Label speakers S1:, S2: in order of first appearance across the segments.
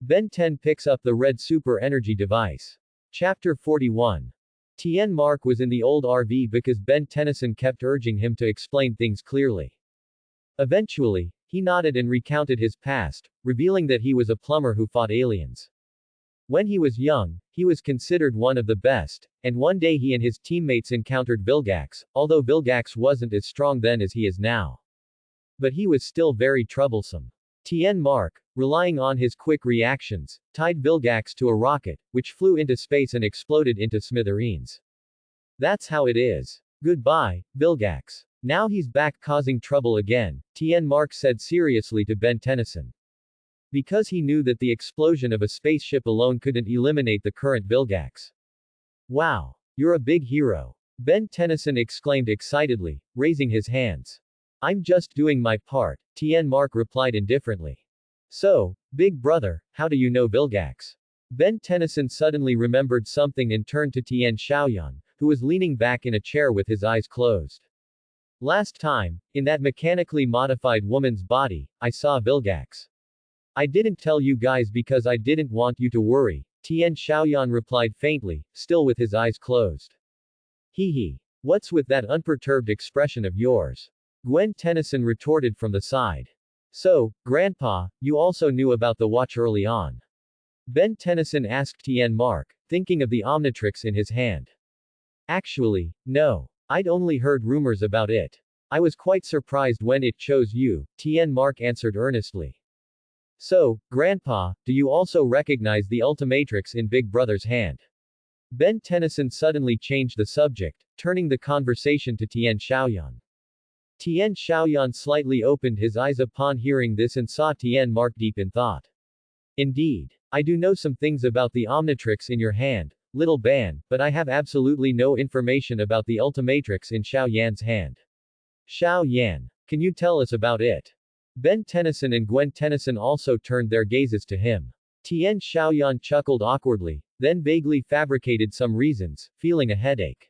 S1: Ben 10 picks up the red super energy device. Chapter 41. Tien Mark was in the old RV because Ben Tennyson kept urging him to explain things clearly. Eventually, he nodded and recounted his past, revealing that he was a plumber who fought aliens. When he was young, he was considered one of the best, and one day he and his teammates encountered Vilgax, although Vilgax wasn't as strong then as he is now. But he was still very troublesome. Tien Mark, relying on his quick reactions, tied Vilgax to a rocket, which flew into space and exploded into smithereens. That's how it is. Goodbye, Vilgax. Now he's back causing trouble again, Tien Mark said seriously to Ben Tennyson. Because he knew that the explosion of a spaceship alone couldn't eliminate the current Vilgax. Wow. You're a big hero. Ben Tennyson exclaimed excitedly, raising his hands. I'm just doing my part, Tien Mark replied indifferently. So, big brother, how do you know Vilgax? Ben Tennyson suddenly remembered something and turned to Tien Xiaoyan, who was leaning back in a chair with his eyes closed. Last time, in that mechanically modified woman's body, I saw Vilgax. I didn't tell you guys because I didn't want you to worry, Tien Xiaoyan replied faintly, still with his eyes closed. Hee hee. What's with that unperturbed expression of yours? Gwen Tennyson retorted from the side. So, Grandpa, you also knew about the watch early on? Ben Tennyson asked Tien Mark, thinking of the Omnitrix in his hand. Actually, no. I'd only heard rumors about it. I was quite surprised when it chose you, Tien Mark answered earnestly. So, Grandpa, do you also recognize the Ultimatrix in Big Brother's hand? Ben Tennyson suddenly changed the subject, turning the conversation to Tien Xiaoyan. Tien Xiaoyan slightly opened his eyes upon hearing this and saw Tien Mark deep in thought. Indeed. I do know some things about the Omnitrix in your hand, little Ban, but I have absolutely no information about the Ultimatrix in Xiao Yan's hand. Xiao Yan. Can you tell us about it? Ben Tennyson and Gwen Tennyson also turned their gazes to him. Tien Xiaoyan chuckled awkwardly, then vaguely fabricated some reasons, feeling a headache.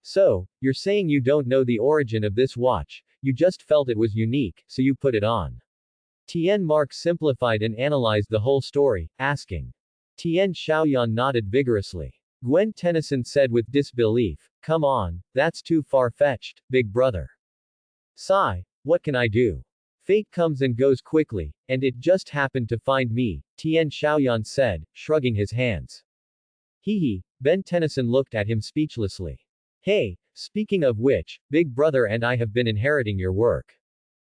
S1: So, you're saying you don't know the origin of this watch, you just felt it was unique, so you put it on. Tien Mark simplified and analyzed the whole story, asking. Tien Xiaoyan nodded vigorously. Gwen Tennyson said with disbelief, come on, that's too far-fetched, big brother. Sigh, what can I do? Fate comes and goes quickly, and it just happened to find me, Tien Xiaoyan said, shrugging his hands. Hee hee, Ben Tennyson looked at him speechlessly. Hey, speaking of which, Big Brother and I have been inheriting your work.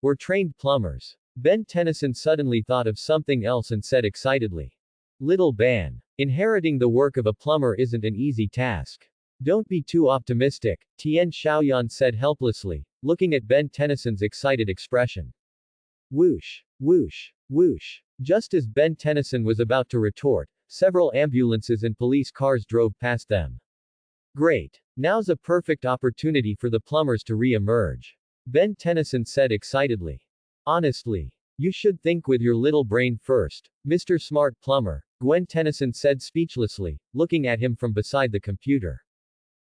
S1: We're trained plumbers. Ben Tennyson suddenly thought of something else and said excitedly. Little Ban. Inheriting the work of a plumber isn't an easy task. Don't be too optimistic, Tien Xiaoyan said helplessly, looking at Ben Tennyson's excited expression. Whoosh, whoosh, whoosh. Just as Ben Tennyson was about to retort, several ambulances and police cars drove past them. Great. Now's a perfect opportunity for the plumbers to re-emerge. Ben Tennyson said excitedly. Honestly. You should think with your little brain first, Mr. Smart Plumber, Gwen Tennyson said speechlessly, looking at him from beside the computer.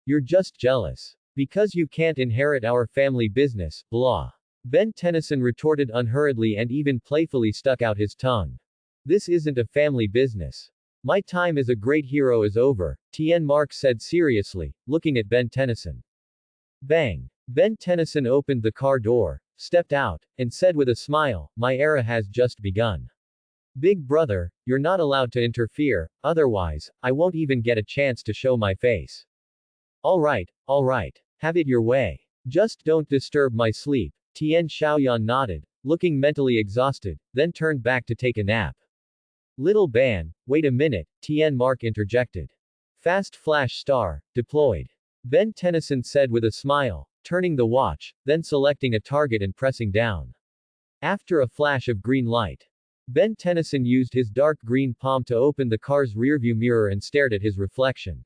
S1: You're just jealous. Because you can't inherit our family business, blah. Ben Tennyson retorted unhurriedly and even playfully stuck out his tongue. This isn't a family business. My time as a great hero is over, Tien Mark said seriously, looking at Ben Tennyson. Bang. Ben Tennyson opened the car door, stepped out, and said with a smile, my era has just begun. Big brother, you're not allowed to interfere, otherwise, I won't even get a chance to show my face. Alright, have it your way. Just don't disturb my sleep, Tien Xiaoyan nodded, looking mentally exhausted, then turned back to take a nap. Little Ban, wait a minute, Tien Mark interjected. Fast flash star, deployed. Ben Tennyson said with a smile, turning the watch, then selecting a target and pressing down. After a flash of green light, Ben Tennyson used his dark green palm to open the car's rearview mirror and stared at his reflection.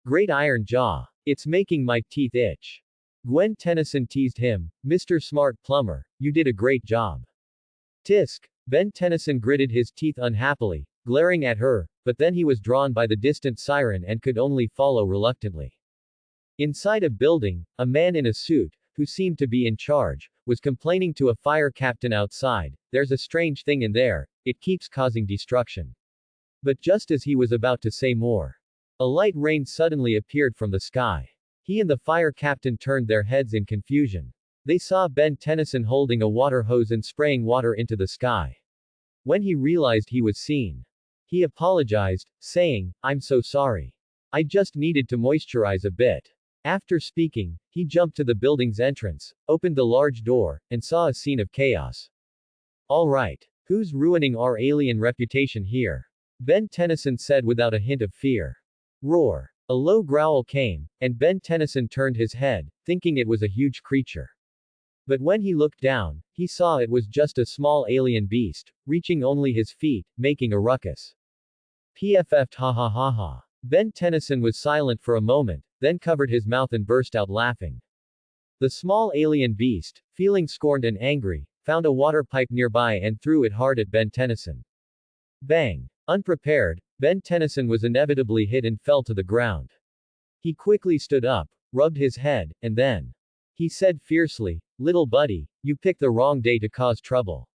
S1: Great iron jaw. It's making my teeth itch. Gwen Tennyson teased him, Mr. Smart Plumber, you did a great job. Tisk. Ben Tennyson gritted his teeth unhappily, glaring at her, but then he was drawn by the distant siren and could only follow reluctantly. Inside a building, a man in a suit, who seemed to be in charge, was complaining to a fire captain outside, "There's a strange thing in there, it keeps causing destruction." But just as he was about to say more, a light rain suddenly appeared from the sky. He and the fire captain turned their heads in confusion. They saw Ben10 holding a water hose and spraying water into the sky. When he realized he was seen, he apologized, saying, "I'm so sorry. I just needed to moisturize a bit." After speaking, he jumped to the building's entrance, opened the large door, and saw a scene of chaos. "All right. Who's ruining our alien reputation here?" Ben10 said without a hint of fear. Roar. A low growl came, and Ben10 turned his head, thinking it was a huge creature. But when he looked down, he saw it was just a small alien beast, reaching only his feet, making a ruckus. PFF'd ha ha ha ha. Ben10 was silent for a moment, then covered his mouth and burst out laughing. The small alien beast, feeling scorned and angry, found a water pipe nearby and threw it hard at Ben10. Bang! Unprepared, Ben10 was inevitably hit and fell to the ground. He quickly stood up, rubbed his head, and then he said fiercely, "Little buddy, you picked the wrong day to cause trouble."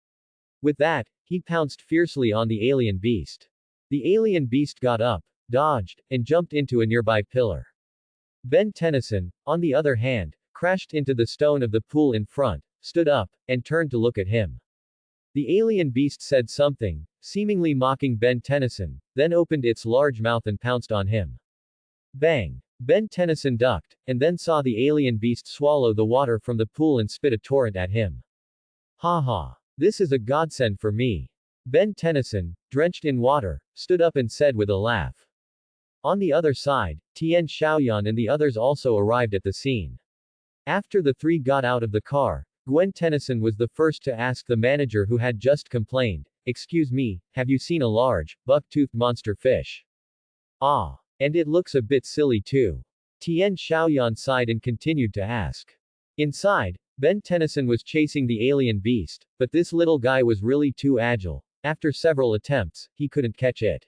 S1: With that, he pounced fiercely on the alien beast. The alien beast got up, dodged, and jumped into a nearby pillar. Ben10, on the other hand, crashed into the stone of the pool in front, stood up, and turned to look at him. The alien beast said something, seemingly mocking Ben10, then opened its large mouth and pounced on him. Bang! Ben10 ducked, and then saw the alien beast swallow the water from the pool and spit a torrent at him. "Ha ha. This is a godsend for me." Ben10, drenched in water, stood up and said with a laugh. On the other side, Tian Xiaoyan and the others also arrived at the scene. After the three got out of the car, Ben10 was the first to ask the manager who had just complained, "Excuse me, have you seen a large, buck-toothed monster fish?" "Ah. And it looks a bit silly too." Tian Xiaoyan sighed and continued to ask. Inside, Ben10 was chasing the alien beast, but this little guy was really too agile. After several attempts, he couldn't catch it.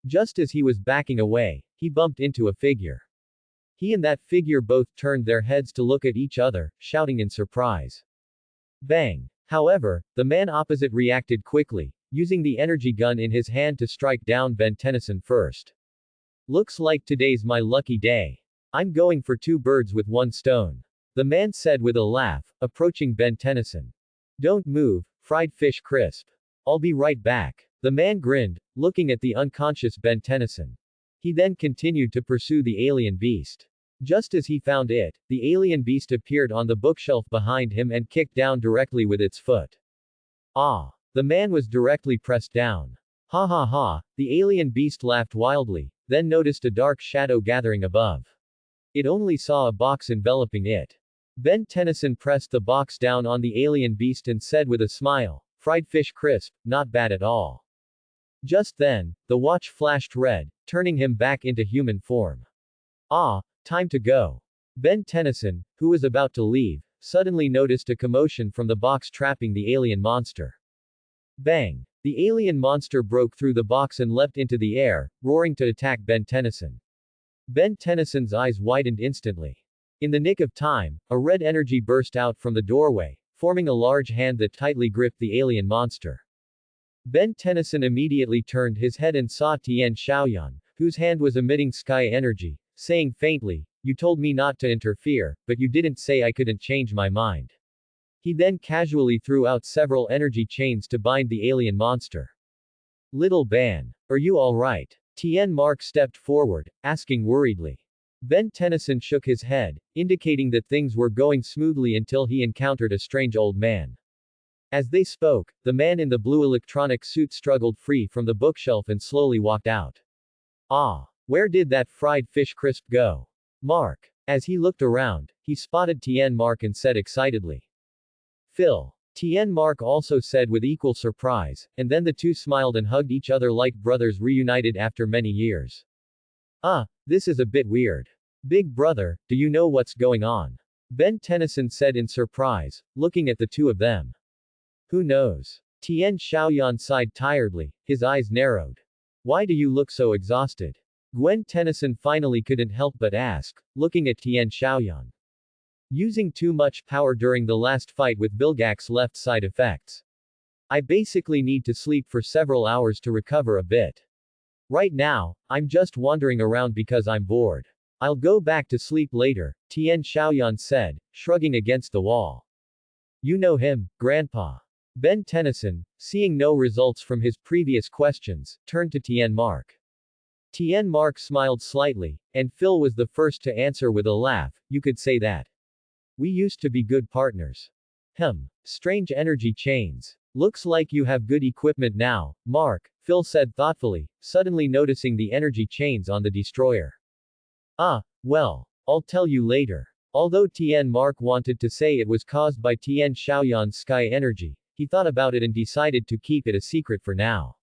S1: Just as he was backing away, he bumped into a figure. He and that figure both turned their heads to look at each other, shouting in surprise. Bang! However, the man opposite reacted quickly, using the energy gun in his hand to strike down Ben10 first. "Looks like today's my lucky day. I'm going for 2 birds with 1 stone." The man said with a laugh, approaching Ben10. "Don't move, fried fish crisp. I'll be right back." The man grinned, looking at the unconscious Ben10. He then continued to pursue the alien beast. Just as he found it, the alien beast appeared on the bookshelf behind him and kicked down directly with its foot. "Ah!" The man was directly pressed down. "Ha ha ha!" The alien beast laughed wildly, then noticed a dark shadow gathering above. It only saw a box enveloping it. Ben10 pressed the box down on the alien beast and said with a smile, "Fried fish crisp, not bad at all." Just then, the watch flashed red, turning him back into human form. "Ah, time to go." Ben10, who was about to leave, suddenly noticed a commotion from the box trapping the alien monster. Bang! The alien monster broke through the box and leapt into the air, roaring to attack Ben10. Ben10's eyes widened instantly. In the nick of time, a red energy burst out from the doorway, forming a large hand that tightly gripped the alien monster. Ben10 immediately turned his head and saw Tian Xiaoyan, whose hand was emitting sky energy, saying faintly, "You told me not to interfere, but you didn't say I couldn't change my mind." He then casually threw out several energy chains to bind the alien monster. "Little Ban, are you alright?" Tian Mark stepped forward, asking worriedly. Ben10 shook his head, indicating that things were going smoothly until he encountered a strange old man. As they spoke, the man in the blue electronic suit struggled free from the bookshelf and slowly walked out. "Ah! Where did that fried fish crisp go?" Mark. As he looked around, he spotted Tian Mark and said excitedly. "Phil." Tian Mark also said with equal surprise, and then the two smiled and hugged each other like brothers reunited after many years. This is a bit weird. Big brother, do you know what's going on?" Ben10 said in surprise, looking at the two of them. "Who knows?" Tian Xiaoyan sighed tiredly, his eyes narrowed. "Why do you look so exhausted?" Ben10 finally couldn't help but ask, looking at Tian Xiaoyan. Using too much power during the last fight with Vilgax left side effects. I basically need to sleep for several hours to recover a bit. Right now, I'm just wandering around because I'm bored. I'll go back to sleep later, Tian Xiaoyan said, shrugging against the wall. You know him, Grandpa. Ben Tennyson, seeing no results from his previous questions, turned to Tian Mark. Tian Mark smiled slightly, and Phil was the first to answer with a laugh. You could say that. We used to be good partners. Strange energy chains. Looks like you have good equipment now, Mark, Phil said thoughtfully, suddenly noticing the energy chains on the destroyer. Well, I'll tell you later. Although Tian Mark wanted to say it was caused by Tian Xiaoyan's sky energy, he thought about it and decided to keep it a secret for now.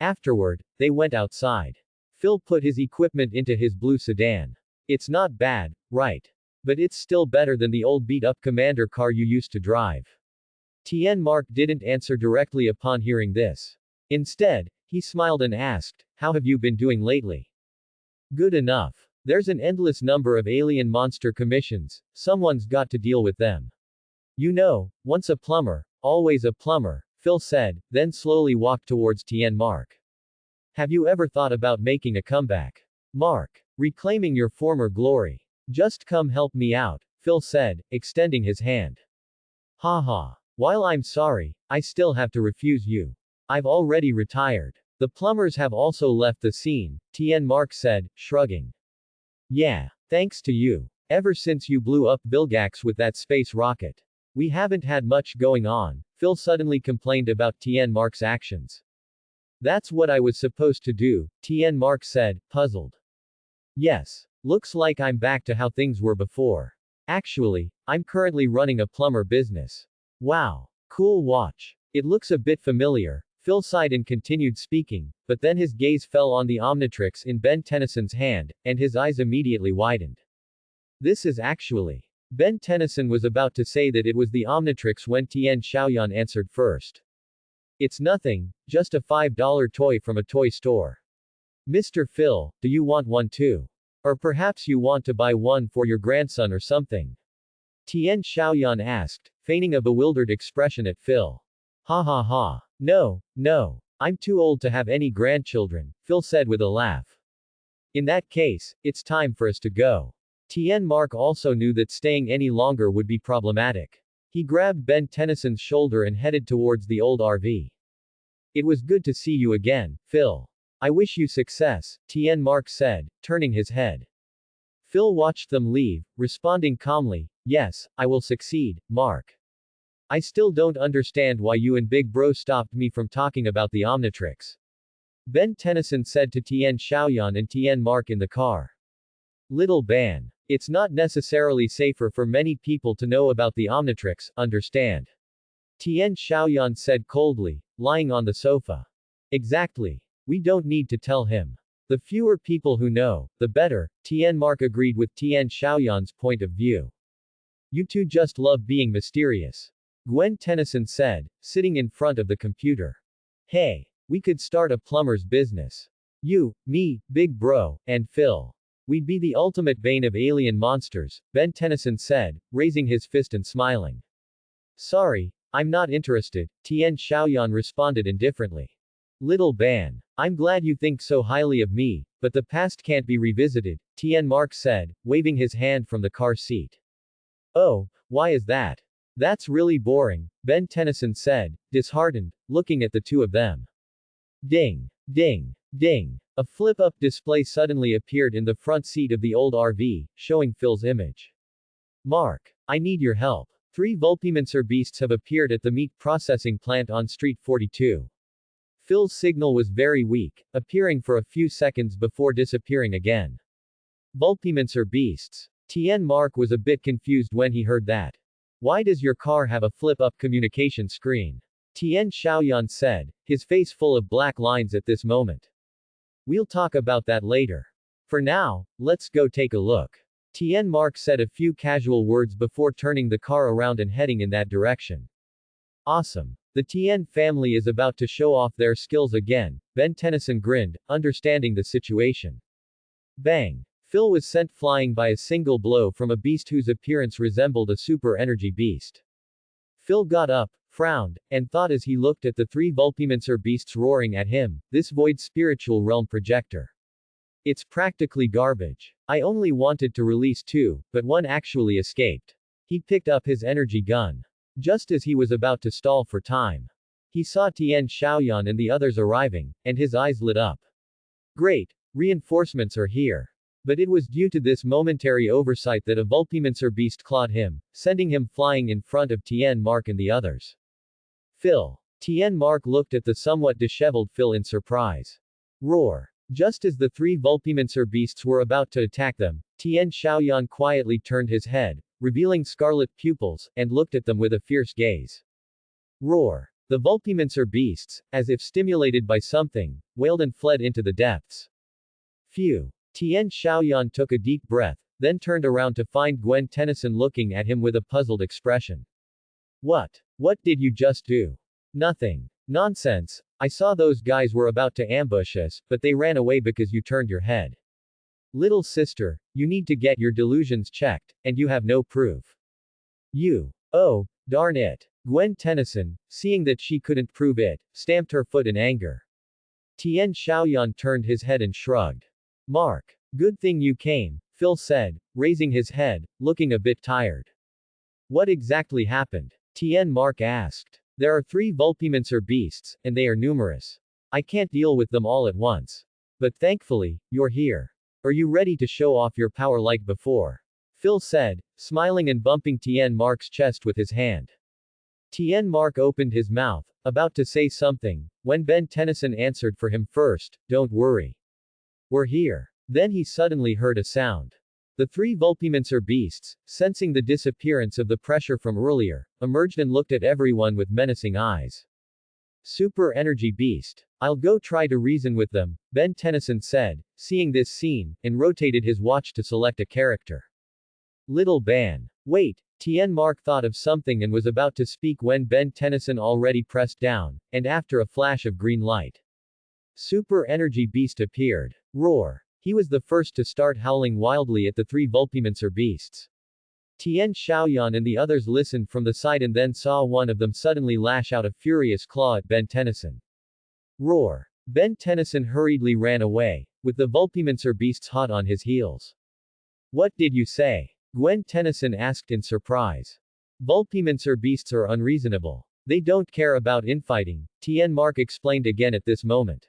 S1: Afterward, they went outside. Phil put his equipment into his blue sedan. It's not bad, right? But it's still better than the old beat-up commander car you used to drive. Tian Mark didn't answer directly upon hearing this. Instead, he smiled and asked, how have you been doing lately? Good enough. There's an endless number of alien monster commissions, someone's got to deal with them. You know, once a plumber, always a plumber, Phil said, then slowly walked towards Tian Mark. Have you ever thought about making a comeback? Mark. Reclaiming your former glory. Just come help me out, Phil said, extending his hand. Haha. While I'm sorry, I still have to refuse you. I've already retired. The plumbers have also left the scene, Tian Mark said, shrugging. Yeah, thanks to you. Ever since you blew up Vilgax with that space rocket. We haven't had much going on, Phil suddenly complained about Tian Mark's actions. That's what I was supposed to do, Tian Mark said, puzzled. Yes. Looks like I'm back to how things were before. Actually, I'm currently running a plumber business. Wow. Cool watch. It looks a bit familiar, Phil sighed and continued speaking, but then his gaze fell on the Omnitrix in Ben Tennyson's hand, and his eyes immediately widened. This is actually. Ben Tennyson was about to say that it was the Omnitrix when Tian Xiaoyan answered first. It's nothing, just a $5 toy from a toy store. Mr. Phil, do you want one too? Or perhaps you want to buy one for your grandson or something? Tian Xiaoyan asked, feigning a bewildered expression at Phil. Ha ha ha. No, I'm too old to have any grandchildren, Phil said with a laugh. In that case, it's time for us to go. Tian Mark also knew that staying any longer would be problematic. He grabbed Ben Tennyson's shoulder and headed towards the old RV. It was good to see you again, Phil. I wish you success, Tian Mark said, turning his head. Phil watched them leave, responding calmly, yes, I will succeed, Mark. I still don't understand why you and Big Bro stopped me from talking about the Omnitrix. Ben Tennyson said to Tian Xiaoyan and Tian Mark in the car. Little Ban. It's not necessarily safer for many people to know about the Omnitrix, understand? Tian Xiaoyan said coldly, lying on the sofa. Exactly. We don't need to tell him. The fewer people who know, the better, Tian Mark agreed with Tian Xiaoyan's point of view. You two just love being mysterious. Gwen Tennyson said, sitting in front of the computer. Hey, we could start a plumber's business. You, me, Big Bro, and Phil. We'd be the ultimate bane of alien monsters, Ben Tennyson said, raising his fist and smiling. Sorry, I'm not interested, Tian Xiaoyan responded indifferently. Little Ban. I'm glad you think so highly of me, but the past can't be revisited, Tian Mark said, waving his hand from the car seat. Oh, why is that? That's really boring, Ben Tennyson said, disheartened, looking at the two of them. Ding. Ding. Ding. A flip-up display suddenly appeared in the front seat of the old RV, showing Phil's image. Mark. I need your help. 3 Vulpimancer beasts have appeared at the meat processing plant on Street 42. Phil's signal was very weak, appearing for a few seconds before disappearing again. Vulpimancer beasts. Tian Mark was a bit confused when he heard that. Why does your car have a flip-up communication screen? Tian Xiaoyan said, his face full of black lines at this moment. We'll talk about that later. For now, let's go take a look. Tian Mark said a few casual words before turning the car around and heading in that direction. Awesome. The Tian family is about to show off their skills again, Ben Tennyson grinned, understanding the situation. Bang. Phil was sent flying by a single blow from a beast whose appearance resembled a super energy beast. Phil got up, frowned, and thought as he looked at the three Vulpimancer beasts roaring at him, this void spiritual realm projector. It's practically garbage. I only wanted to release two, but one actually escaped. He picked up his energy gun. Just as he was about to stall for time, he saw Tian Xiaoyan and the others arriving, and his eyes lit up. Great! Reinforcements are here. But it was due to this momentary oversight that a Vulpimancer beast clawed him, sending him flying in front of Tian Mark and the others. Phil. Tian Mark looked at the somewhat disheveled Phil in surprise. Roar. Just as the three Vulpimancer beasts were about to attack them, Tian Xiaoyan quietly turned his head, revealing scarlet pupils, and looked at them with a fierce gaze. Roar. The Vulpimancer beasts, as if stimulated by something, wailed and fled into the depths. Phew. Tian Xiaoyan took a deep breath, then turned around to find Gwen Tennyson looking at him with a puzzled expression. What? What did you just do? Nothing. Nonsense. I saw those guys were about to ambush us, but they ran away because you turned your head. Little sister, you need to get your delusions checked, and you have no proof. You. Oh, darn it. Gwen Tennyson, seeing that she couldn't prove it, stamped her foot in anger. Tian Xiaoyan turned his head and shrugged. Mark. Good thing you came, Phil said, raising his head, looking a bit tired. What exactly happened? Tian Mark asked. There are three Vulpimancer beasts, and they are numerous. I can't deal with them all at once. But thankfully, you're here. Are you ready to show off your power like before? Phil said, smiling and bumping Tian Mark's chest with his hand. Tian Mark opened his mouth, about to say something, when Ben Tennyson answered for him first, don't worry. We're here. Then he suddenly heard a sound. The three Vulpimancer beasts, sensing the disappearance of the pressure from earlier, emerged and looked at everyone with menacing eyes. Super energy beast. I'll go try to reason with them, Ben Tennyson said, seeing this scene, and rotated his watch to select a character. Little Ban. Wait, Tian Mark thought of something and was about to speak when Ben Tennyson already pressed down, and after a flash of green light, Super energy beast appeared. Roar. He was the first to start howling wildly at the three Vulpimancer beasts. Tian Xiaoyan and the others listened from the side and then saw one of them suddenly lash out a furious claw at Ben Tennyson. Roar. Ben Tennyson hurriedly ran away, with the Vulpimancer beasts hot on his heels. What did you say? Gwen Tennyson asked in surprise. Vulpimancer beasts are unreasonable. They don't care about infighting, Tian Mark explained again at this moment.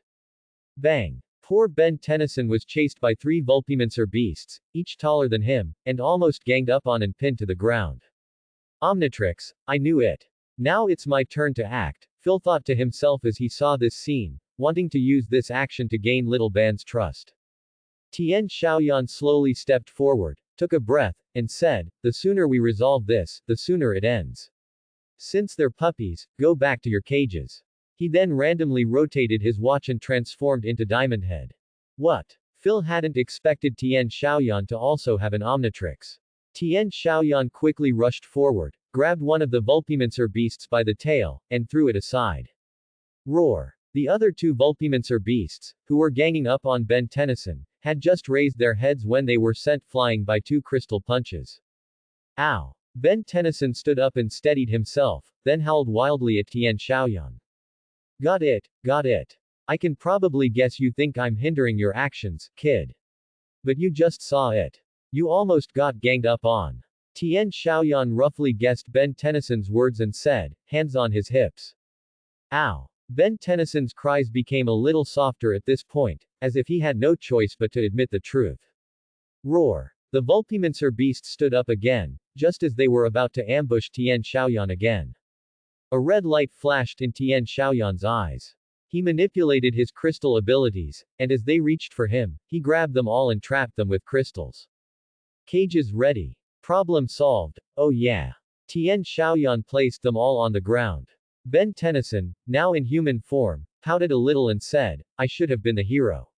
S1: Bang. Poor Ben Tennyson was chased by three Vulpimancer beasts, each taller than him, and almost ganged up on and pinned to the ground. Omnitrix, I knew it. Now it's my turn to act, Phil thought to himself as he saw this scene, wanting to use this action to gain Little Ban's trust. Tian Xiaoyan slowly stepped forward, took a breath, and said, the sooner we resolve this, the sooner it ends. Since they're puppies, go back to your cages. He then randomly rotated his watch and transformed into Diamond Head. What? Phil hadn't expected Tian Xiaoyan to also have an Omnitrix. Tian Xiaoyan quickly rushed forward, grabbed one of the Vulpimancer beasts by the tail, and threw it aside. Roar. The other two Vulpimancer beasts, who were ganging up on Ben Tennyson, had just raised their heads when they were sent flying by two crystal punches. Ow. Ben Tennyson stood up and steadied himself, then howled wildly at Tian Xiaoyan. Got it, got it. I can probably guess you think I'm hindering your actions, kid. But you just saw it. You almost got ganged up on. Tian Xiaoyan roughly guessed Ben Tennyson's words and said, hands on his hips. Ow. Ben Tennyson's cries became a little softer at this point, as if he had no choice but to admit the truth. Roar. The Vulpimancer beast stood up again, just as they were about to ambush Tian Xiaoyan again. A red light flashed in Tian Xiaoyan's eyes. He manipulated his crystal abilities, and as they reached for him, he grabbed them all and trapped them with crystals. Cages ready. Problem solved. Oh yeah. Tian Xiaoyan placed them all on the ground. Ben Tennyson, now in human form, pouted a little and said, I should have been the hero.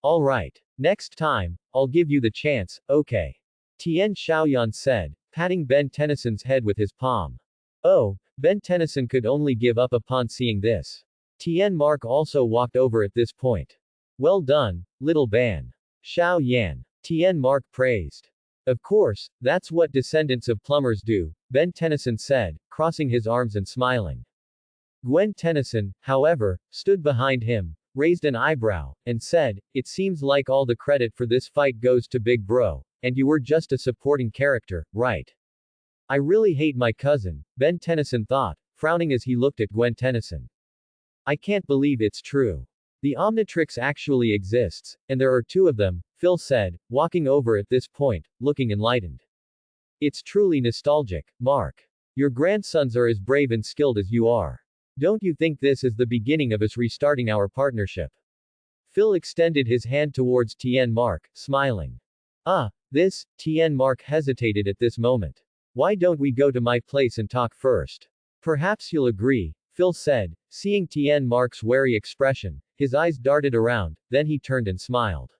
S1: Alright. Next time, I'll give you the chance, okay. Tian Xiaoyan said, patting Ben Tennyson's head with his palm. Oh, Ben Tennyson could only give up upon seeing this. Tian Mark also walked over at this point. Well done, little Ban. Xiao Yan. Tien Mark praised. Of course, that's what descendants of plumbers do, Ben Tennyson said, crossing his arms and smiling. Gwen Tennyson, however, stood behind him, raised an eyebrow, and said, "It seems like all the credit for this fight goes to Big Bro, and you were just a supporting character, right?" I really hate my cousin, Ben Tennyson thought, frowning as he looked at Gwen Tennyson. I can't believe it's true. The Omnitrix actually exists, and there are two of them, Phil said, walking over at this point, looking enlightened. It's truly nostalgic, Mark. Your grandsons are as brave and skilled as you are. Don't you think this is the beginning of us restarting our partnership? Phil extended his hand towards Tien Mark, smiling. Tien Mark hesitated at this moment. Why don't we go to my place and talk first? Perhaps you'll agree, Phil said, seeing Tien Mark's wary expression, his eyes darted around, then he turned and smiled.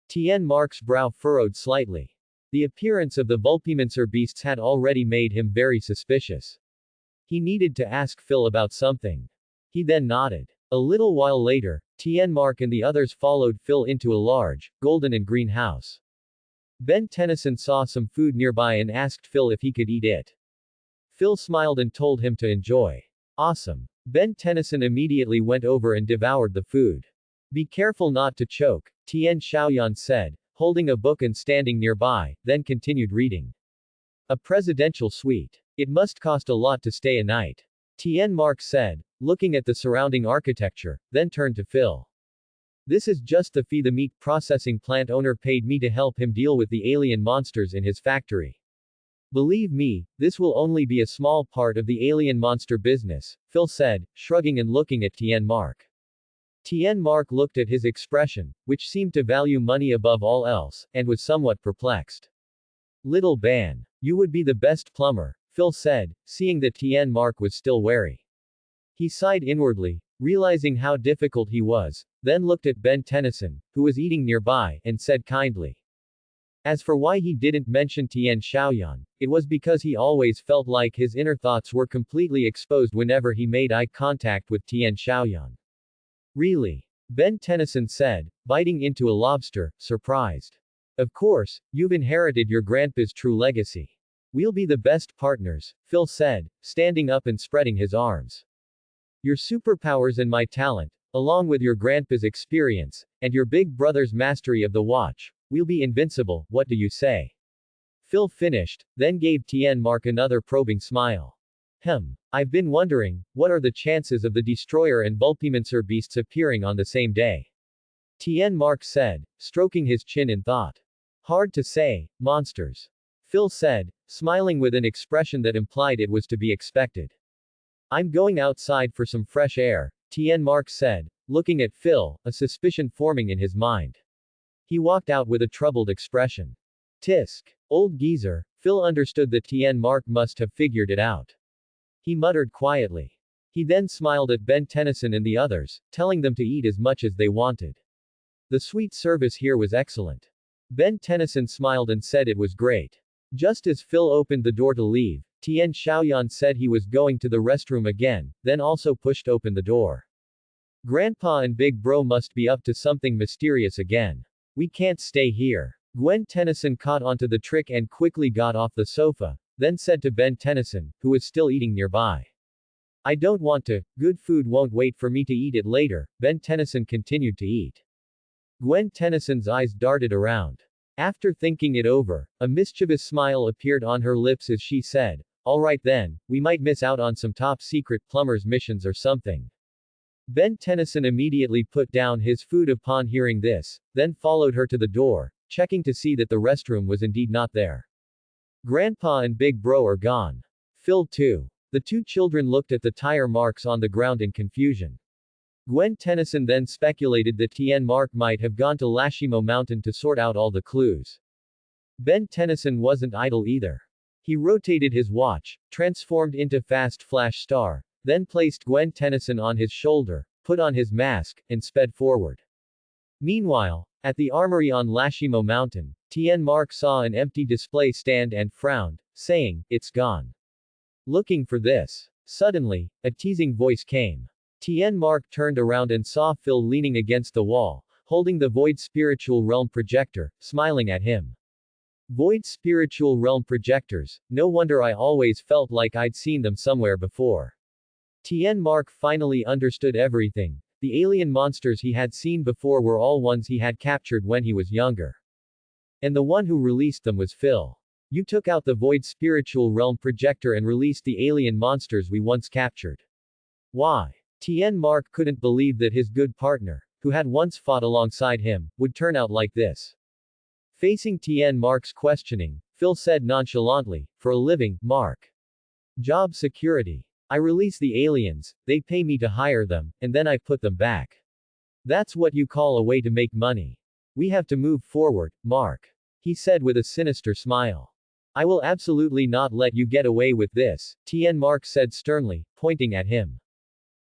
S1: Tien Mark's brow furrowed slightly. The appearance of the Vulpimancer beasts had already made him very suspicious. He needed to ask Phil about something. He then nodded. A little while later, Tien Mark and the others followed Phil into a large, golden and green house. Ben Tennyson saw some food nearby and asked Phil if he could eat it. Phil smiled and told him to enjoy. Awesome. Ben Tennyson immediately went over and devoured the food. Be careful not to choke, Tien Xiaoyan said, holding a book and standing nearby, then continued reading. A presidential suite. It must cost a lot to stay a night. Tien Mark said, looking at the surrounding architecture, then turned to Phil. This is just the fee the meat processing plant owner paid me to help him deal with the alien monsters in his factory. Believe me, this will only be a small part of the alien monster business, Phil said, shrugging and looking at Tien Mark. Tien Mark looked at his expression, which seemed to value money above all else, and was somewhat perplexed. Little Ban. You would be the best plumber, Phil said, seeing that Tien Mark was still wary. He sighed inwardly, realizing how difficult he was, then looked at Ben Tennyson, who was eating nearby, and said kindly. As for why he didn't mention Tien Xiaoyan, it was because he always felt like his inner thoughts were completely exposed whenever he made eye contact with Tien Xiaoyan. Really? Ben Tennyson said, biting into a lobster, surprised. Of course, you've inherited your grandpa's true legacy. We'll be the best partners, Phil said, standing up and spreading his arms. Your superpowers and my talent, along with your grandpa's experience, and your big brother's mastery of the watch, we'll be invincible, what do you say? Phil finished, then gave Tien Mark another probing smile. I've been wondering, what are the chances of the Destroyer and Vulpimancer beasts appearing on the same day? Tien Mark said, stroking his chin in thought. Hard to say, monsters. Phil said, smiling with an expression that implied it was to be expected. I'm going outside for some fresh air, Tien Mark said, looking at Phil, a suspicion forming in his mind. He walked out with a troubled expression. Tisk. Old geezer, Phil understood that Tien Mark must have figured it out. He muttered quietly. He then smiled at Ben Tennyson and the others, telling them to eat as much as they wanted. The sweet service here was excellent. Ben Tennyson smiled and said it was great. Just as Phil opened the door to leave, Tien Xiaoyan said he was going to the restroom again, then also pushed open the door. Grandpa and Big Bro must be up to something mysterious again. We can't stay here. Gwen Tennyson caught onto the trick and quickly got off the sofa, then said to Ben Tennyson, who was still eating nearby. I don't want to, good food won't wait for me to eat it later, Ben Tennyson continued to eat. Gwen Tennyson's eyes darted around. After thinking it over, a mischievous smile appeared on her lips as she said, alright then, we might miss out on some top-secret plumber's missions or something. Ben Tennyson immediately put down his food upon hearing this, then followed her to the door, checking to see that the restroom was indeed not there. Grandpa and Big Bro are gone. Phil too. The two children looked at the tire marks on the ground in confusion. Gwen Tennyson then speculated that Tien Mark might have gone to Lashimo Mountain to sort out all the clues. Ben Tennyson wasn't idle either. He rotated his watch, transformed into Fast Flash Star, then placed Gwen Tennyson on his shoulder, put on his mask, and sped forward. Meanwhile, at the armory on Lashimo Mountain, Tien Mark saw an empty display stand and frowned, saying, it's gone. Looking for this. Suddenly, a teasing voice came. Tien Mark turned around and saw Phil leaning against the wall, holding the Void Spiritual Realm projector, smiling at him. Void Spiritual Realm projectors, no wonder I always felt like I'd seen them somewhere before. Tien Mark finally understood everything. The alien monsters he had seen before were all ones he had captured when he was younger. And the one who released them was Phil. You took out the Void Spiritual Realm projector and released the alien monsters we once captured. Why? Tien Mark couldn't believe that his good partner, who had once fought alongside him, would turn out like this. Facing Tien Mark's questioning, Phil said nonchalantly, "For a living, Mark. Job security. I release the aliens, they pay me to hire them, and then I put them back. That's what you call a way to make money. We have to move forward, Mark," he said with a sinister smile. "I will absolutely not let you get away with this," Tien Mark said sternly, pointing at him.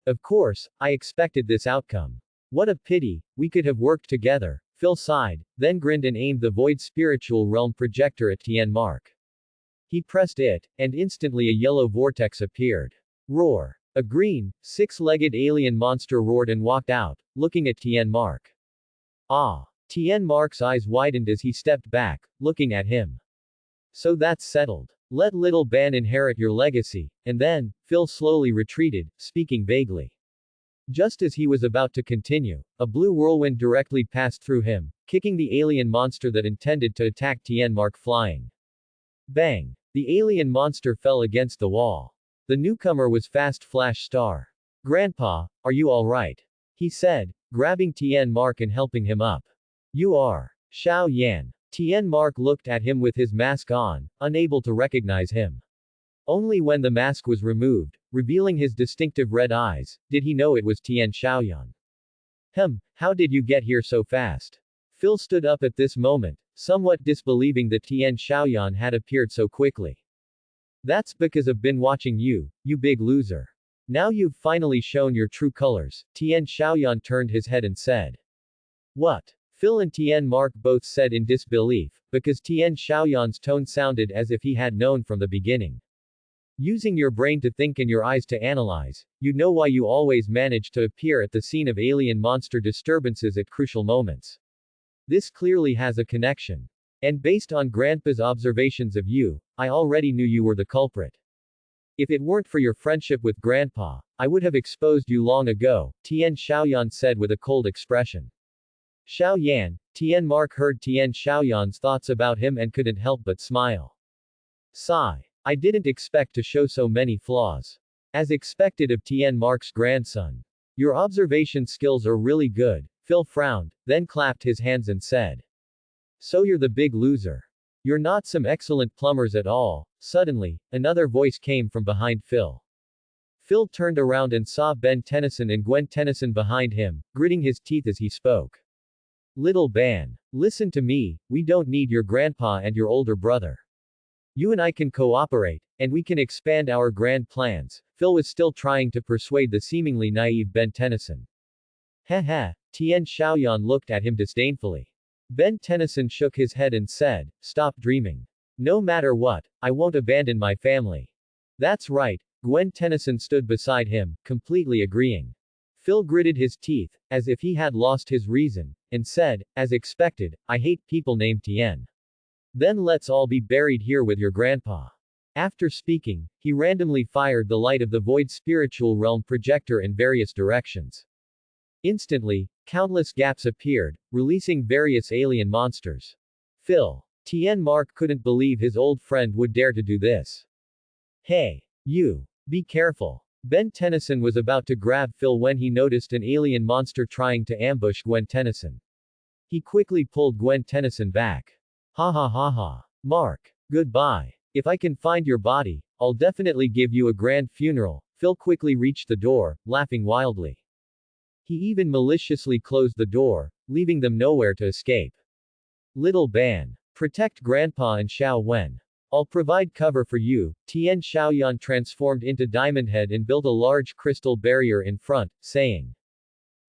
S1: "Of course, I expected this outcome. What a pity, we could have worked together," Phil sighed, then grinned and aimed the Void Spiritual Realm projector at Tien Mark. He pressed it, and instantly a yellow vortex appeared. Roar. A green, six-legged alien monster roared and walked out, looking at Tien Mark. Ah! Tien Mark's eyes widened as he stepped back, looking at him. "So that's settled. Let little Ben inherit your legacy," and then, Phil slowly retreated, speaking vaguely. Just as he was about to continue, a blue whirlwind directly passed through him, kicking the alien monster that intended to attack Tien Mark flying. Bang! The alien monster fell against the wall. The newcomer was Fast Flash Star. "Grandpa, are you alright?" he said, grabbing Tien Mark and helping him up. "You are Xiao Yan." Tien Mark looked at him with his mask on, unable to recognize him. Only when the mask was removed, revealing his distinctive red eyes, did he know it was Tien Xiaoyan. How did you get here so fast?" Phil stood up at this moment, somewhat disbelieving that Tien Xiaoyan had appeared so quickly. "That's because I've been watching you, you big loser. Now you've finally shown your true colors," Tien Xiaoyan turned his head and said. "What?" Phil and Tien Mark both said in disbelief, because Tien Xiaoyan's tone sounded as if he had known from the beginning. "Using your brain to think and your eyes to analyze, you know why you always manage to appear at the scene of alien monster disturbances at crucial moments. This clearly has a connection. And based on Grandpa's observations of you, I already knew you were the culprit. If it weren't for your friendship with Grandpa, I would have exposed you long ago," Tien Xiaoyan said with a cold expression. Xiao Yan, Tien Mark heard Tien Xiaoyan's thoughts about him and couldn't help but smile. Sigh. "I didn't expect to show so many flaws. As expected of Tien Mark's grandson. Your observation skills are really good," Phil frowned, then clapped his hands and said. "So you're the big loser. You're not some excellent plumbers at all." Suddenly, another voice came from behind Phil. Phil turned around and saw Ben Tennyson and Gwen Tennyson behind him, gritting his teeth as he spoke. "Little Ben, listen to me, we don't need your grandpa and your older brother. You and I can cooperate, and we can expand our grand plans." Phil was still trying to persuade the seemingly naive Ben Tennyson. Heh, Tien Xiaoyan looked at him disdainfully. Ben Tennyson shook his head and said, "Stop dreaming. No matter what, I won't abandon my family." "That's right." Gwen Tennyson stood beside him, completely agreeing. Phil gritted his teeth, as if he had lost his reason, and said, "As expected, I hate people named Tien. Then let's all be buried here with your grandpa." After speaking, he randomly fired the light of the Void Spiritual Realm projector in various directions. Instantly, countless gaps appeared, releasing various alien monsters. Tien Mark couldn't believe his old friend would dare to do this. "Hey! You! Be careful!" Ben Tennyson was about to grab Phil when he noticed an alien monster trying to ambush Gwen Tennyson. He quickly pulled Gwen Tennyson back. Ha. "Mark. Goodbye. If I can find your body, I'll definitely give you a grand funeral." Phil quickly reached the door, laughing wildly. He even maliciously closed the door, leaving them nowhere to escape. "Little Ben. Protect Grandpa and Xiao Wen. I'll provide cover for you." Tien Xiaoyan transformed into Diamond Head and built a large crystal barrier in front, saying.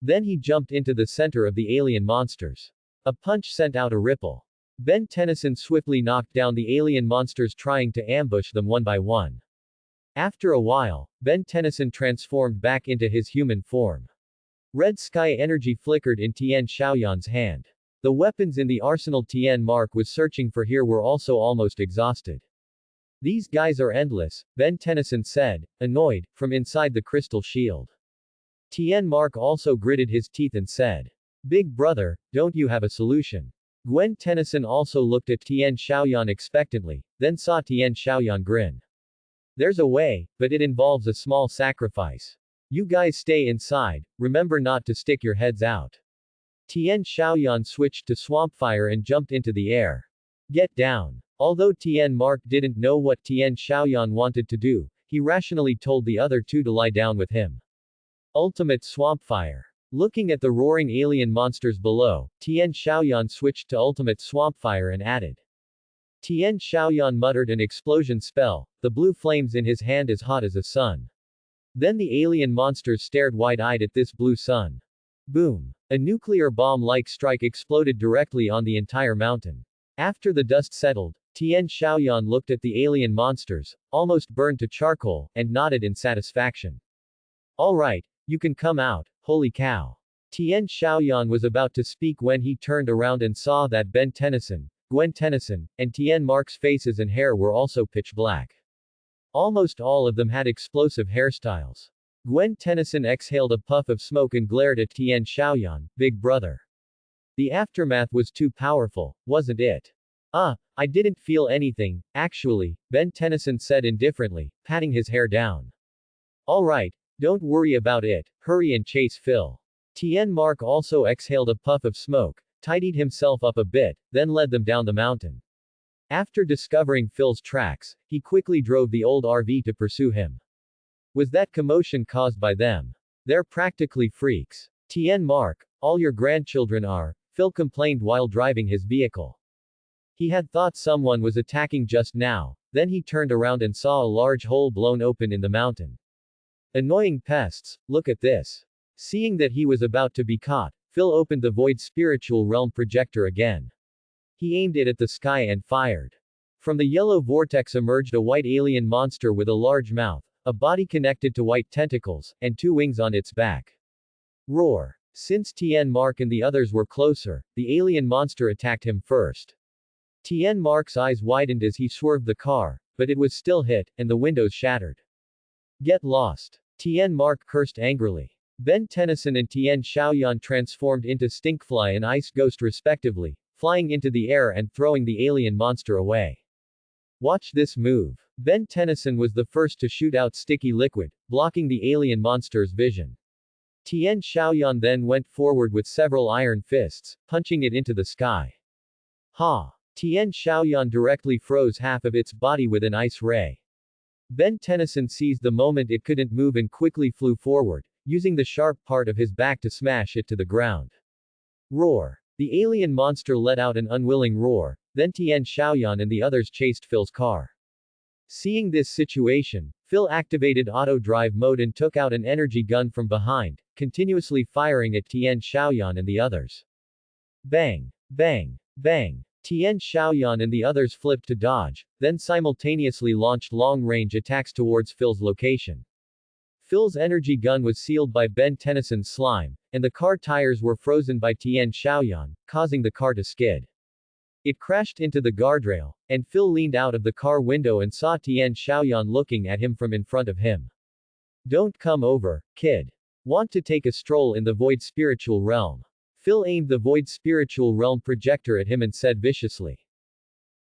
S1: Then he jumped into the center of the alien monsters. A punch sent out a ripple. Ben Tennyson swiftly knocked down the alien monsters trying to ambush them one by one. After a while, Ben Tennyson transformed back into his human form. Red sky energy flickered in Tian Xiaoyan's hand. The weapons in the arsenal Tian Mark was searching for here were also almost exhausted. These guys are endless, Ben Tennyson said, annoyed, from inside the crystal shield. Tian Mark also gritted his teeth and said, Big brother, don't you have a solution? Gwen Tennyson also looked at Tian Xiaoyan expectantly, then saw Tian Xiaoyan grin. There's a way, but it involves a small sacrifice. You guys stay inside, remember not to stick your heads out. Tian Xiaoyan switched to Swampfire and jumped into the air. Get down. Although Tian Mark didn't know what Tian Xiaoyan wanted to do, he rationally told the other two to lie down with him. Ultimate Swampfire. Looking at the roaring alien monsters below, Tian Xiaoyan switched to Ultimate Swampfire and added. Tian Xiaoyan muttered an explosion spell, the blue flames in his hand as hot as a sun. Then the alien monsters stared wide-eyed at this blue sun. Boom. A nuclear bomb-like strike exploded directly on the entire mountain. After the dust settled, Tian Xiaoyan looked at the alien monsters, almost burned to charcoal, and nodded in satisfaction. Alright, you can come out, holy cow. Tian Xiaoyan was about to speak when he turned around and saw that Ben Tennyson, Gwen Tennyson, and Tian Mark's faces and hair were also pitch black. Almost all of them had explosive hairstyles. Gwen Tennyson exhaled a puff of smoke and glared at Tian Xiaoyan, big brother. The aftermath was too powerful, wasn't it? I didn't feel anything, actually, Ben Tennyson said indifferently, patting his hair down. Alright, don't worry about it, hurry and chase Phil. Tian Mark also exhaled a puff of smoke, tidied himself up a bit, then led them down the mountain. After discovering Phil's tracks, he quickly drove the old RV to pursue him. Was that commotion caused by them? They're practically freaks. Tian Mark, all your grandchildren are, Phil complained while driving his vehicle. He had thought someone was attacking just now, then he turned around and saw a large hole blown open in the mountain. Annoying pests, look at this. Seeing that he was about to be caught, Phil opened the Void Spiritual Realm projector again. He aimed it at the sky and fired. From the yellow vortex emerged a white alien monster with a large mouth, a body connected to white tentacles, and two wings on its back. Roar. Since Tian Mark and the others were closer, the alien monster attacked him first. Tian Mark's eyes widened as he swerved the car, but it was still hit, and the windows shattered. Get lost. Tian Mark cursed angrily. Ben Tennyson and Tian Xiaoyan transformed into Stinkfly and Ice Ghost respectively, flying into the air and throwing the alien monster away. Watch this move. Ben Tennyson was the first to shoot out sticky liquid, blocking the alien monster's vision. Tian Xiaoyan then went forward with several iron fists, punching it into the sky. Ha! Tian Xiaoyan directly froze half of its body with an ice ray. Ben Tennyson seized the moment it couldn't move and quickly flew forward, using the sharp part of his back to smash it to the ground. Roar. The alien monster let out an unwilling roar, then Tian Xiaoyan and the others chased Phil's car. Seeing this situation, Phil activated auto drive mode and took out an energy gun from behind, continuously firing at Tian Xiaoyan and the others. Bang! Bang! Bang! Tian Xiaoyan and the others flipped to dodge, then simultaneously launched long-range attacks towards Phil's location. Phil's energy gun was sealed by Ben Tennyson's slime, and the car tires were frozen by Tian Xiaoyan, causing the car to skid. It crashed into the guardrail, and Phil leaned out of the car window and saw Tian Xiaoyan looking at him from in front of him. Don't come over, kid. Want to take a stroll in the Void Spiritual Realm? Phil aimed the Void Spiritual Realm projector at him and said viciously.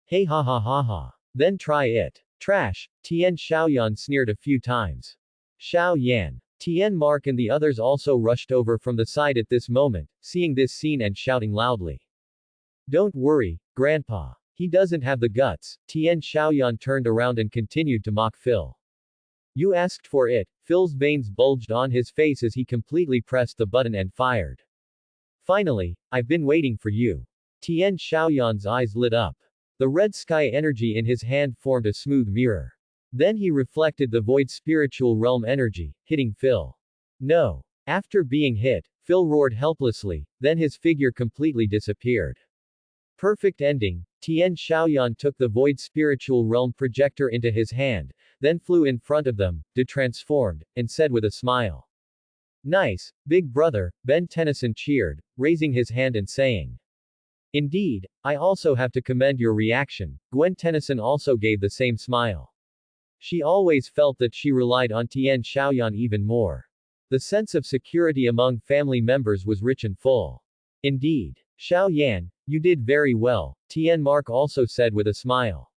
S1: Hey ha ha ha ha. Then try it. Trash, Tian Xiaoyan sneered a few times. Xiao Yan. Tian Mark and the others also rushed over from the side at this moment, seeing this scene and shouting loudly. Don't worry, Grandpa. He doesn't have the guts. Tian Xiaoyan turned around and continued to mock Phil. You asked for it. Phil's veins bulged on his face as he completely pressed the button and fired. Finally, I've been waiting for you. Tian Xiaoyan's eyes lit up. The red sky energy in his hand formed a smooth mirror. Then he reflected the Void Spiritual Realm energy, hitting Phil. No. After being hit, Phil roared helplessly, then his figure completely disappeared. Perfect ending. Tian Xiaoyan took the Void Spiritual Realm projector into his hand, then flew in front of them, detransformed, and said with a smile. Nice, big brother, Ben Tennyson cheered, raising his hand and saying. Indeed, I also have to commend your reaction. Gwen Tennyson also gave the same smile. She always felt that she relied on Tian Xiaoyan even more. The sense of security among family members was rich and full. Indeed. Xiao Yan, you did very well, Tian Mark also said with a smile.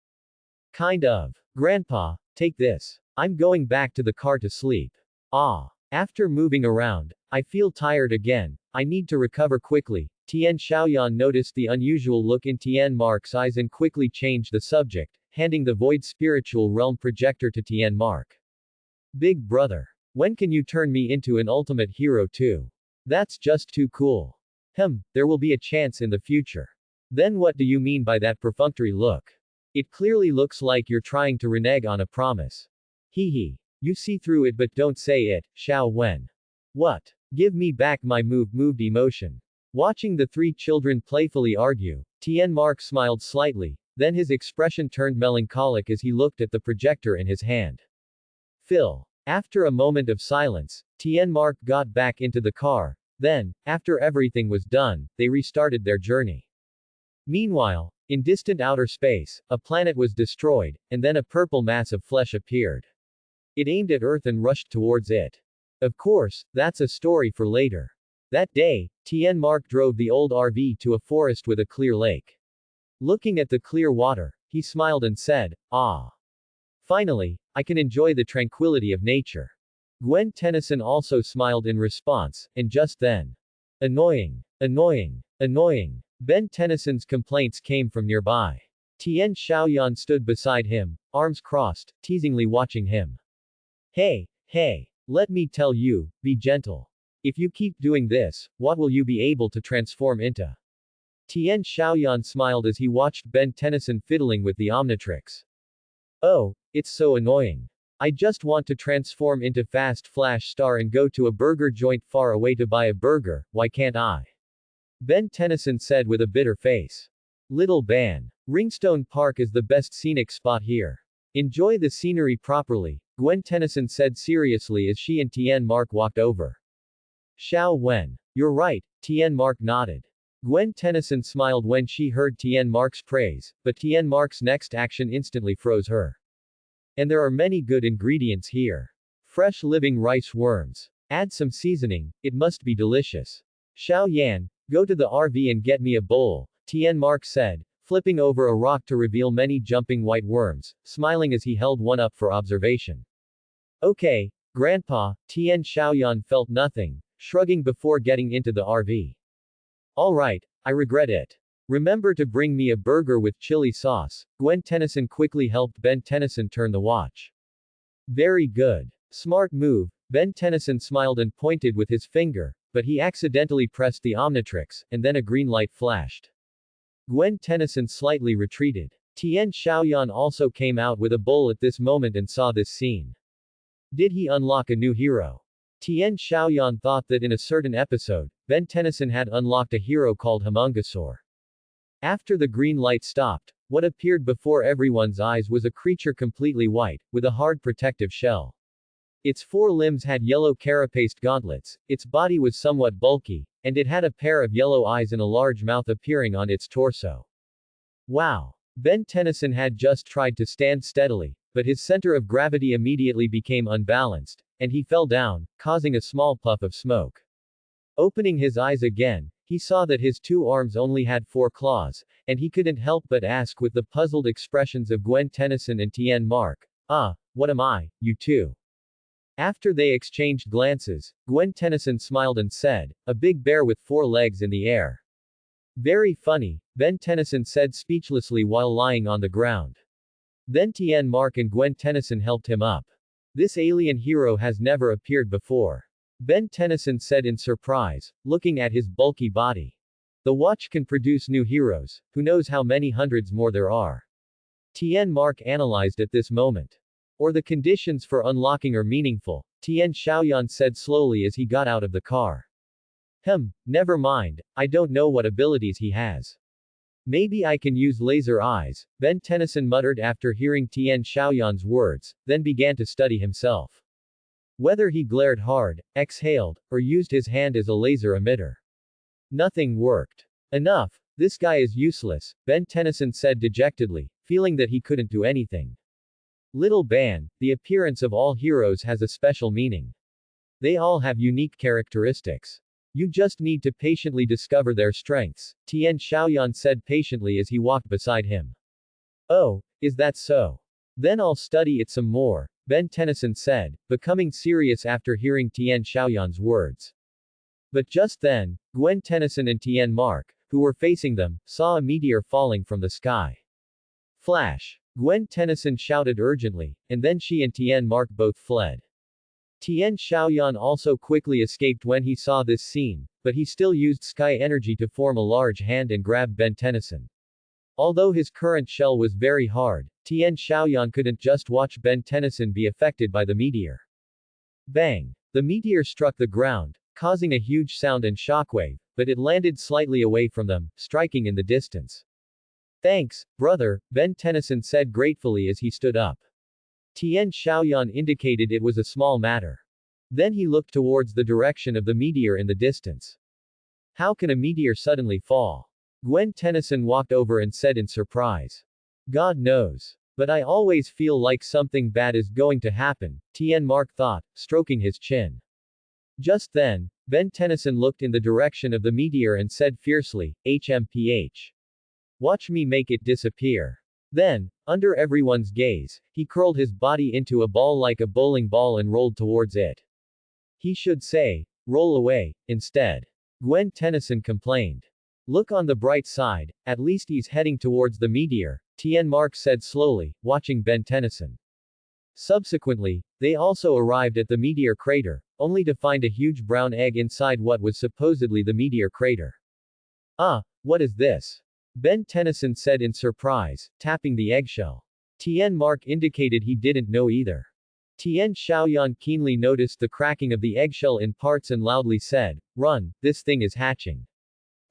S1: Kind of. Grandpa, take this. I'm going back to the car to sleep. Ah. After moving around, I feel tired again. I need to recover quickly. Tian Xiaoyan noticed the unusual look in Tian Mark's eyes and quickly changed the subject, handing the void spiritual realm projector to Tian Mark. Big brother. When can you turn me into an ultimate hero too? That's just too cool. There will be a chance in the future. Then what do you mean by that perfunctory look? It clearly looks like you're trying to renege on a promise. Hee hee. You see through it but don't say it, Xiao Wen. What? Give me back my moved emotion. Watching the three children playfully argue, Tian Mark smiled slightly, then his expression turned melancholic as he looked at the projector in his hand. Phil. After a moment of silence, Tian Mark got back into the car, then, after everything was done, they restarted their journey. Meanwhile, in distant outer space, a planet was destroyed, and then a purple mass of flesh appeared. It aimed at Earth and rushed towards it. Of course, that's a story for later. That day, Tian Mark drove the old RV to a forest with a clear lake. Looking at the clear water, he smiled and said, "Ah. Finally, I can enjoy the tranquility of nature." Gwen Tennyson also smiled in response, and just then. Annoying. Annoying. Annoying. Ben Tennyson's complaints came from nearby. Tian Xiaoyan stood beside him, arms crossed, teasingly watching him. Hey, let me tell you, be gentle. If you keep doing this, what will you be able to transform into? Tian Xiaoyan smiled as he watched Ben Tennyson fiddling with the Omnitrix. Oh, it's so annoying. I just want to transform into Fast Flash Star and go to a burger joint far away to buy a burger, why can't I? Ben Tennyson said with a bitter face. Little Ban. Ringstone Park is the best scenic spot here. Enjoy the scenery properly, Gwen Tennyson said seriously as she and Tian Mark walked over. Xiao Wen. You're right, Tian Mark nodded. Gwen Tennyson smiled when she heard Tian Mark's praise, but Tian Mark's next action instantly froze her. And there are many good ingredients here. Fresh living rice worms. Add some seasoning, it must be delicious. Xiao Yan, go to the RV and get me a bowl, Tian Mark said, flipping over a rock to reveal many jumping white worms, smiling as he held one up for observation. Okay, Grandpa, Tian Xiaoyan felt nothing, shrugging before getting into the RV. Alright, I regret it. Remember to bring me a burger with chili sauce. Gwen Tennyson quickly helped Ben Tennyson turn the watch. Very good. Smart move, Ben Tennyson smiled and pointed with his finger, but he accidentally pressed the Omnitrix, and then a green light flashed. Gwen Tennyson slightly retreated. Tian Xiaoyan also came out with a bowl at this moment and saw this scene. Did he unlock a new hero? Tian Xiaoyan thought that in a certain episode, Ben Tennyson had unlocked a hero called Homungosaur. After the green light stopped, what appeared before everyone's eyes was a creature completely white, with a hard protective shell. Its four limbs had yellow carapaced gauntlets, its body was somewhat bulky, and it had a pair of yellow eyes and a large mouth appearing on its torso. Wow! Ben Tennyson had just tried to stand steadily, but his center of gravity immediately became unbalanced, and he fell down, causing a small puff of smoke. Opening his eyes again, he saw that his two arms only had 4 claws, and he couldn't help but ask with the puzzled expressions of Gwen Tennyson and Tian Mark, what am I, you two? After they exchanged glances, Gwen Tennyson smiled and said, a big bear with 4 legs in the air. Very funny, Ben Tennyson said speechlessly while lying on the ground. Then Tian Mark and Gwen Tennyson helped him up. This alien hero has never appeared before. Ben Tennyson said in surprise, looking at his bulky body. The watch can produce new heroes, who knows how many hundreds more there are. Tian Mark analyzed at this moment. Or the conditions for unlocking are meaningful, Tian Xiaoyan said slowly as he got out of the car. Never mind, I don't know what abilities he has. Maybe I can use laser eyes, Ben Tennyson muttered after hearing Tian Xiaoyan's words, then began to study himself. Whether he glared hard, exhaled, or used his hand as a laser emitter. Nothing worked. Enough. This guy is useless, Ben Tennyson said dejectedly, feeling that he couldn't do anything. Little Ban, the appearance of all heroes has a special meaning. They all have unique characteristics. You just need to patiently discover their strengths, Tian Xiaoyan said patiently as he walked beside him. Oh, is that so? Then I'll study it some more, Ben Tennyson said, becoming serious after hearing Tian Xiaoyan's words. But just then, Gwen Tennyson and Tian Mark, who were facing them, saw a meteor falling from the sky. Flash! Gwen Tennyson shouted urgently, and then she and Tian Mark both fled. Tian Xiaoyan also quickly escaped when he saw this scene, but he still used sky energy to form a large hand and grab Ben Tennyson. Although his current shell was very hard, Tian Xiaoyan couldn't just watch Ben Tennyson be affected by the meteor. Bang! The meteor struck the ground, causing a huge sound and shockwave, but it landed slightly away from them, striking in the distance. Thanks, brother, Ben Tennyson said gratefully as he stood up. Tian Xiaoyan indicated it was a small matter. Then he looked towards the direction of the meteor in the distance. How can a meteor suddenly fall? Gwen Tennyson walked over and said in surprise. God knows. But I always feel like something bad is going to happen, Tian Mark thought, stroking his chin. Just then, Ben Tennyson looked in the direction of the meteor and said fiercely, HMPH. Watch me make it disappear. Then, under everyone's gaze, he curled his body into a ball like a bowling ball and rolled towards it. He should say, roll away, instead. Gwen Tennyson complained. Look on the bright side, at least he's heading towards the meteor, Tian Mark said slowly, watching Ben Tennyson. Subsequently, they also arrived at the meteor crater, only to find a huge brown egg inside what was supposedly the meteor crater. Ah, what is this? Ben Tennyson said in surprise, tapping the eggshell. Tian Mark indicated he didn't know either. Tian Xiaoyan keenly noticed the cracking of the eggshell in parts and loudly said, Run, this thing is hatching.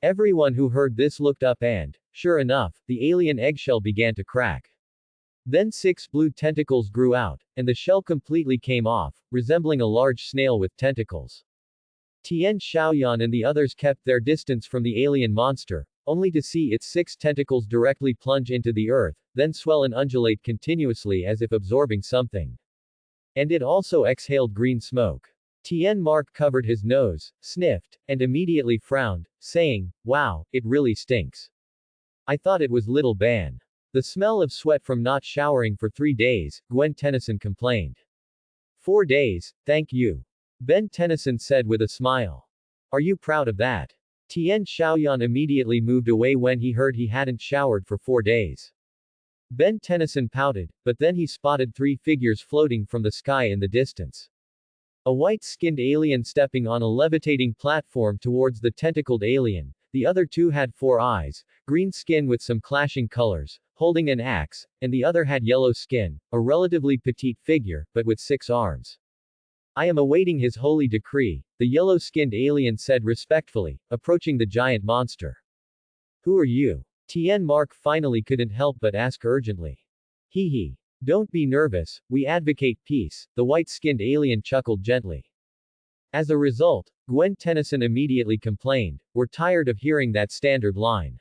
S1: Everyone who heard this looked up and, sure enough, the alien eggshell began to crack. Then 6 blue tentacles grew out, and the shell completely came off, resembling a large snail with tentacles. Tian Xiaoyan and the others kept their distance from the alien monster, only to see its 6 tentacles directly plunge into the earth, then swell and undulate continuously as if absorbing something. And it also exhaled green smoke. Tian Mark covered his nose, sniffed, and immediately frowned, saying, Wow, it really stinks. I thought it was Little Ban. The smell of sweat from not showering for 3 days, Gwen Tennyson complained. 4 days, thank you. Ben Tennyson said with a smile. Are you proud of that? Tian Xiaoyan immediately moved away when he heard he hadn't showered for 4 days. Ben Tennyson pouted, but then he spotted 3 figures floating from the sky in the distance. A white-skinned alien stepping on a levitating platform towards the tentacled alien, the other 2 had 4 eyes, green skin with some clashing colors, holding an axe, and the other had yellow skin, a relatively petite figure, but with 6 arms. I am awaiting his holy decree, the yellow-skinned alien said respectfully, approaching the giant monster. Who are you? Tian Mark finally couldn't help but ask urgently. Hee hee. Don't be nervous, we advocate peace, the white-skinned alien chuckled gently. As a result, Gwen Tennyson immediately complained, we're tired of hearing that standard line.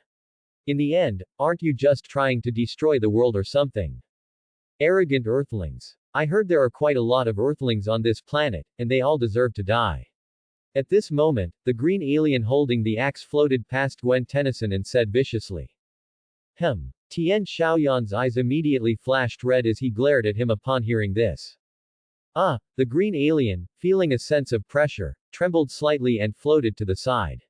S1: In the end, aren't you just trying to destroy the world or something? Arrogant Earthlings. I heard there are quite a lot of Earthlings on this planet, and they all deserve to die. At this moment, the green alien holding the axe floated past Gwen Tennyson and said viciously. Tian Xiaoyan's eyes immediately flashed red as he glared at him upon hearing this. Ah, the green alien, feeling a sense of pressure, trembled slightly and floated to the side.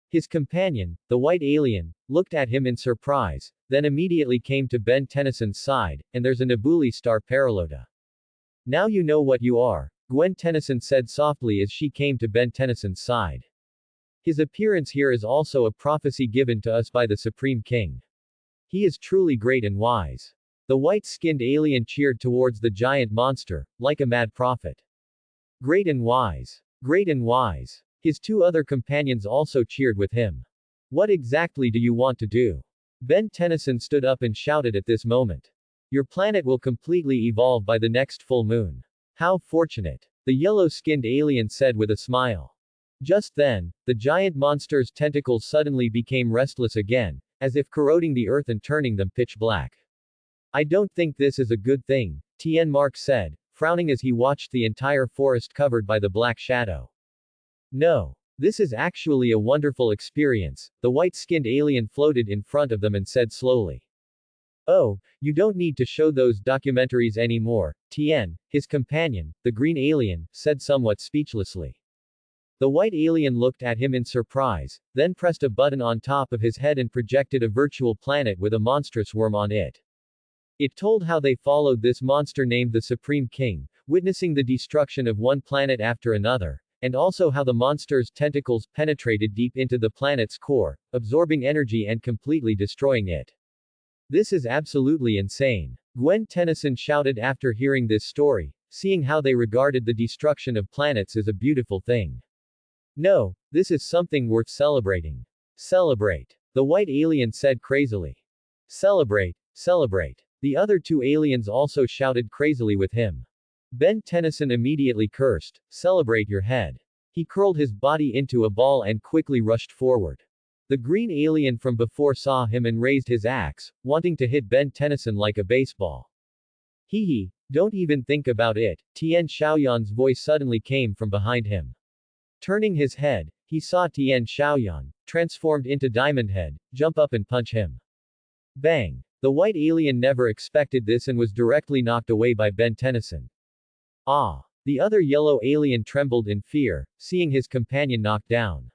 S1: His companion, the white alien, looked at him in surprise, then immediately came to Ben Tennyson's side, and there's a Nebuli star Paralota. Now you know what you are, Gwen Tennyson said softly as she came to Ben Tennyson's side. His appearance here is also a prophecy given to us by the Supreme King. He is truly great and wise. The white-skinned alien cheered towards the giant monster, like a mad prophet. Great and wise. Great and wise. His 2 other companions also cheered with him. What exactly do you want to do? Ben Tennyson stood up and shouted at this moment. Your planet will completely evolve by the next full moon. How fortunate. the yellow-skinned alien said with a smile. Just then, the giant monster's tentacles suddenly became restless again, as if corroding the earth and turning them pitch black. I don't think this is a good thing, Tien Mark said, frowning as he watched the entire forest covered by the black shadow. No. This is actually a wonderful experience, the white-skinned alien floated in front of them and said slowly. Oh, you don't need to show those documentaries anymore, Tien, his companion, the green alien, said somewhat speechlessly. The white alien looked at him in surprise, then pressed a button on top of his head and projected a virtual planet with a monstrous worm on it. It told how they followed this monster named the Supreme King, witnessing the destruction of one planet after another, and also how the monster's tentacles penetrated deep into the planet's core, absorbing energy and completely destroying it. This is absolutely insane. Gwen Tennyson shouted after hearing this story, seeing how they regarded the destruction of planets as a beautiful thing. No, this is something worth celebrating. Celebrate. The white alien said crazily. Celebrate, celebrate. The other two aliens also shouted crazily with him. Ben Tennyson immediately cursed, celebrate your head. He curled his body into a ball and quickly rushed forward. The green alien from before saw him and raised his axe, wanting to hit Ben Tennyson like a baseball. Hee, don't even think about it, Tien Xiaoyan's voice suddenly came from behind him. Turning his head, he saw Tien Xiaoyan, transformed into Diamond Head, jump up and punch him. Bang! The white alien never expected this and was directly knocked away by Ben Tennyson. Ah! The other yellow alien trembled in fear, seeing his companion knocked down.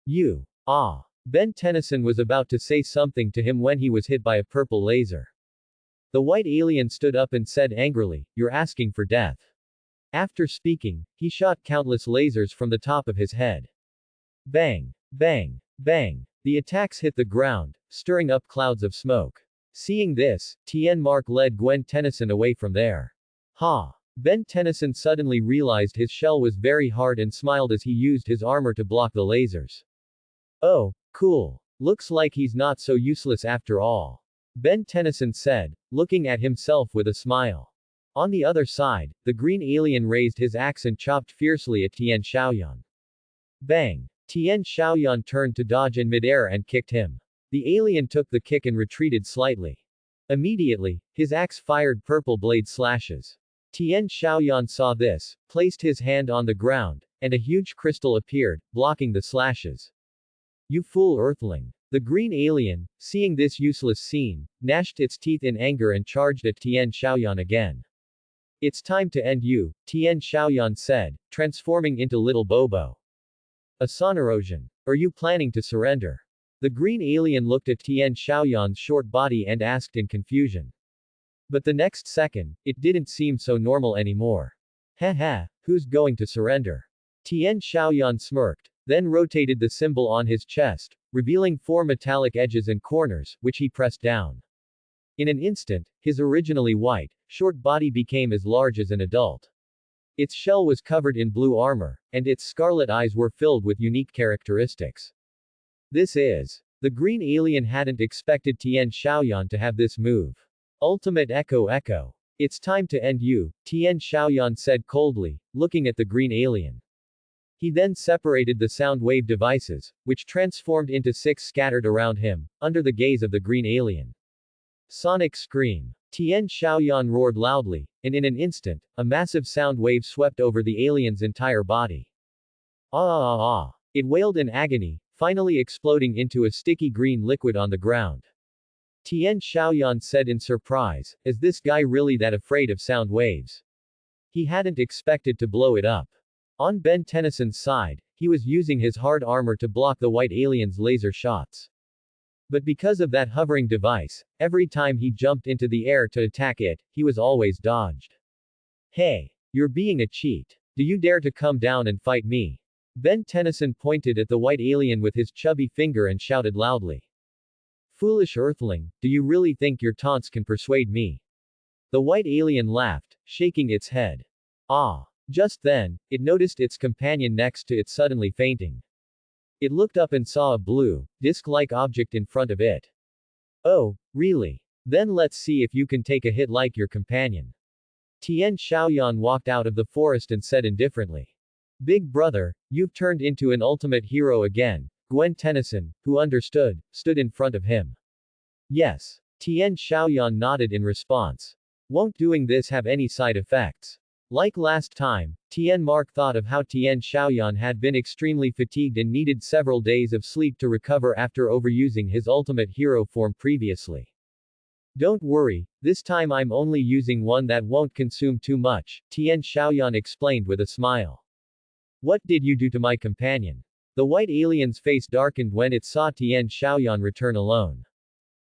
S1: You! Ah! Ben Tennyson was about to say something to him when he was hit by a purple laser. The white alien stood up and said angrily, you're asking for death. After speaking, he shot countless lasers from the top of his head. Bang! Bang! Bang! The attacks hit the ground, stirring up clouds of smoke. Seeing this, Tien Mark led Gwen Tennyson away from there. Ha! Ben Tennyson suddenly realized his shell was very hard and smiled as he used his armor to block the lasers. Oh, cool. Looks like he's not so useless after all. Ben Tennyson said, looking at himself with a smile. On the other side, the green alien raised his axe and chopped fiercely at Tien Xiaoyan. Bang! Tien Xiaoyan turned to dodge in midair and kicked him. The alien took the kick and retreated slightly. Immediately, his axe fired purple blade slashes. Tien Xiaoyan saw this, placed his hand on the ground, and a huge crystal appeared, blocking the slashes. You fool earthling. The green alien, seeing this useless scene, gnashed its teeth in anger and charged at Tien Xiaoyan again. It's time to end you, Tien Xiaoyan said, transforming into Little Bobo. A Sonoros. Are you planning to surrender? The green alien looked at Tien Xiaoyan's short body and asked in confusion. But the next second, it didn't seem so normal anymore. Haha, who's going to surrender? Tien Xiaoyan smirked, then rotated the symbol on his chest, revealing 4 metallic edges and corners, which he pressed down. In an instant, his originally white, short body became as large as an adult. Its shell was covered in blue armor, and its scarlet eyes were filled with unique characteristics. This is. The green alien hadn't expected Tien Xiaoyan to have this move. Ultimate Echo Echo. It's time to end you, Tien Xiaoyan said coldly, looking at the green alien. He then separated the sound wave devices, which transformed into 6 scattered around him, under the gaze of the green alien. Sonic scream. Tien Xiaoyan roared loudly, and in an instant, a massive sound wave swept over the alien's entire body. Ah ah ah. It wailed in agony, finally exploding into a sticky green liquid on the ground. Tien Xiaoyan said in surprise, is this guy really that afraid of sound waves? He hadn't expected to blow it up. On Ben Tennyson's side, he was using his hard armor to block the white alien's laser shots. But because of that hovering device, every time he jumped into the air to attack it, he was always dodged. Hey! You're being a cheat. Do you dare to come down and fight me? Ben Tennyson pointed at the white alien with his chubby finger and shouted loudly. Foolish earthling, do you really think your taunts can persuade me? The white alien laughed, shaking its head. Ah! Just then, it noticed its companion next to it suddenly fainting. It looked up and saw a blue, disc-like object in front of it. Oh, really? Then let's see if you can take a hit like your companion. Tian Xiaoyan walked out of the forest and said indifferently. Big brother, you've turned into an ultimate hero again. Gwen Tennyson, who understood, stood in front of him. Yes. Tian Xiaoyan nodded in response. Won't doing this have any side effects? Like last time, Tian Mark thought of how Tian Xiaoyan had been extremely fatigued and needed several days of sleep to recover after overusing his ultimate hero form previously. Don't worry, this time I'm only using one that won't consume too much, Tian Xiaoyan explained with a smile. What did you do to my companion? The white alien's face darkened when it saw Tian Xiaoyan return alone.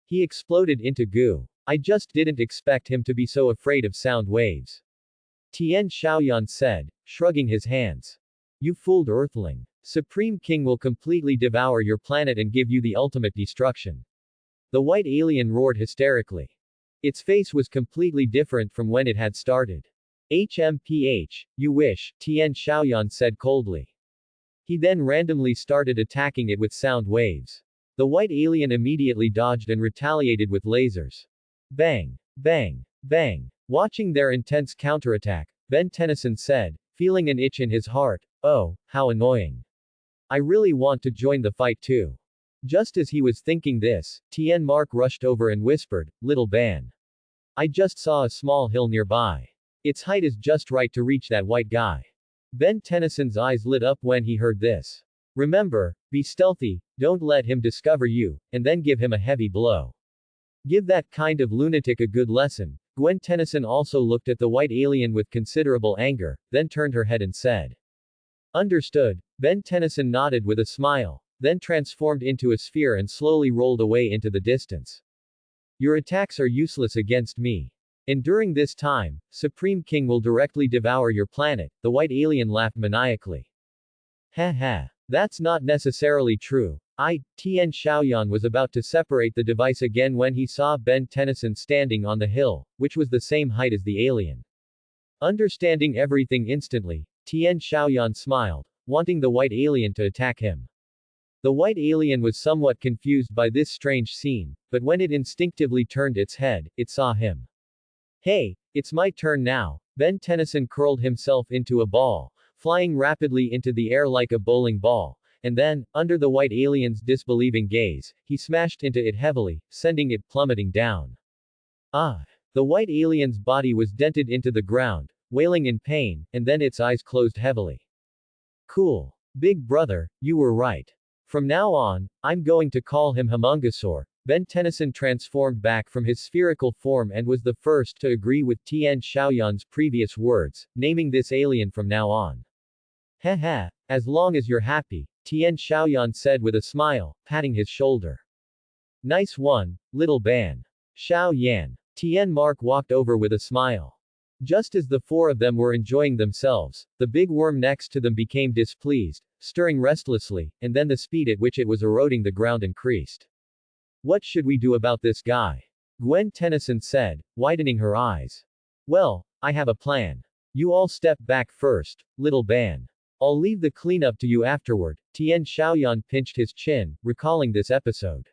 S1: He exploded into goo. I just didn't expect him to be so afraid of sound waves. Tian Xiaoyan said, shrugging his hands. You fooled Earthling. Supreme King will completely devour your planet and give you the ultimate destruction. The white alien roared hysterically. Its face was completely different from when it had started. HMPH, you wish, Tian Xiaoyan said coldly. He then randomly started attacking it with sound waves. The white alien immediately dodged and retaliated with lasers. Bang! Bang! Bang! Watching their intense counterattack, Ben10 said, feeling an itch in his heart, oh, how annoying. I really want to join the fight too. Just as he was thinking this, Tian Mark rushed over and whispered, Little Ban. I just saw a small hill nearby. Its height is just right to reach that white guy. Ben10's eyes lit up when he heard this. Remember, be stealthy, don't let him discover you, and then give him a heavy blow. Give that kind of lunatic a good lesson. Gwen Tennyson also looked at the white alien with considerable anger, then turned her head and said. Understood. Ben Tennyson nodded with a smile, then transformed into a sphere and slowly rolled away into the distance. Your attacks are useless against me. And during this time, Supreme King will directly devour your planet, the white alien laughed maniacally. Ha ha. That's not necessarily true. Tian Xiaoyan was about to separate the device again when he saw Ben Tennyson standing on the hill, which was the same height as the alien. Understanding everything instantly, Tian Xiaoyan smiled, wanting the white alien to attack him. The white alien was somewhat confused by this strange scene, but when it instinctively turned its head, it saw him. Hey, it's my turn now. Ben Tennyson curled himself into a ball, flying rapidly into the air like a bowling ball. And then, under the white alien's disbelieving gaze, he smashed into it heavily, sending it plummeting down. Ah! The white alien's body was dented into the ground, wailing in pain, and then its eyes closed heavily. Cool. Big brother, you were right. From now on, I'm going to call him Homungosaur. Ben Tennyson transformed back from his spherical form and was the first to agree with Tian Xiaoyan's previous words, naming this alien from now on. Haha, as long as you're happy, Tian Xiaoyan said with a smile, patting his shoulder. Nice one, little Ban. Xiao Yan. Tian Mark walked over with a smile. Just as the four of them were enjoying themselves, the big worm next to them became displeased, stirring restlessly, and then the speed at which it was eroding the ground increased. What should we do about this guy? Gwen Tennyson said, widening her eyes. Well, I have a plan. You all step back first, little Ban. I'll leave the cleanup to you afterward. Tian Xiaoyan pinched his chin, recalling this episode.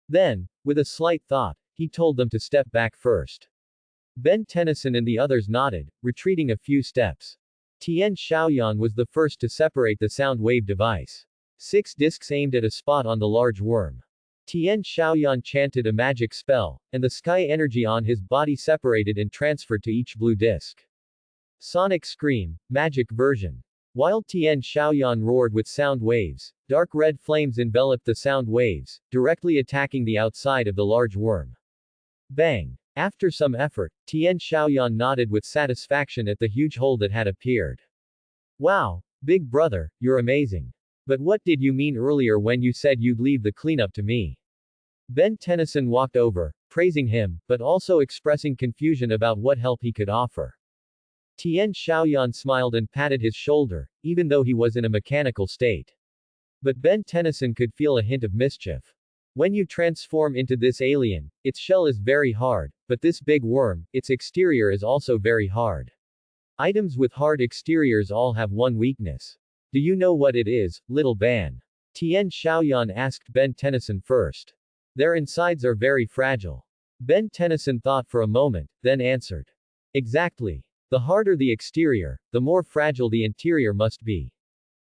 S1: Then, with a slight thought, he told them to step back first. Ben Tennyson and the others nodded, retreating a few steps. Tian Xiaoyan was the first to separate the sound wave device. 6 discs aimed at a spot on the large worm. Tian Xiaoyan chanted a magic spell, and the sky energy on his body separated and transferred to each blue disc. Sonic Scream, Magic Version. While Tian Xiaoyan roared with sound waves, dark red flames enveloped the sound waves, directly attacking the outside of the large worm. Bang! After some effort, Tian Xiaoyan nodded with satisfaction at the huge hole that had appeared. Wow! Big brother, you're amazing. But what did you mean earlier when you said you'd leave the cleanup to me? Ben Tennyson walked over, praising him, but also expressing confusion about what help he could offer. Tian Xiaoyan smiled and patted his shoulder, even though he was in a mechanical state. But Ben Tennyson could feel a hint of mischief. When you transform into this alien, its shell is very hard, but this big worm, its exterior is also very hard. Items with hard exteriors all have one weakness. Do you know what it is, little Ban? Tian Xiaoyan asked Ben Tennyson first. Their insides are very fragile. Ben Tennyson thought for a moment, then answered. Exactly. The harder the exterior, the more fragile the interior must be.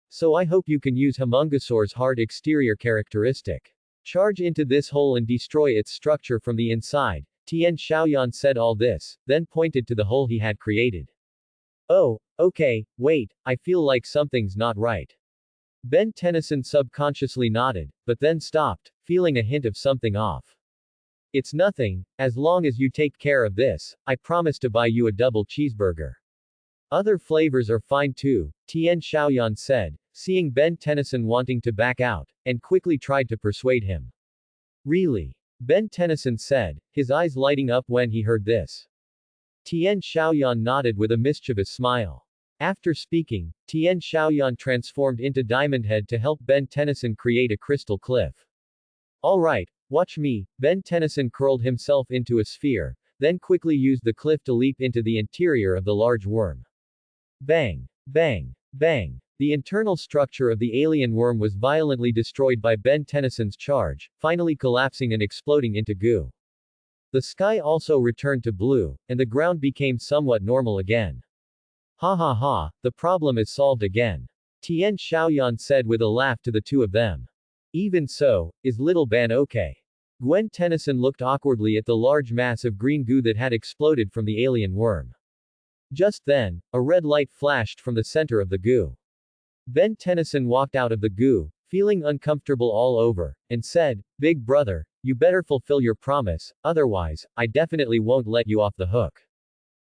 S1: So I hope you can use Homungosaur's hard exterior characteristic. Charge into this hole and destroy its structure from the inside. Tian Xiaoyan said all this, then pointed to the hole he had created. Oh, okay, wait, I feel like something's not right. Ben Tennyson subconsciously nodded, but then stopped, feeling a hint of something off. It's nothing, as long as you take care of this, I promise to buy you a double cheeseburger. Other flavors are fine too, Tian Xiaoyan said, seeing Ben Tennyson wanting to back out, and quickly tried to persuade him. Really? Ben Tennyson said, his eyes lighting up when he heard this. Tian Xiaoyan nodded with a mischievous smile. After speaking, Tian Xiaoyan transformed into Diamond Head to help Ben Tennyson create a crystal cliff. Alright, watch me. Ben Tennyson curled himself into a sphere, then quickly used the cliff to leap into the interior of the large worm. Bang! Bang! Bang! The internal structure of the alien worm was violently destroyed by Ben Tennyson's charge, finally collapsing and exploding into goo. The sky also returned to blue, and the ground became somewhat normal again. Ha ha ha, the problem is solved again. Tian Xiaoyan said with a laugh to the two of them. Even so, is little Ben okay? Gwen Tennyson looked awkwardly at the large mass of green goo that had exploded from the alien worm. Just then, a red light flashed from the center of the goo. Ben Tennyson walked out of the goo, feeling uncomfortable all over, and said, Big brother, you better fulfill your promise, otherwise, I definitely won't let you off the hook.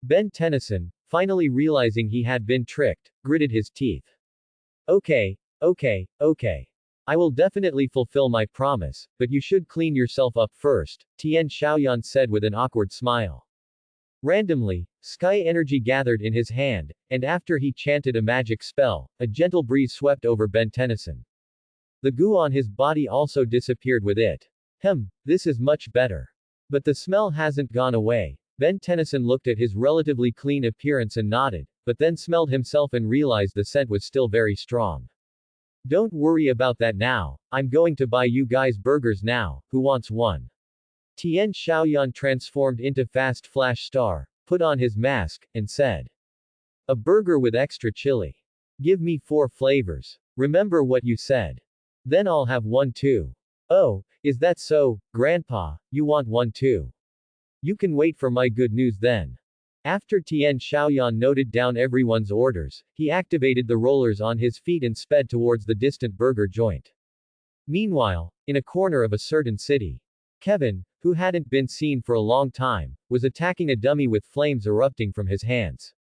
S1: Ben Tennyson, finally realizing he had been tricked, gritted his teeth. Okay. I will definitely fulfill my promise, but you should clean yourself up first, Tian Xiaoyan said with an awkward smile. Randomly, sky energy gathered in his hand, and after he chanted a magic spell, a gentle breeze swept over Ben Tennyson. The goo on his body also disappeared with it. This is much better. But the smell hasn't gone away. Ben Tennyson looked at his relatively clean appearance and nodded, but then smelled himself and realized the scent was still very strong. Don't worry about that now, I'm going to buy you guys burgers now, who wants one? Tian Xiaoyan transformed into Fast Flash Star, put on his mask, and said. A burger with extra chili. Give me 4 flavors. Remember what you said. Then I'll have one too. Oh, is that so, Grandpa, you want one too? You can wait for my good news then. After Tian Xiaoyan noted down everyone's orders, he activated the rollers on his feet and sped towards the distant burger joint. Meanwhile, in a corner of a certain city, Kevin, who hadn't been seen for a long time, was attacking a dummy with flames erupting from his hands.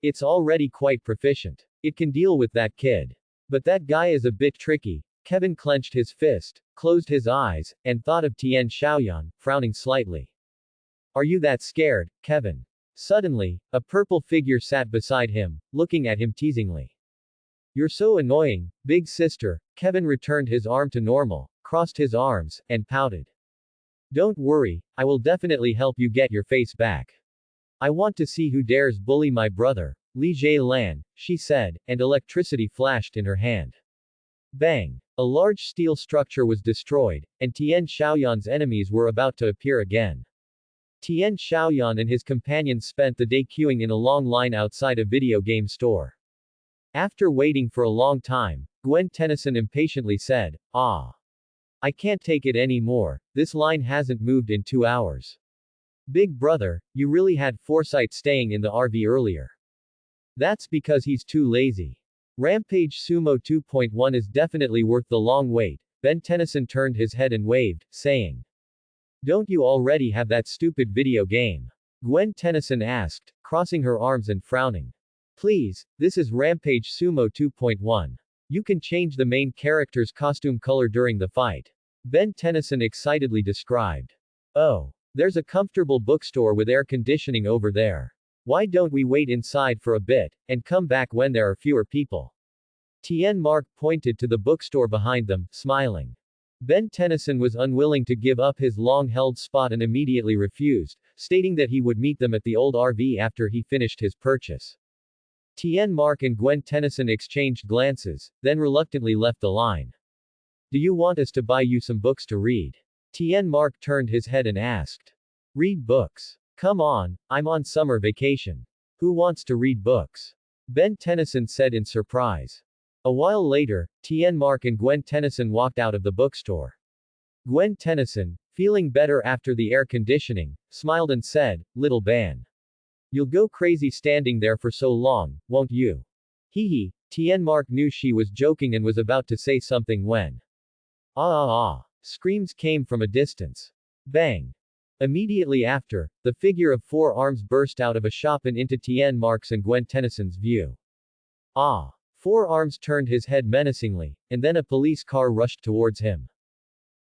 S1: It's already quite proficient. It can deal with that kid. But that guy is a bit tricky. Kevin clenched his fist, closed his eyes, and thought of Tian Xiaoyan, frowning slightly. Are you that scared, Kevin? Suddenly, a purple figure sat beside him, looking at him teasingly. You're so annoying, big sister. Kevin returned his arm to normal, crossed his arms, and pouted. Don't worry, I will definitely help you get your face back. I want to see who dares bully my brother, Li Lan, she said, and electricity flashed in her hand. Bang! A large steel structure was destroyed, and Tian Xiaoyan's enemies were about to appear again. Tian Xiaoyan and his companions spent the day queuing in a long line outside a video game store. After waiting for a long time, Gwen Tennyson impatiently said, I can't take it anymore, this line hasn't moved in 2 hours. Big brother, you really had foresight staying in the RV earlier. That's because he's too lazy. Rampage Sumo 2.1 is definitely worth the long wait. Ben Tennyson turned his head and waved, saying. Don't you already have that stupid video game? Gwen Tennyson asked, crossing her arms and frowning. Please, this is Rampage Sumo 2.1. You can change the main character's costume color during the fight. Ben Tennyson excitedly described. Oh, there's a comfortable bookstore with air conditioning over there. Why don't we wait inside for a bit, and come back when there are fewer people? Tien Mark pointed to the bookstore behind them, smiling. Ben Tennyson was unwilling to give up his long-held spot and immediately refused, stating that he would meet them at the old RV after he finished his purchase. Tien Mark and Gwen Tennyson exchanged glances, then reluctantly left the line. Do you want us to buy you some books to read? Tien Mark turned his head and asked. Read books. Come on, I'm on summer vacation. Who wants to read books? Ben Tennyson said in surprise. A while later, Tien Mark and Gwen Tennyson walked out of the bookstore. Gwen Tennyson, feeling better after the air conditioning, smiled and said, "Little Ben. You'll go crazy standing there for so long, won't you?" Hee hee. Tien Mark knew she was joking and was about to say something when. Ah ah ah. Screams came from a distance. Bang. Immediately after, the figure of four arms burst out of a shop and into Tien Mark's and Gwen Tennyson's view. Ah. Four arms turned his head menacingly, and then a police car rushed towards him.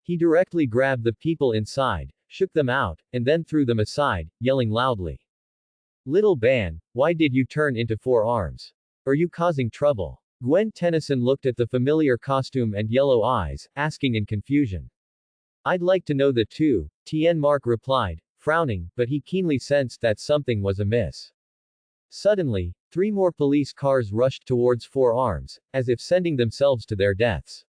S1: He directly grabbed the people inside, shook them out, and then threw them aside, yelling loudly. "Little Ben, why did you turn into four arms? Are you causing trouble?" Gwen Tennyson looked at the familiar costume and yellow eyes, asking in confusion. "I'd like to know that too," Tien Mark replied, frowning, but he keenly sensed that something was amiss. Suddenly, three more police cars rushed towards four arms, as if sending themselves to their deaths.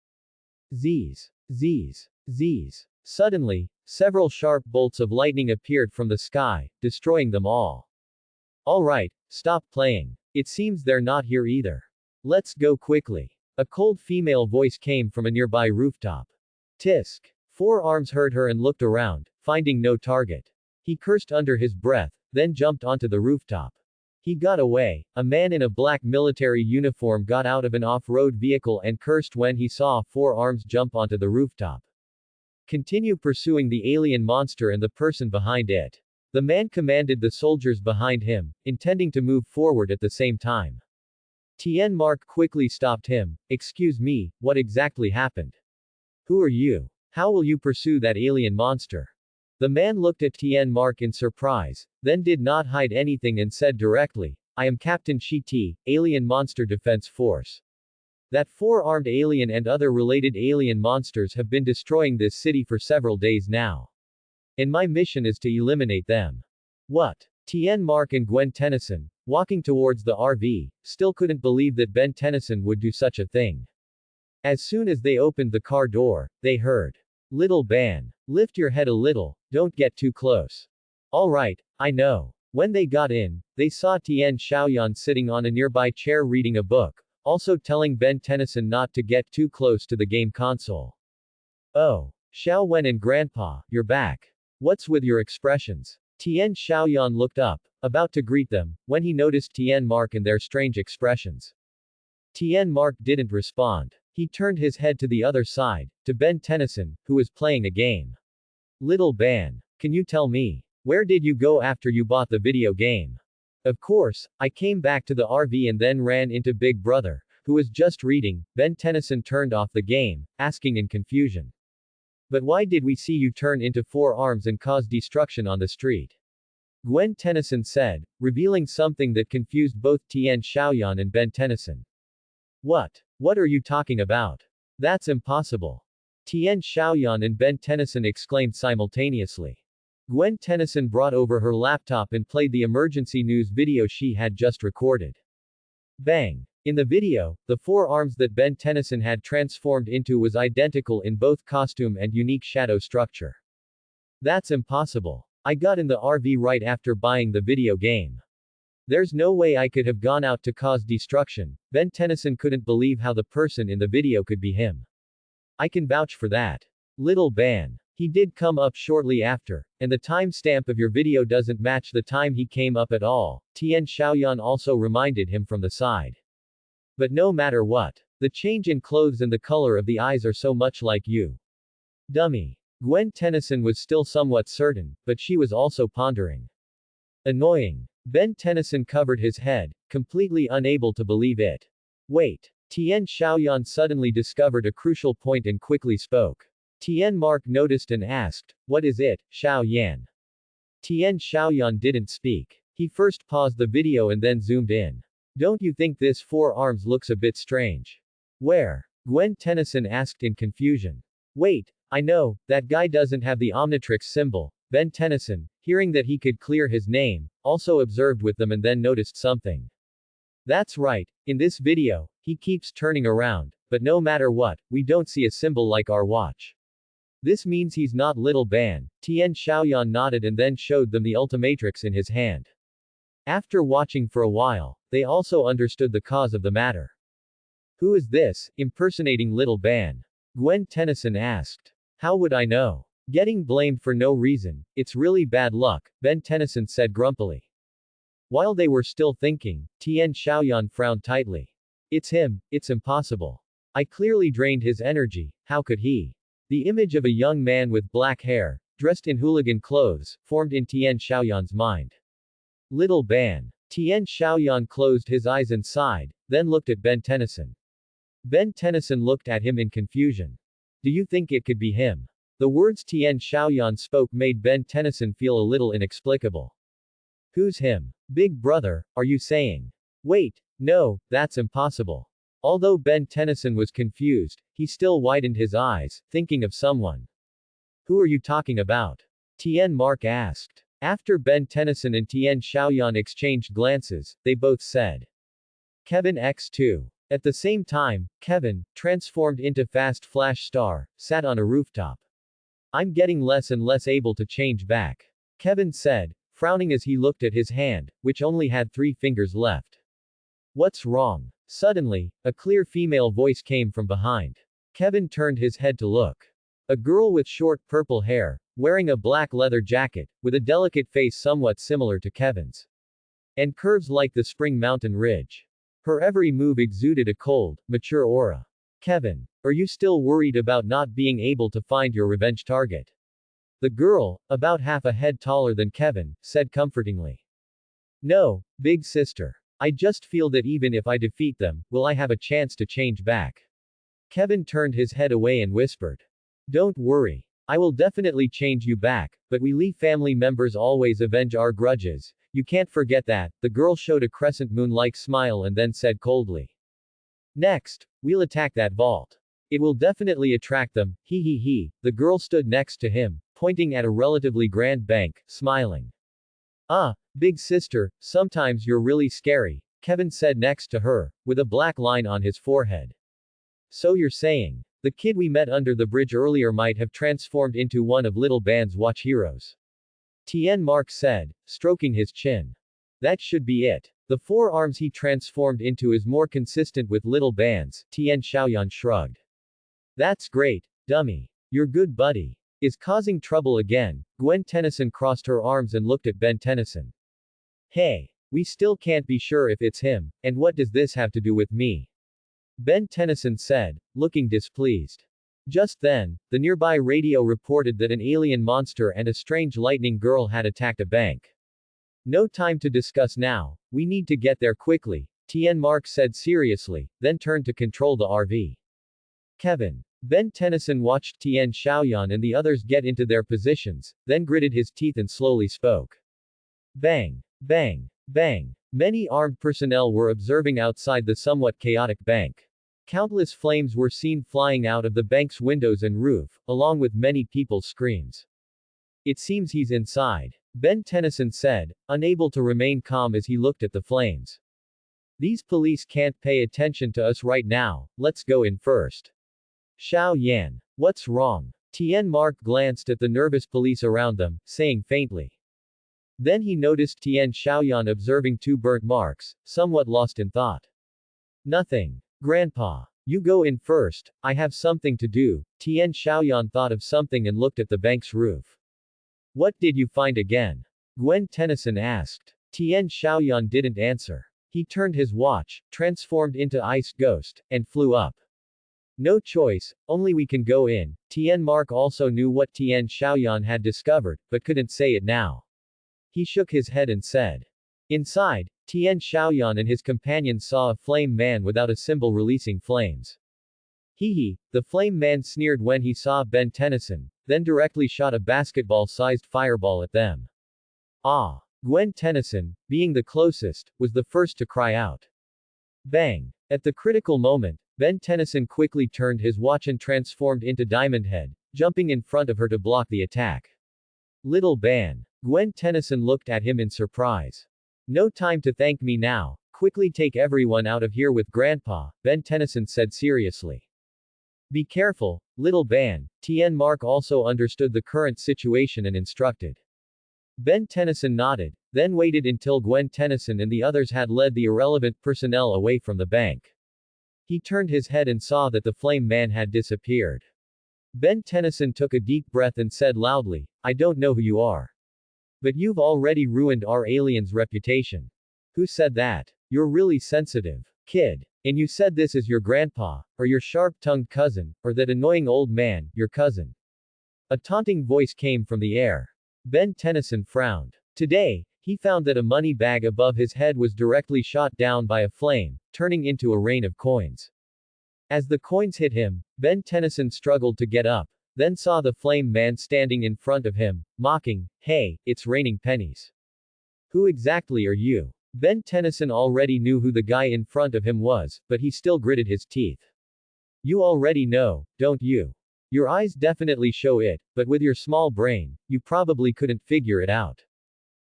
S1: Z's. Z's. Z's. Suddenly, several sharp bolts of lightning appeared from the sky, destroying them all. "All right, stop playing. It seems they're not here either. Let's go quickly." A cold female voice came from a nearby rooftop. Tisk. Four arms heard her and looked around, finding no target. He cursed under his breath, then jumped onto the rooftop. He got away. A man in a black military uniform got out of an off-road vehicle and cursed when he saw four arms jump onto the rooftop. "Continue pursuing the alien monster and the person behind it." The man commanded the soldiers behind him, intending to move forward at the same time. Tien Mark quickly stopped him. "Excuse me, what exactly happened? Who are you? How will you pursue that alien monster?" The man looked at Tien Mark in surprise, then did not hide anything and said directly, "I am Captain Shi Ti, Alien Monster Defense Force. That four-armed alien and other related alien monsters have been destroying this city for several days now. And my mission is to eliminate them." What? Tien Mark and Gwen Tennyson, walking towards the RV, still couldn't believe that Ben Tennyson would do such a thing. As soon as they opened the car door, they heard, "Little Ben. Lift your head a little, don't get too close." "All right, I know." When they got in, they saw Tien Xiaoyan sitting on a nearby chair reading a book, also telling Ben Tennyson not to get too close to the game console. "Oh. Xiao Wen and Grandpa, you're back. What's with your expressions?" Tien Xiaoyan looked up, about to greet them, when he noticed Tien Mark and their strange expressions. Tien Mark didn't respond. He turned his head to the other side, to Ben Tennyson, who was playing a game. "Little Ben, can you tell me, where did you go after you bought the video game?" "Of course, I came back to the RV and then ran into Big Brother, who was just reading." Ben Tennyson turned off the game, asking in confusion. "But why did we see you turn into four arms and cause destruction on the street?" Gwen Tennyson said, revealing something that confused both Tien Xiaoyan and Ben Tennyson. What are you talking about? That's impossible." Tien Xiaoyan and Ben Tennyson exclaimed simultaneously. Gwen Tennyson brought over her laptop and played the emergency news video she had just recorded. Bang! In the video, the four arms that Ben Tennyson had transformed into was identical in both costume and unique shadow structure. "That's impossible. I got in the RV right after buying the video game. There's no way I could have gone out to cause destruction." Ben Tennyson couldn't believe how the person in the video could be him. "I can vouch for that. Little Ben. He did come up shortly after, and the time stamp of your video doesn't match the time he came up at all," Tien Xiaoyan also reminded him from the side. "But no matter what, the change in clothes and the color of the eyes are so much like you. Dummy." Gwen Tennyson was still somewhat certain, but she was also pondering. Annoying. Ben Tennyson covered his head, completely unable to believe it. "Wait." Tien Xiaoyan suddenly discovered a crucial point and quickly spoke. Tien Mark noticed and asked, "What is it, Xiao Yan?" Tien Xiaoyan didn't speak. He first paused the video and then zoomed in. "Don't you think this four arms looks a bit strange?" "Where?" Gwen Tennyson asked in confusion. "Wait, I know, that guy doesn't have the Omnitrix symbol." Ben Tennyson, hearing that he could clear his name, also observed with them and then noticed something. "That's right, in this video, he keeps turning around, but no matter what, we don't see a symbol like our watch." This means he's not little Ban. Tian Xiaoyan nodded and then showed them the ultimatrix in his hand. After watching for a while, they also understood the cause of the matter. Who is this, impersonating little Ban? Gwen Tennyson asked. How would I know? Getting blamed for no reason, it's really bad luck, Ben Tennyson said grumpily. While they were still thinking, Tian Xiaoyan frowned tightly. It's him, it's impossible. I clearly drained his energy, how could he? The image of a young man with black hair, dressed in hooligan clothes, formed in Tian Xiaoyan's mind. Little Ban. Tian Xiaoyan closed his eyes and sighed, then looked at Ben Tennyson. Ben Tennyson looked at him in confusion. Do you think it could be him? The words Tian Xiaoyan spoke made Ben Tennyson feel a little inexplicable. Who's him? Big brother, are you saying? Wait, no, that's impossible. Although Ben Tennyson was confused, he still widened his eyes, thinking of someone. Who are you talking about? Tian Mark asked. After Ben Tennyson and Tian Xiaoyan exchanged glances, they both said. Kevin X2. At the same time, Kevin, transformed into Fast Flash Star, sat on a rooftop. I'm getting less and less able to change back. Kevin said, frowning as he looked at his hand, which only had 3 fingers left. What's wrong? Suddenly, a clear female voice came from behind. Kevin turned his head to look. A girl with short purple hair, wearing a black leather jacket, with a delicate face somewhat similar to Kevin's. And curves like the spring mountain ridge. Her every move exuded a cold, mature aura. Kevin, are you still worried about not being able to find your revenge target? The girl, about half a head taller than Kevin, said comfortingly. No, big sister. I just feel that even if I defeat them, will I have a chance to change back? Kevin turned his head away and whispered. Don't worry. I will definitely change you back, but we Li family members always avenge our grudges. You can't forget that. The girl showed a crescent moon-like smile and then said coldly. Next, we'll attack that vault. It will definitely attract them, he. The girl stood next to him, pointing at a relatively grand bank, smiling. Ah, big sister, sometimes you're really scary, Kevin said next to her, with a black line on his forehead. So you're saying, the kid we met under the bridge earlier might have transformed into one of Little Band's watch heroes. Tian Mark said, stroking his chin. That should be it. The 4 arms he transformed into is more consistent with Little Band's, Tian Xiaoyan shrugged. That's great, dummy. You're good buddy. Is causing trouble again. Gwen Tennyson crossed her arms and looked at Ben Tennyson. Hey. We still can't be sure if it's him, and what does this have to do with me? Ben Tennyson said, looking displeased. Just then, the nearby radio reported that an alien monster and a strange lightning girl had attacked a bank. No time to discuss now, we need to get there quickly, Tian Mark said seriously, then turned to control the RV. Kevin. Ben Tennyson watched Tian Xiaoyan and the others get into their positions, then gritted his teeth and slowly spoke. Bang. Bang. Bang. Many armed personnel were observing outside the somewhat chaotic bank. Countless flames were seen flying out of the bank's windows and roof, along with many people's screams. It seems he's inside, Ben Tennyson said, unable to remain calm as he looked at the flames. These police can't pay attention to us right now, let's go in first. Xiao Yan. What's wrong? Tian Mark glanced at the nervous police around them, saying faintly. Then he noticed Tian Xiaoyan observing 2 burnt marks, somewhat lost in thought. Nothing. Grandpa. You go in first, I have something to do. Tian Xiaoyan thought of something and looked at the bank's roof. What did you find again? Gwen Tennyson asked. Tian Xiaoyan didn't answer. He turned his watch, transformed into Ice Ghost, and flew up. No choice, only we can go in. Tian Mark also knew what Tian Xiaoyan had discovered, but couldn't say it now. He shook his head and said. Inside, Tian Xiaoyan and his companions saw a flame man without a symbol releasing flames. The flame man sneered when he saw Ben Tennyson, then directly shot a basketball-sized fireball at them. Ah! Gwen Tennyson, being the closest, was the first to cry out. Bang! At the critical moment, Ben Tennyson quickly turned his watch and transformed into Diamond Head, jumping in front of her to block the attack. Little Ban. Gwen Tennyson looked at him in surprise. No time to thank me now, quickly take everyone out of here with Grandpa, Ben Tennyson said seriously. Be careful, little Ben10. Mark also understood the current situation and instructed. Ben Tennyson nodded, then waited until Gwen Tennyson and the others had led the irrelevant personnel away from the bank. He turned his head and saw that the flame man had disappeared. Ben Tennyson took a deep breath and said loudly, I don't know who you are. But you've already ruined our alien's reputation. Who said that? You're really sensitive, kid. And you said this is your grandpa, or your sharp-tongued cousin, or that annoying old man, your cousin. A taunting voice came from the air. Ben Tennyson frowned. Today, he found that a money bag above his head was directly shot down by a flame, turning into a rain of coins. As the coins hit him, Ben Tennyson struggled to get up, then saw the flame man standing in front of him, mocking, Hey, it's raining pennies. Who exactly are you? Ben Tennyson already knew who the guy in front of him was, but he still gritted his teeth. You already know, don't you? Your eyes definitely show it, but with your small brain, you probably couldn't figure it out.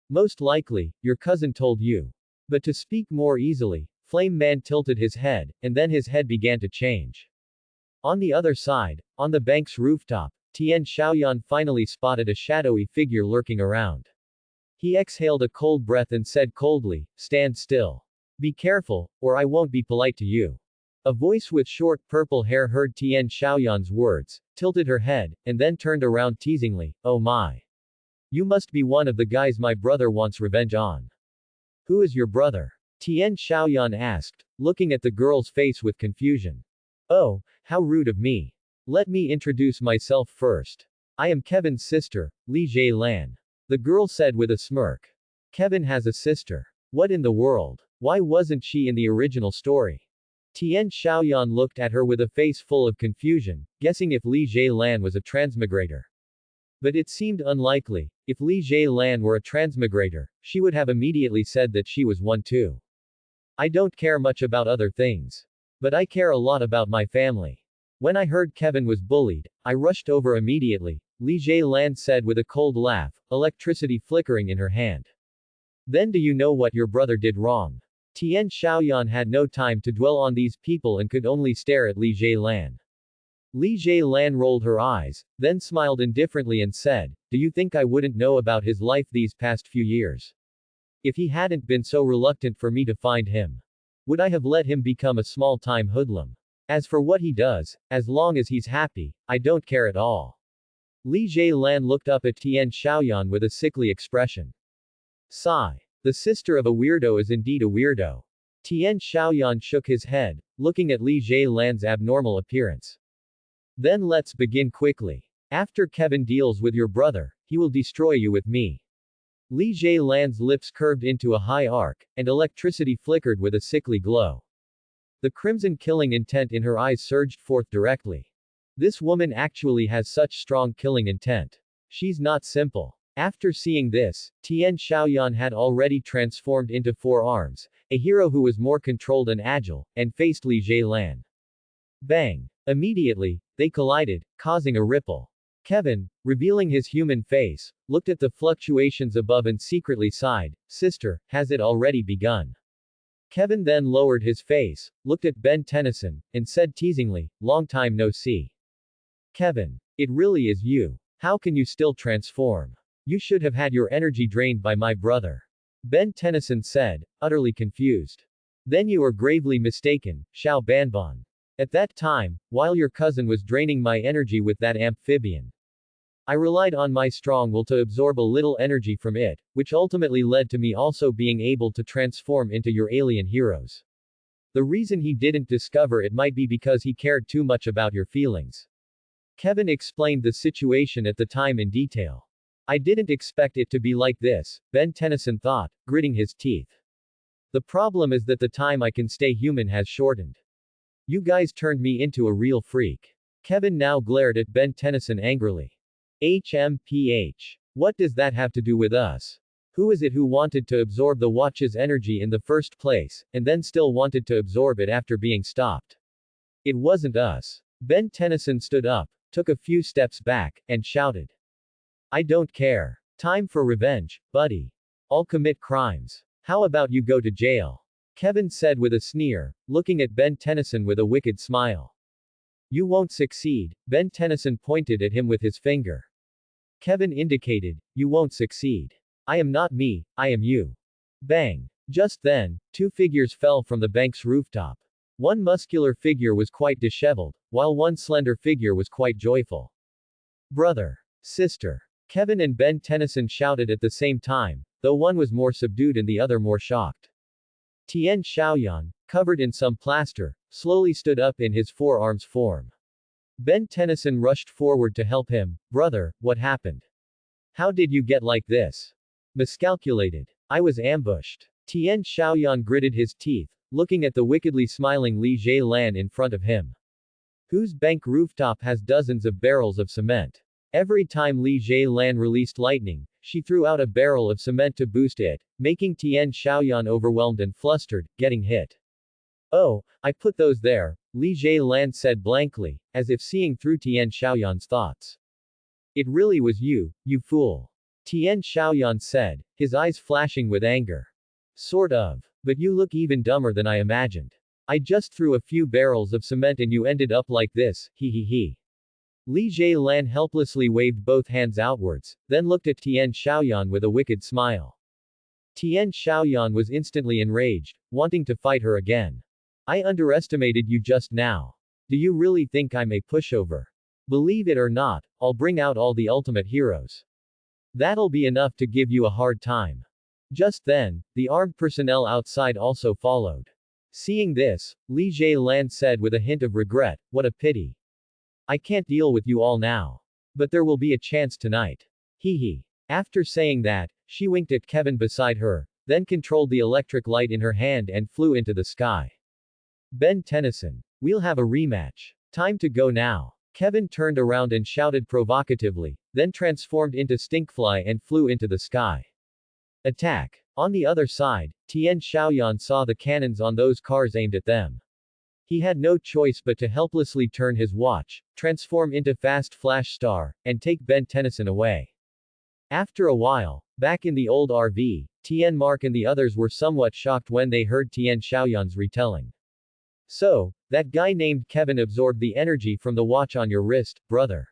S1: Most likely, your cousin told you. But to speak more easily, Flame Man tilted his head, and then his head began to change. On the other side, on the bank's rooftop, Tian Xiaoyan finally spotted a shadowy figure lurking around. He exhaled a cold breath and said coldly, Stand still. Be careful, or I won't be polite to you. A voice with short purple hair heard Tian Xiaoyan's words, tilted her head, and then turned around teasingly, Oh my. You must be one of the guys my brother wants revenge on. Who is your brother? Tian Xiaoyan asked, looking at the girl's face with confusion. Oh, how rude of me. Let me introduce myself first. I am Kevin's sister, Li Lan. The girl said with a smirk. Kevin has a sister. What in the world? Why wasn't she in the original story? Tian Xiaoyan looked at her with a face full of confusion, guessing if Li Lan was a transmigrator. But it seemed unlikely. If Li Lan were a transmigrator, she would have immediately said that she was one too. I don't care much about other things. But I care a lot about my family. When I heard Kevin was bullied, I rushed over immediately, Li Lan said with a cold laugh, electricity flickering in her hand. Then do you know what your brother did wrong? Tian Xiaoyan had no time to dwell on these people and could only stare at Li Lan. Li Lan rolled her eyes, then smiled indifferently and said, Do you think I wouldn't know about his life these past few years? If he hadn't been so reluctant for me to find him, would I have let him become a small-time hoodlum? As for what he does, as long as he's happy, I don't care at all. Li Lan looked up at Tian Xiaoyan with a sickly expression. Sigh. The sister of a weirdo is indeed a weirdo. Tian Xiaoyan shook his head, looking at Li Lan's abnormal appearance. Then let's begin quickly. After Kevin deals with your brother, he will destroy you with me. Li Lan's lips curved into a high arc, and electricity flickered with a sickly glow. The crimson killing intent in her eyes surged forth directly. This woman actually has such strong killing intent. She's not simple. After seeing this, Tian Xiaoyan had already transformed into 4 arms, a hero who was more controlled and agile, and faced Li Lan. Bang! Immediately, they collided, causing a ripple. Kevin, revealing his human face, looked at the fluctuations above and secretly sighed, Sister, has it already begun? Kevin then lowered his face, looked at Ben Tennyson, and said teasingly, Long time no see. Kevin. It really is you. How can you still transform? You should have had your energy drained by my brother. Ben Tennyson said, utterly confused. Then you are gravely mistaken, Xiao Banban. At that time, while your cousin was draining my energy with that amphibian, I relied on my strong will to absorb a little energy from it, which ultimately led to me also being able to transform into your alien heroes. The reason he didn't discover it might be because he cared too much about your feelings. Kevin explained the situation at the time in detail. I didn't expect it to be like this, Ben Tennyson thought, gritting his teeth. The problem is that the time I can stay human has shortened. You guys turned me into a real freak. Kevin now glared at Ben Tennyson angrily. HMPH. What does that have to do with us? Who is it who wanted to absorb the watch's energy in the first place, and then still wanted to absorb it after being stopped? It wasn't us. Ben Tennyson stood up, took a few steps back, and shouted. I don't care. Time for revenge, buddy. I'll commit crimes. How about you go to jail? Kevin said with a sneer, looking at Ben Tennyson with a wicked smile. You won't succeed. Ben Tennyson pointed at him with his finger. Kevin indicated, you won't succeed. I am not me, I am you. Bang. Just then, two figures fell from the bank's rooftop. One muscular figure was quite disheveled, while one slender figure was quite joyful. Brother. Sister. Kevin and Ben Tennyson shouted at the same time, though one was more subdued and the other more shocked. Tian Xiaoyan, covered in some plaster, slowly stood up in his forearms form. Ben Tennyson rushed forward to help him. Brother, what happened? How did you get like this? Miscalculated. I was ambushed. Tian Xiaoyan gritted his teeth, looking at the wickedly smiling Li Jielan in front of him. Whose bank rooftop has dozens of barrels of cement? Every time Li Jielan released lightning, she threw out a barrel of cement to boost it, making Tian Xiaoyan overwhelmed and flustered, getting hit. Oh, I put those there, Li Jielan said blankly, as if seeing through Tian Xiaoyan's thoughts. It really was you, you fool. Tian Xiaoyan said, his eyes flashing with anger. Sort of. But you look even dumber than I imagined. I just threw a few barrels of cement and you ended up like this, he he he. Li Jielan helplessly waved both hands outwards, then looked at Tian Xiaoyan with a wicked smile. Tian Xiaoyan was instantly enraged, wanting to fight her again. I underestimated you just now. Do you really think I'm a pushover? Believe it or not, I'll bring out all the ultimate heroes. That'll be enough to give you a hard time. Just then, the armed personnel outside also followed. Seeing this, Li Jielan said with a hint of regret, what a pity. I can't deal with you all now. But there will be a chance tonight. Hee hee. After saying that, she winked at Kevin beside her, then controlled the electric light in her hand and flew into the sky. Ben Tennyson. We'll have a rematch. Time to go now. Kevin turned around and shouted provocatively, then transformed into Stinkfly and flew into the sky. Attack. On the other side, Tian Xiaoyan saw the cannons on those cars aimed at them. He had no choice but to helplessly turn his watch, transform into Fast Flash Star, and take Ben Tennyson away. After a while, back in the old RV, Tian Mark and the others were somewhat shocked when they heard Tian Xiaoyan's retelling. So, that guy named Kevin absorbed the energy from the watch on your wrist, brother?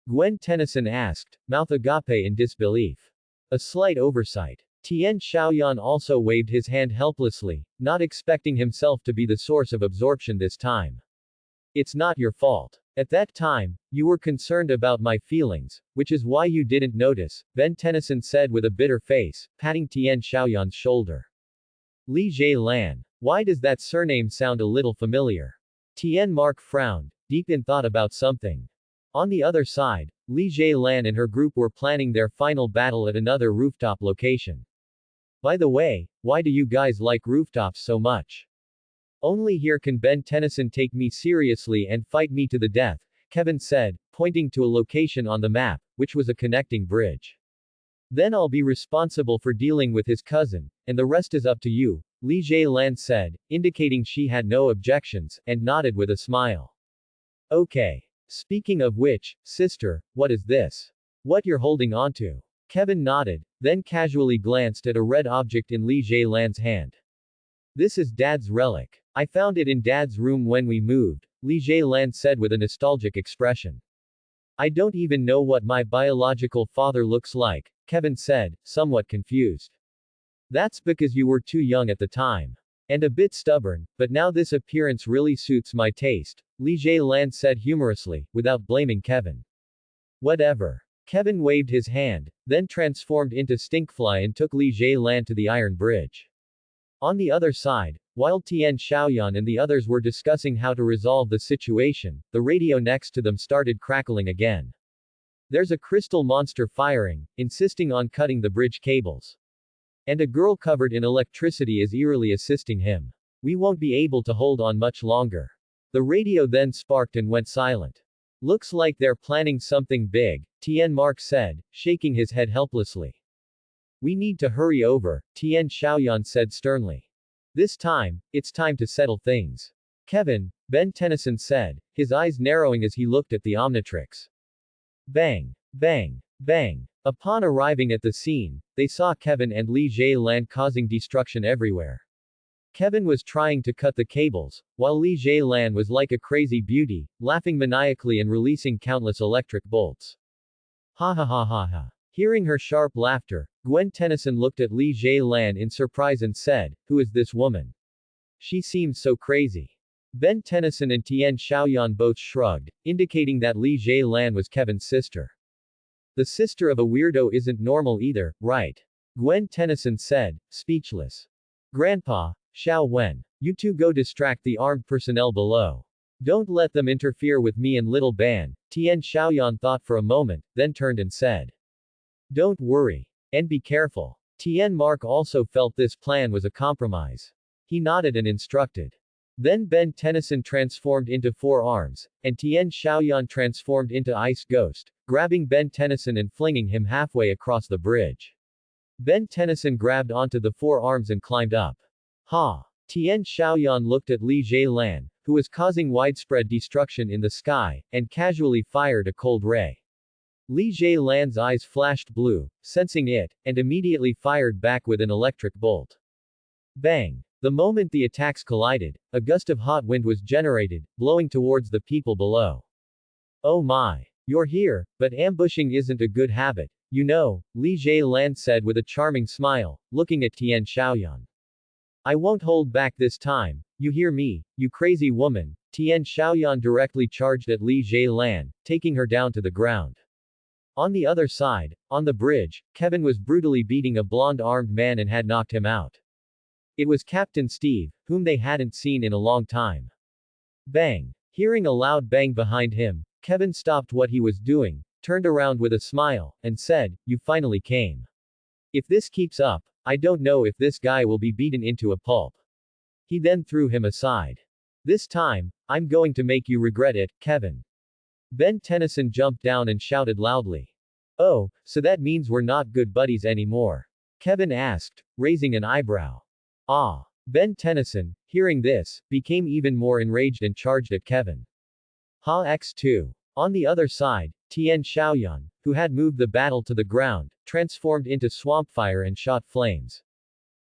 S1: Gwen Tennyson asked, mouth agape in disbelief. A slight oversight. Tian Xiaoyan also waved his hand helplessly, not expecting himself to be the source of absorption this time. It's not your fault. At that time, you were concerned about my feelings, which is why you didn't notice, Ben Tennyson said with a bitter face, patting Tian Xiaoyan's shoulder. Li Jielan. Why does that surname sound a little familiar? Tian Mark frowned, deep in thought about something. On the other side, Li Jielan and her group were planning their final battle at another rooftop location. By the way, why do you guys like rooftops so much? Only here can Ben Tennyson take me seriously and fight me to the death, Kevin said, pointing to a location on the map, which was a connecting bridge. Then I'll be responsible for dealing with his cousin, and the rest is up to you, Li Jielan said, indicating she had no objections, and nodded with a smile. Okay. Speaking of which, sister, what is this? What you're holding onto? Kevin nodded, then casually glanced at a red object in Li Jielan's hand. This is Dad's relic. I found it in Dad's room when we moved, Li Jielan said with a nostalgic expression. I don't even know what my biological father looks like, Kevin said, somewhat confused. That's because you were too young at the time. And a bit stubborn, but now this appearance really suits my taste, Li Jielan said humorously, without blaming Kevin. Whatever. Kevin waved his hand, then transformed into Stinkfly and took Li Jielan to the Iron Bridge. On the other side, while Tian Xiaoyan and the others were discussing how to resolve the situation, the radio next to them started crackling again. There's a crystal monster firing, insisting on cutting the bridge cables. And a girl covered in electricity is eerily assisting him. We won't be able to hold on much longer. The radio then sparked and went silent. Looks like they're planning something big, Tian Mark said, shaking his head helplessly. We need to hurry over, Tian Xiaoyan said sternly. This time, it's time to settle things. Kevin, Ben Tennyson said, his eyes narrowing as he looked at the Omnitrix. Bang! Bang! Bang! Upon arriving at the scene, they saw Kevin and Li Jielan causing destruction everywhere. Kevin was trying to cut the cables, while Li Jielan was like a crazy beauty, laughing maniacally and releasing countless electric bolts. Ha ha ha ha ha. Hearing her sharp laughter, Gwen Tennyson looked at Li Jielan in surprise and said, "Who is this woman? She seems so crazy." Ben Tennyson and Tian Xiaoyan both shrugged, indicating that Li Jielan was Kevin's sister. The sister of a weirdo isn't normal either, right? Gwen Tennyson said, speechless. Grandpa, Xiao Wen, you two go distract the armed personnel below. Don't let them interfere with me and little Ban. Tian Xiaoyan thought for a moment, then turned and said. Don't worry. And be careful. Tian Mark also felt this plan was a compromise. He nodded and instructed. Then Ben Tennyson transformed into 4 arms, and Tian Xiaoyan transformed into Ice Ghost, grabbing Ben Tennyson and flinging him halfway across the bridge. Ben Tennyson grabbed onto the 4 arms and climbed up. Ha! Tian Xiaoyan looked at Li Jielan, who was causing widespread destruction in the sky, and casually fired a cold ray. Li Jielan's eyes flashed blue, sensing it, and immediately fired back with an electric bolt. Bang! The moment the attacks collided, a gust of hot wind was generated, blowing towards the people below. Oh my! You're here, but ambushing isn't a good habit, you know, Li Jielan said with a charming smile, looking at Tian Xiaoyan. I won't hold back this time, you hear me, you crazy woman. Tian Xiaoyan directly charged at Li Jielan, taking her down to the ground. On the other side, on the bridge, Kevin was brutally beating a blonde armed man and had knocked him out. It was Captain Steve, whom they hadn't seen in a long time. Bang! Hearing a loud bang behind him, Kevin stopped what he was doing, turned around with a smile, and said, You finally came. If this keeps up, I don't know if this guy will be beaten into a pulp. He then threw him aside. This time, I'm going to make you regret it, Kevin. Ben Tennyson jumped down and shouted loudly. Oh, so that means we're not good buddies anymore? Kevin asked, raising an eyebrow. Ah. Ben Tennyson, hearing this, became even more enraged and charged at Kevin. Ha X2. On the other side, Tian Xiaoyan, who had moved the battle to the ground, transformed into swampfire and shot flames.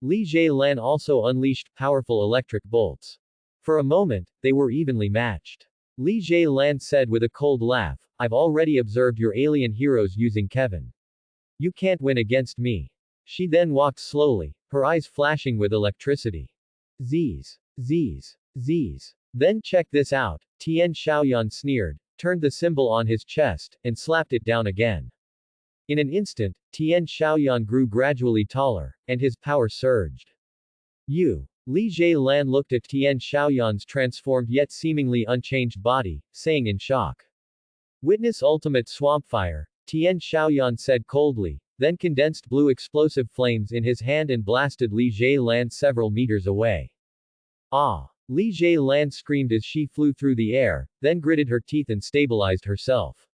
S1: Li Jielan also unleashed powerful electric bolts. For a moment, they were evenly matched. Li Jielan said with a cold laugh, I've already observed your alien heroes using Kevin. You can't win against me. She then walked slowly, her eyes flashing with electricity. Z's. Z's. Z's. Then check this out, Tian Xiaoyan sneered, turned the symbol on his chest, and slapped it down again. In an instant, Tian Xiaoyan grew gradually taller, and his power surged. Li Jielan looked at Tian Xiaoyan's transformed yet seemingly unchanged body, saying in shock. Witness ultimate swampfire, Tian Xiaoyan said coldly, then condensed blue explosive flames in his hand and blasted Li Jielan several meters away. Ah! Li Jielan screamed as she flew through the air, then gritted her teeth and stabilized herself.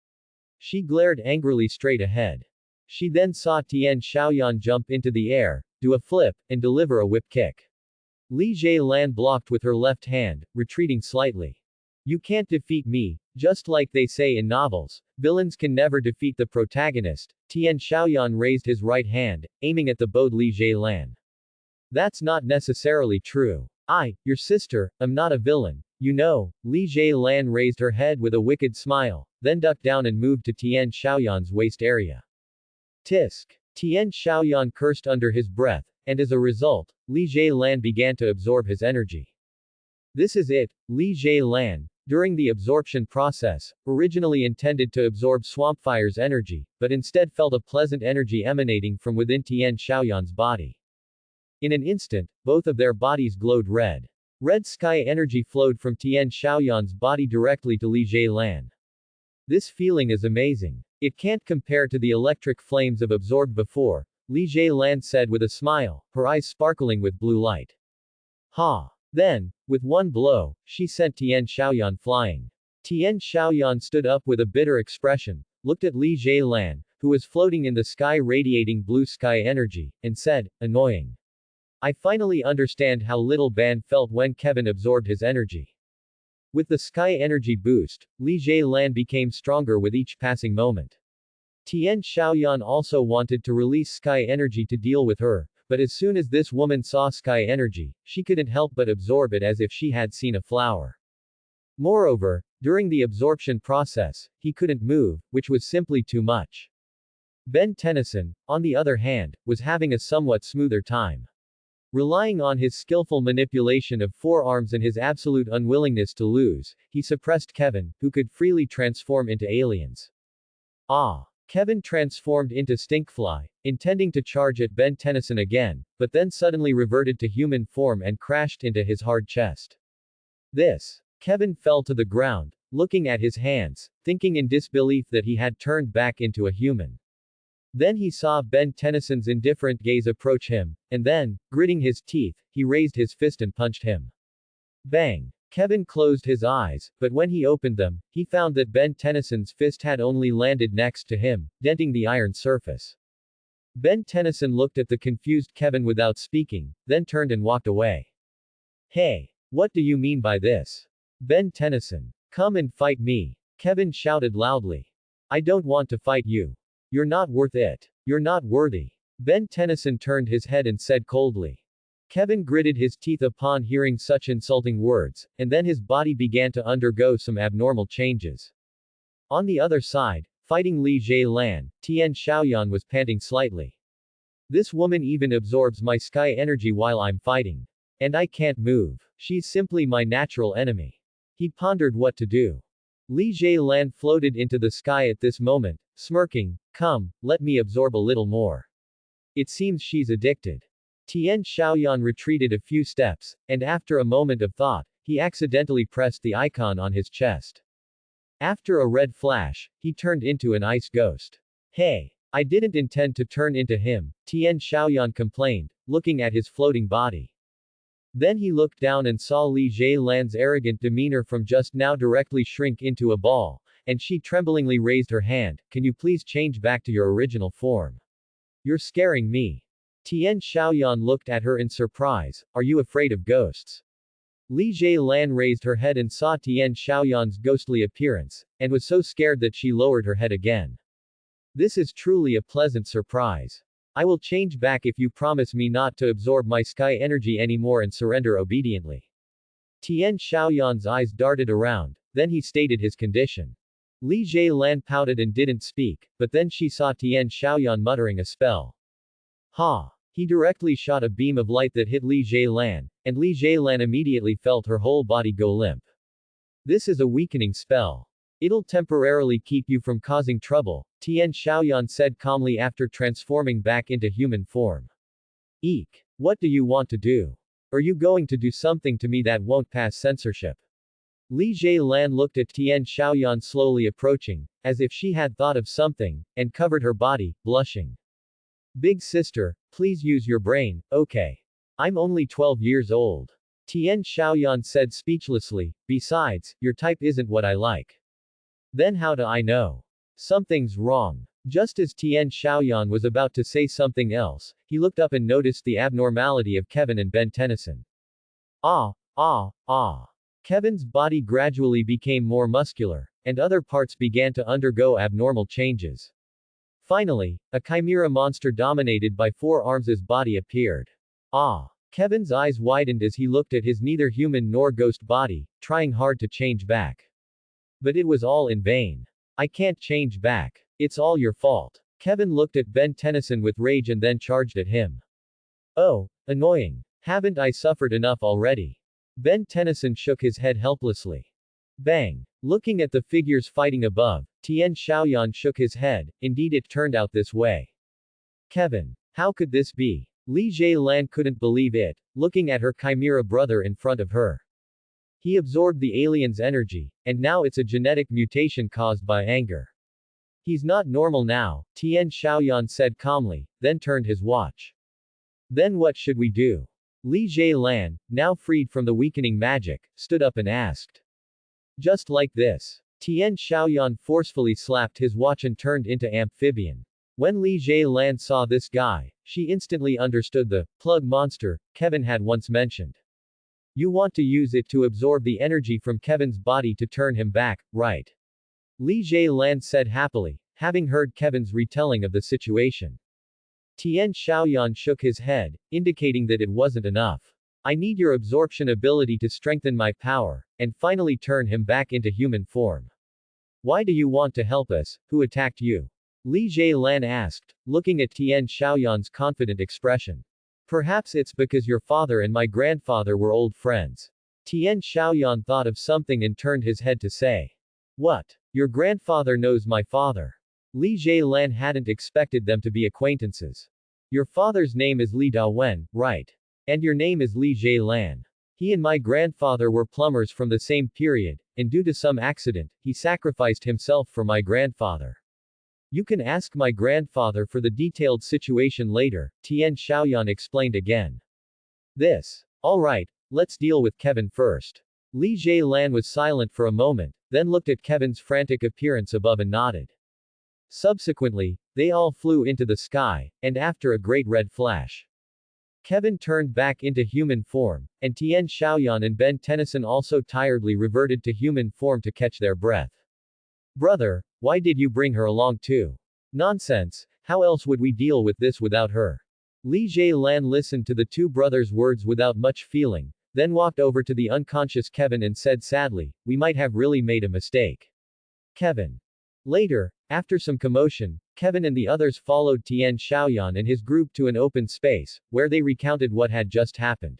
S1: She glared angrily straight ahead. She then saw Tian Xiaoyan jump into the air, do a flip, and deliver a whip kick. Li Jielan blocked with her left hand, retreating slightly. You can't defeat me, just like they say in novels, villains can never defeat the protagonist. Tian Xiaoyan raised his right hand, aiming at the bowed Li Jielan. That's not necessarily true. Your sister, am not a villain, you know. Li Jielan raised her head with a wicked smile, then ducked down and moved to Tian Xiaoyan's waist area. Tisk. Tian Xiaoyan cursed under his breath, and as a result, Li Jielan began to absorb his energy. This is it, Li Jielan, during the absorption process, originally intended to absorb Swampfire's energy, but instead felt a pleasant energy emanating from within Tian Xiaoyan's body. In an instant, both of their bodies glowed red. Red sky energy flowed from Tian Xiaoyan's body directly to Li Jielan. This feeling is amazing. It can't compare to the electric flames I've absorbed before, Li Jielan said with a smile, her eyes sparkling with blue light. Ha! Then, with one blow, she sent Tian Xiaoyan flying. Tian Xiaoyan stood up with a bitter expression, looked at Li Jielan, who was floating in the sky radiating blue sky energy, and said, annoying. I finally understand how little Ban felt when Kevin absorbed his energy. With the sky energy boost, Li Jielan became stronger with each passing moment. Tian Xiaoyan also wanted to release sky energy to deal with her, But as soon as this woman saw sky energy, she couldn't help but absorb it as if she had seen a flower. Moreover, during the absorption process, he couldn't move, which was simply too much. Ben Tennyson, on the other hand, was having a somewhat smoother time. Relying on his skillful manipulation of forearms and his absolute unwillingness to lose, he suppressed Kevin, who could freely transform into aliens. Kevin transformed into Stinkfly, intending to charge at Ben Tennyson again, but then suddenly reverted to human form and crashed into his hard chest. Kevin fell to the ground, looking at his hands, thinking in disbelief that he had turned back into a human. Then he saw Ben Tennyson's indifferent gaze approach him, and then, gritting his teeth, he raised his fist and punched him. Bang! Kevin closed his eyes, but when he opened them, he found that Ben Tennyson's fist had only landed next to him, denting the iron surface. Ben Tennyson looked at the confused Kevin without speaking, then turned and walked away. Hey! What do you mean by this? Ben Tennyson. Come and fight me. Kevin shouted loudly. I don't want to fight you. You're not worth it. You're not worthy. Ben Tennyson turned his head and said coldly. Kevin gritted his teeth upon hearing such insulting words, and then his body began to undergo some abnormal changes. On the other side, fighting Li Jie-lan, Tian Xiaoyan was panting slightly. This woman even absorbs my sky energy while I'm fighting. And I can't move. She's simply my natural enemy. He pondered what to do. Li Jie-lan floated into the sky at this moment, smirking. Come, let me absorb a little more. It seems she's addicted. Tian Xiaoyan retreated a few steps, and after a moment of thought, he accidentally pressed the icon on his chest. After a red flash, he turned into an ice ghost. Hey! I didn't intend to turn into him, Tian Xiaoyan complained, looking at his floating body. Then he looked down and saw Li Jie-lan's arrogant demeanor from just now directly shrink into a ball, and she tremblingly raised her hand. Can you please change back to your original form? You're scaring me. Tian Xiaoyan looked at her in surprise. Are you afraid of ghosts? Li Jie-lan raised her head and saw Tian Xiaoyan's ghostly appearance, and was so scared that she lowered her head again. This is truly a pleasant surprise. I will change back if you promise me not to absorb my sky energy anymore and surrender obediently. Tian Xiaoyan's eyes darted around, then he stated his condition. Li Jie-lan pouted and didn't speak, but then she saw Tian Xiaoyan muttering a spell. Ha! He directly shot a beam of light that hit Li Jie-lan, and Li Jie-lan immediately felt her whole body go limp. This is a weakening spell. It'll temporarily keep you from causing trouble, Tian Xiaoyan said calmly after transforming back into human form. Eek! What do you want to do? Are you going to do something to me that won't pass censorship? Li Jie-lan looked at Tian Xiaoyan slowly approaching, as if she had thought of something, and covered her body, blushing. Big sister, please use your brain, okay? I'm only 12 years old. Tian Xiaoyan said speechlessly, besides, your type isn't what I like. Then how do I know? Something's wrong. Just as Tian Xiaoyan was about to say something else, he looked up and noticed the abnormality of Kevin and Ben Tennyson. Kevin's body gradually became more muscular, and other parts began to undergo abnormal changes. Finally, a chimera monster dominated by 4 arms' body appeared. Kevin's eyes widened as he looked at his neither human nor ghost body, trying hard to change back. But it was all in vain. I can't change back. It's all your fault. Kevin looked at Ben Tennyson with rage and then charged at him. Oh, annoying. Haven't I suffered enough already? Ben Tennyson shook his head helplessly. Bang! Looking at the figures fighting above, Tian Xiaoyan shook his head. Indeed, it turned out this way. Kevin. How could this be? Li Jie-lan couldn't believe it, looking at her chimera brother in front of her. He absorbed the alien's energy, and now it's a genetic mutation caused by anger. He's not normal now, Tian Xiaoyan said calmly, then turned his watch. Then what should we do? Li Jie-lan, now freed from the weakening magic, stood up and asked. Just like this. Tian Xiaoyan forcefully slapped his watch and turned into amphibian. When Li Jie-lan saw this guy, she instantly understood the plug monster Kevin had once mentioned. You want to use it to absorb the energy from Kevin's body to turn him back, right? Li Jie-lan said happily, having heard Kevin's retelling of the situation. Tian Xiaoyan shook his head, indicating that it wasn't enough. I need your absorption ability to strengthen my power, and finally turn him back into human form. Why do you want to help us? Who attacked you? Li Lan asked, looking at Tian Xiaoyan's confident expression. Perhaps it's because your father and my grandfather were old friends. Tian Xiaoyan thought of something and turned his head to say. What? Your grandfather knows my father. Li Lan hadn't expected them to be acquaintances. Your father's name is Li Dawen, right? And your name is Li Lan. He and my grandfather were plumbers from the same period, and due to some accident, he sacrificed himself for my grandfather. You can ask my grandfather for the detailed situation later, Tian Xiaoyan explained again. Alright, let's deal with Kevin first. Li Lan was silent for a moment, then looked at Kevin's frantic appearance above and nodded. Subsequently, they all flew into the sky, and after a great red flash, Kevin turned back into human form, and Tian Xiaoyan and Ben10 also tiredly reverted to human form to catch their breath. Brother, why did you bring her along too? Nonsense, how else would we deal with this without her? Li Lan listened to the two brothers' words without much feeling, then walked over to the unconscious Kevin and said sadly, we might have really made a mistake. Kevin. Later, after some commotion, Kevin and the others followed Tian Xiaoyan and his group to an open space, where they recounted what had just happened.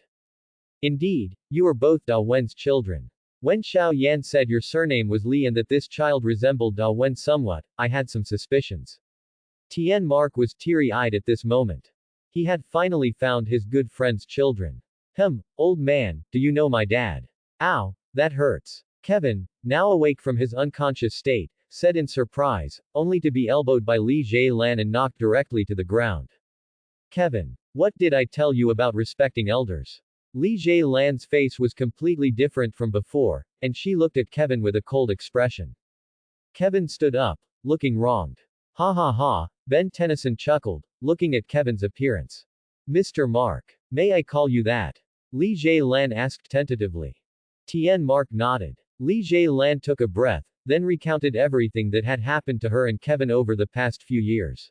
S1: Indeed, you are both Da Wen's children. When Xiao Yan said your surname was Li and that this child resembled Da Wen somewhat, I had some suspicions. Tian Mark was teary-eyed at this moment. He had finally found his good friend's children. Old man, do you know my dad? Ow, that hurts. Kevin, now awake from his unconscious state, said in surprise, only to be elbowed by Li Lan and knocked directly to the ground. Kevin, what did I tell you about respecting elders? Li Lan's face was completely different from before, and she looked at Kevin with a cold expression. Kevin stood up, looking wronged. Ha ha ha, Ben10 chuckled, looking at Kevin's appearance. Mr. Mark. May I call you that? Li Lan asked tentatively. Tian Mark nodded. Li Lan took a breath, then recounted everything that had happened to her and Kevin over the past few years.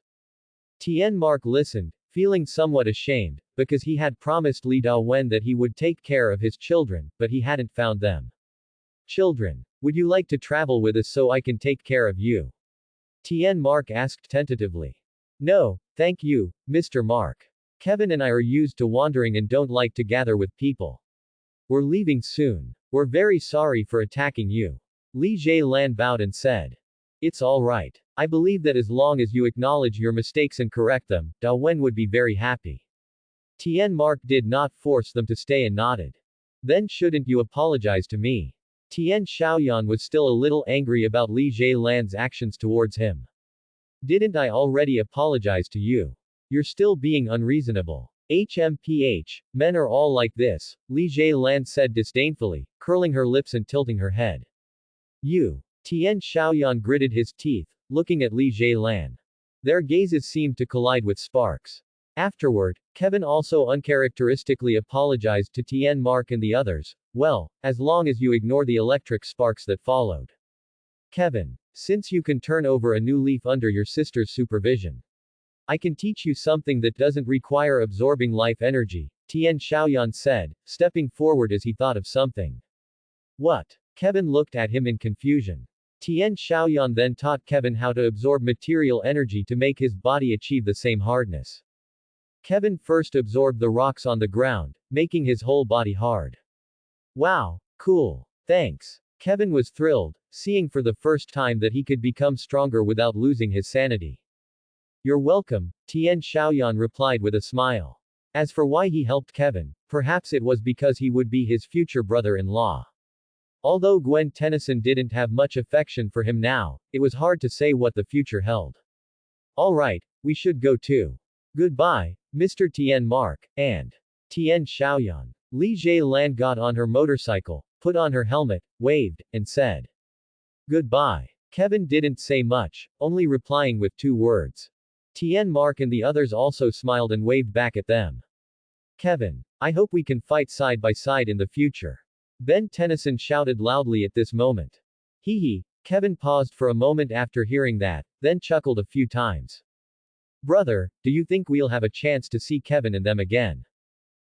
S1: Tian Mark listened, feeling somewhat ashamed, because he had promised Li Dawen that he would take care of his children, but he hadn't found them. Children, would you like to travel with us so I can take care of you? Tian Mark asked tentatively. No, thank you, Mr. Mark. Kevin and I are used to wandering and don't like to gather with people. We're leaving soon. We're very sorry for attacking you. Li Lan bowed and said. It's all right. I believe that as long as you acknowledge your mistakes and correct them, Da Wen would be very happy. Tian Mark did not force them to stay and nodded. Then shouldn't you apologize to me? Tian Xiaoyan was still a little angry about Li Lan's actions towards him. Didn't I already apologize to you? You're still being unreasonable. HMPH, men are all like this, Li Lan said disdainfully, curling her lips and tilting her head. You. Tian Xiaoyan gritted his teeth, looking at Li Lan. Their gazes seemed to collide with sparks. Afterward, Kevin also uncharacteristically apologized to Tian Mark and the others, well, as long as you ignore the electric sparks that followed. Kevin, since you can turn over a new leaf under your sister's supervision, I can teach you something that doesn't require absorbing life energy, Tian Xiaoyan said, stepping forward as he thought of something. What? Kevin looked at him in confusion. Tian Xiaoyan then taught Kevin how to absorb material energy to make his body achieve the same hardness. Kevin first absorbed the rocks on the ground, making his whole body hard. Wow, cool. Thanks. Kevin was thrilled, seeing for the first time that he could become stronger without losing his sanity. You're welcome, Tian Xiaoyan replied with a smile. As for why he helped Kevin, perhaps it was because he would be his future brother-in-law. Although Gwen Tennyson didn't have much affection for him now, it was hard to say what the future held. Alright, we should go too. Goodbye, Mr. Tian Mark, and Tian Xiaoyan. Li Lan got on her motorcycle, put on her helmet, waved, and said goodbye. Kevin didn't say much, only replying with 2 words. Tian Mark and the others also smiled and waved back at them. Kevin, I hope we can fight side by side in the future. Ben10 shouted loudly at this moment. Hee hee. Kevin paused for a moment after hearing that, then chuckled a few times. Brother, do you think we'll have a chance to see Kevin and them again?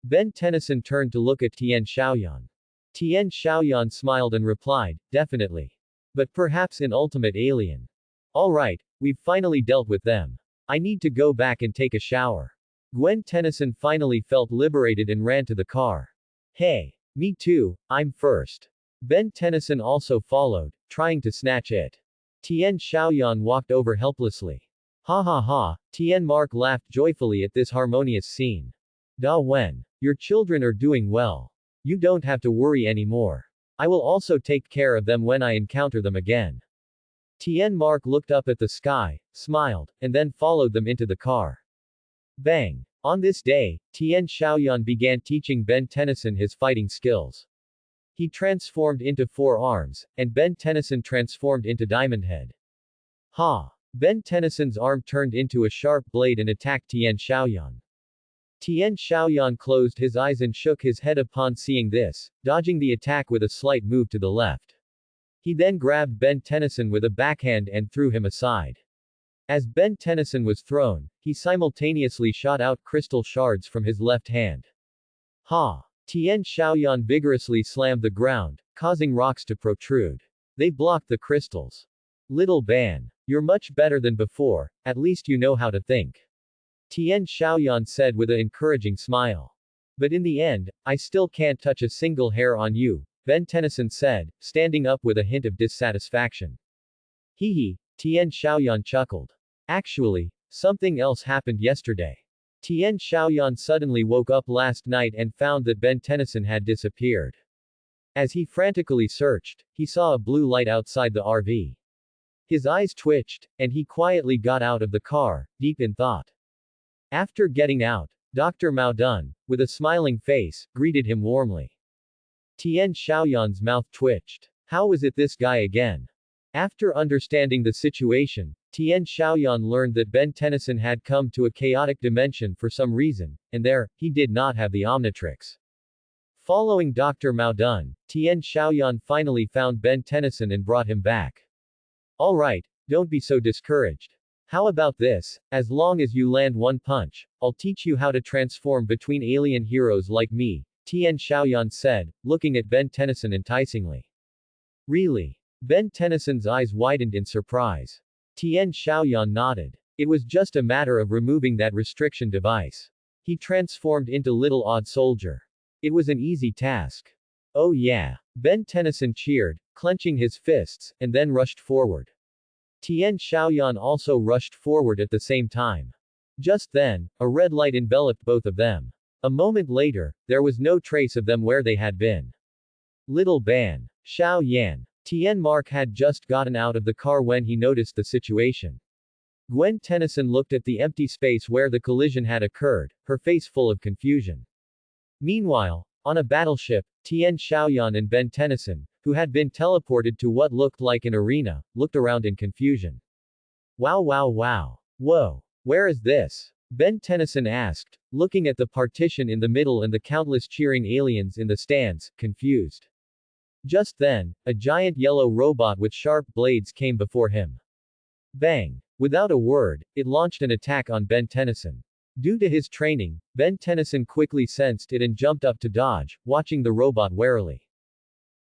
S1: Ben Tennyson turned to look at Tian Xiaoyan. Tian Xiaoyan smiled and replied, definitely. But perhaps in Ultimate Alien. Alright, we've finally dealt with them. I need to go back and take a shower. Gwen Tennyson finally felt liberated and ran to the car. Hey, me too, I'm first. Ben Tennyson also followed, trying to snatch it. Tian Xiaoyan walked over helplessly. Ha ha ha, Tian Mark laughed joyfully at this harmonious scene. Da Wen, your children are doing well. You don't have to worry anymore. I will also take care of them when I encounter them again. Tian Mark looked up at the sky, smiled, and then followed them into the car. Bang! On this day, Tian Xiaoyan began teaching Ben Tennyson his fighting skills. He transformed into 4 arms, and Ben Tennyson transformed into Diamond Head. Ha! Ben Tennyson's arm turned into a sharp blade and attacked Tian Xiaoyan. Tian Xiaoyan closed his eyes and shook his head upon seeing this, dodging the attack with a slight move to the left. He then grabbed Ben Tennyson with a backhand and threw him aside. As Ben Tennyson was thrown, he simultaneously shot out crystal shards from his left hand. Ha! Tian Xiaoyan vigorously slammed the ground, causing rocks to protrude. They blocked the crystals. Little Ban. You're much better than before, at least you know how to think. Tian Xiaoyan said with an encouraging smile. But in the end, I still can't touch a single hair on you, Ben Tennyson said, standing up with a hint of dissatisfaction. Hee hee, Tian Xiaoyan chuckled. Actually, something else happened yesterday. Tian Xiaoyan suddenly woke up last night and found that Ben Tennyson had disappeared. As he frantically searched, he saw a blue light outside the RV. His eyes twitched, and he quietly got out of the car, deep in thought. After getting out, Dr. Mao Dun, with a smiling face, greeted him warmly. Tian Xiaoyan's mouth twitched. How was it this guy again? After understanding the situation, Tian Xiaoyan learned that Ben Tennyson had come to a chaotic dimension for some reason, and there, he did not have the Omnitrix. Following Dr. Mao Dun, Tian Xiaoyan finally found Ben Tennyson and brought him back. Alright, don't be so discouraged. How about this, as long as you land one punch, I'll teach you how to transform between alien heroes like me, Tian Xiaoyan said, looking at Ben Tennyson enticingly. Really? Ben Tennyson's eyes widened in surprise. Tian Xiaoyan nodded. It was just a matter of removing that restriction device. He transformed into Little Odd Soldier. It was an easy task. Oh yeah. Ben Tennyson cheered, clenching his fists, and then rushed forward. Tian Xiaoyan also rushed forward at the same time. Just then, a red light enveloped both of them. A moment later, there was no trace of them where they had been. Little Ban. Xiao Yan. Tian Mark had just gotten out of the car when he noticed the situation. Gwen Tennyson looked at the empty space where the collision had occurred, her face full of confusion. Meanwhile, on a battleship, Tian Xiaoyan and Ben Tennyson, who had been teleported to what looked like an arena, looked around in confusion. Wow wow wow. Whoa. Where is this? Ben Tennyson asked, looking at the partition in the middle and the countless cheering aliens in the stands, confused. Just then, a giant yellow robot with sharp blades came before him. Bang! Without a word, it launched an attack on Ben Tennyson. Due to his training, Ben Tennyson quickly sensed it and jumped up to dodge, watching the robot warily.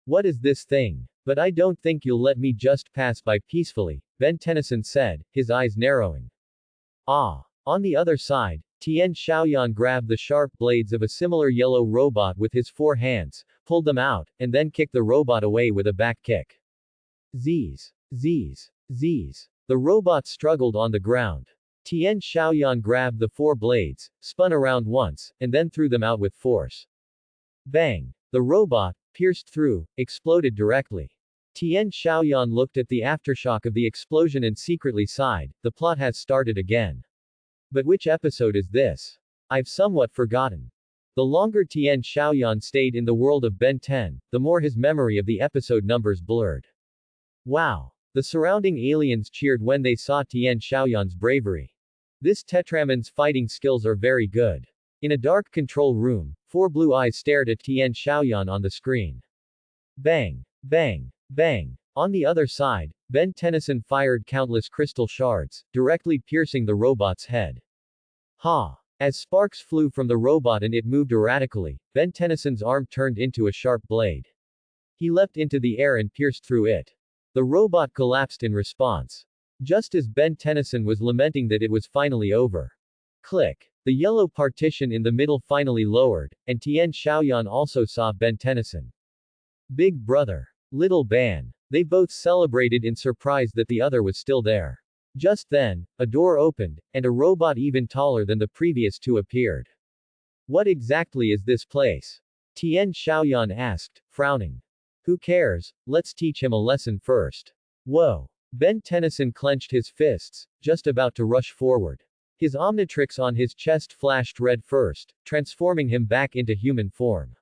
S1: What is this thing? But I don't think you'll let me just pass by peacefully, Ben Tennyson said, his eyes narrowing. Ah! On the other side, Tian Xiaoyan grabbed the sharp blades of a similar yellow robot with his 4 hands, pulled them out, and then kicked the robot away with a back kick. Z's. Z's. Z's. The robot struggled on the ground. Tian Xiaoyan grabbed the 4 blades, spun around once, and then threw them out with force. Bang! The robot, pierced through, exploded directly. Tian Xiaoyan looked at the aftershock of the explosion and secretly sighed, the plot has started again. But which episode is this? I've somewhat forgotten. The longer Tian Xiaoyan stayed in the world of Ben 10, the more his memory of the episode numbers blurred. Wow! The surrounding aliens cheered when they saw Tian Xiaoyan's bravery. This Tetraman's fighting skills are very good. In a dark control room, 4 blue eyes stared at Tian Xiaoyan on the screen. Bang! Bang! Bang! On the other side, Ben Tennyson fired countless crystal shards, directly piercing the robot's head. Ha! As sparks flew from the robot and it moved erratically, Ben Tennyson's arm turned into a sharp blade. He leapt into the air and pierced through it. The robot collapsed in response. Just as Ben Tennyson was lamenting that it was finally over. Click. The yellow partition in the middle finally lowered, and Tian Xiaoyan also saw Ben Tennyson. Big brother. Little Ban. They both celebrated in surprise that the other was still there. Just then, a door opened, and a robot even taller than the previous two appeared. What exactly is this place? Tian Xiaoyan asked, frowning. Who cares, let's teach him a lesson first. Whoa. Ben Tennyson clenched his fists, just about to rush forward. His Omnitrix on his chest flashed red first, transforming him back into human form.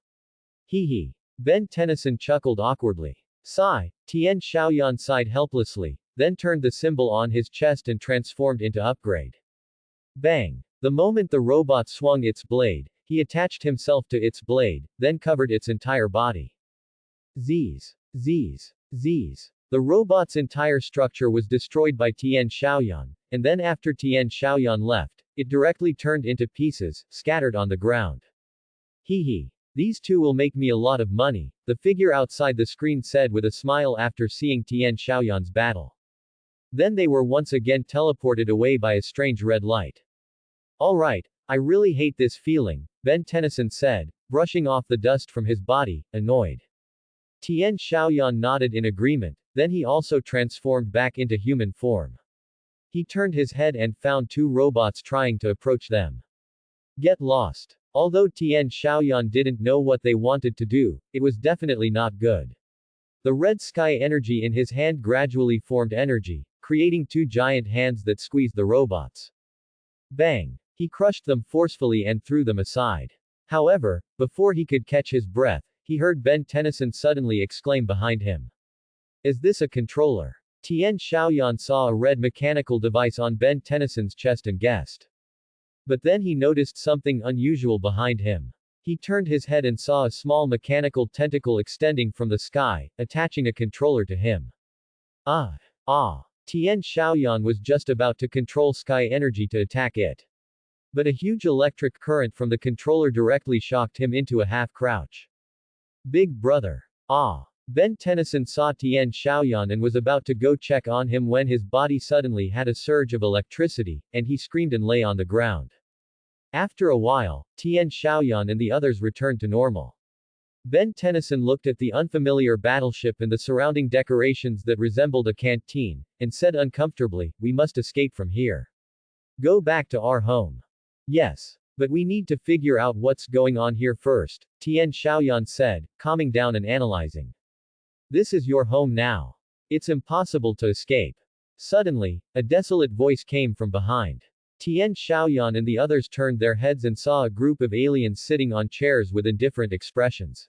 S1: Hee hee. Ben Tennyson chuckled awkwardly. Sigh. Tian Xiaoyan sighed helplessly, then turned the symbol on his chest and transformed into upgrade. Bang. The moment the robot swung its blade, he attached himself to its blade, then covered its entire body. Z's. Z's. Z's. The robot's entire structure was destroyed by Tian Xiaoyan, and then after Tian Xiaoyan left, it directly turned into pieces, scattered on the ground. Hee hee. These two will make me a lot of money, the figure outside the screen said with a smile after seeing Tian Xiaoyan's battle. Then they were once again teleported away by a strange red light. Alright, I really hate this feeling, Ben Tennyson said, brushing off the dust from his body, annoyed. Tian Xiaoyan nodded in agreement, then he also transformed back into human form. He turned his head and found two robots trying to approach them. Get lost. Although Tian Xiaoyan didn't know what they wanted to do, it was definitely not good. The red sky energy in his hand gradually formed energy, creating two giant hands that squeezed the robots. Bang! He crushed them forcefully and threw them aside. However, before he could catch his breath, he heard Ben Tennyson suddenly exclaim behind him. Is this a controller? Tian Xiaoyan saw a red mechanical device on Ben Tennyson's chest and guessed. But then he noticed something unusual behind him. He turned his head and saw a small mechanical tentacle extending from the sky, attaching a controller to him. Ah! Tian Xiaoyan was just about to control sky energy to attack it. But a huge electric current from the controller directly shocked him into a half-crouch. Big brother. Ben Tennyson saw Tian Xiaoyan and was about to go check on him when his body suddenly had a surge of electricity, and he screamed and lay on the ground. After a while, Tian Xiaoyan and the others returned to normal. Ben Tennyson looked at the unfamiliar battleship and the surrounding decorations that resembled a canteen, and said uncomfortably, we must escape from here. Go back to our home. Yes. But we need to figure out what's going on here first, Tian Xiaoyan said, calming down and analyzing. This is your home now. It's impossible to escape. Suddenly, a desolate voice came from behind. Tian Xiaoyan and the others turned their heads and saw a group of aliens sitting on chairs with indifferent expressions.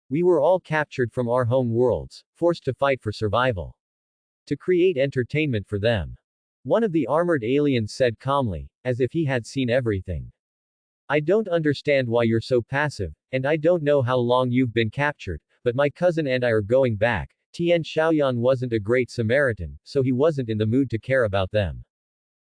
S1: We were all captured from our home worlds, forced to fight for survival. To create entertainment for them. One of the armored aliens said calmly, as if he had seen everything. I don't understand why you're so passive, and I don't know how long you've been captured, but my cousin and I are going back. Tian Xiaoyan wasn't a great Samaritan, so he wasn't in the mood to care about them.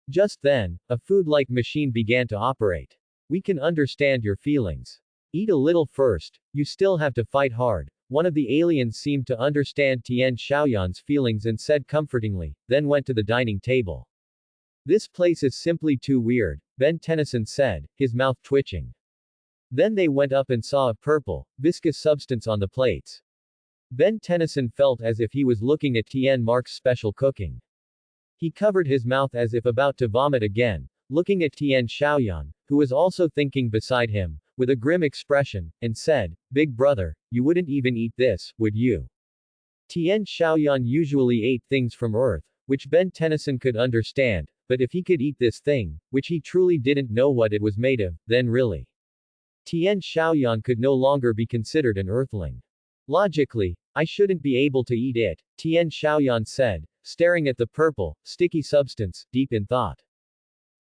S1: Just then, a food-like machine began to operate. We can understand your feelings. Eat a little first, you still have to fight hard. One of the aliens seemed to understand Tian Xiaoyan's feelings and said comfortingly, then went to the dining table. This place is simply too weird, Ben Tennyson said, his mouth twitching. Then they went up and saw a purple, viscous substance on the plates. Ben Tennyson felt as if he was looking at Tian Mark's special cooking. He covered his mouth as if about to vomit again, looking at Tian Xiaoyan, who was also thinking beside him, with a grim expression, and said, Big brother, you wouldn't even eat this, would you? Tian Xiaoyan usually ate things from Earth, which Ben Tennyson could understand, but if he could eat this thing, which he truly didn't know what it was made of, then really. Tian Xiaoyan could no longer be considered an earthling. Logically, I shouldn't be able to eat it, Tian Xiaoyan said, staring at the purple, sticky substance, deep in thought.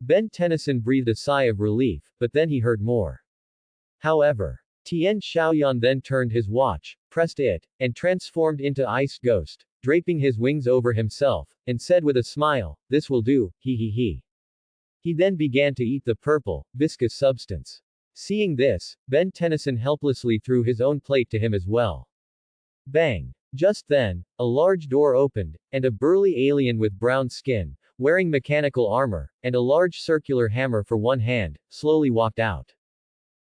S1: Ben Tennyson breathed a sigh of relief, but then he heard more. However, Tian Xiaoyan then turned his watch, pressed it, and transformed into Ice Ghost, draping his wings over himself, and said with a smile, this will do, he. He then began to eat the purple, viscous substance. Seeing this, Ben10 helplessly threw his own plate to him as well. Bang! Just then, a large door opened, and a burly alien with brown skin, wearing mechanical armor, and a large circular hammer for one hand, slowly walked out.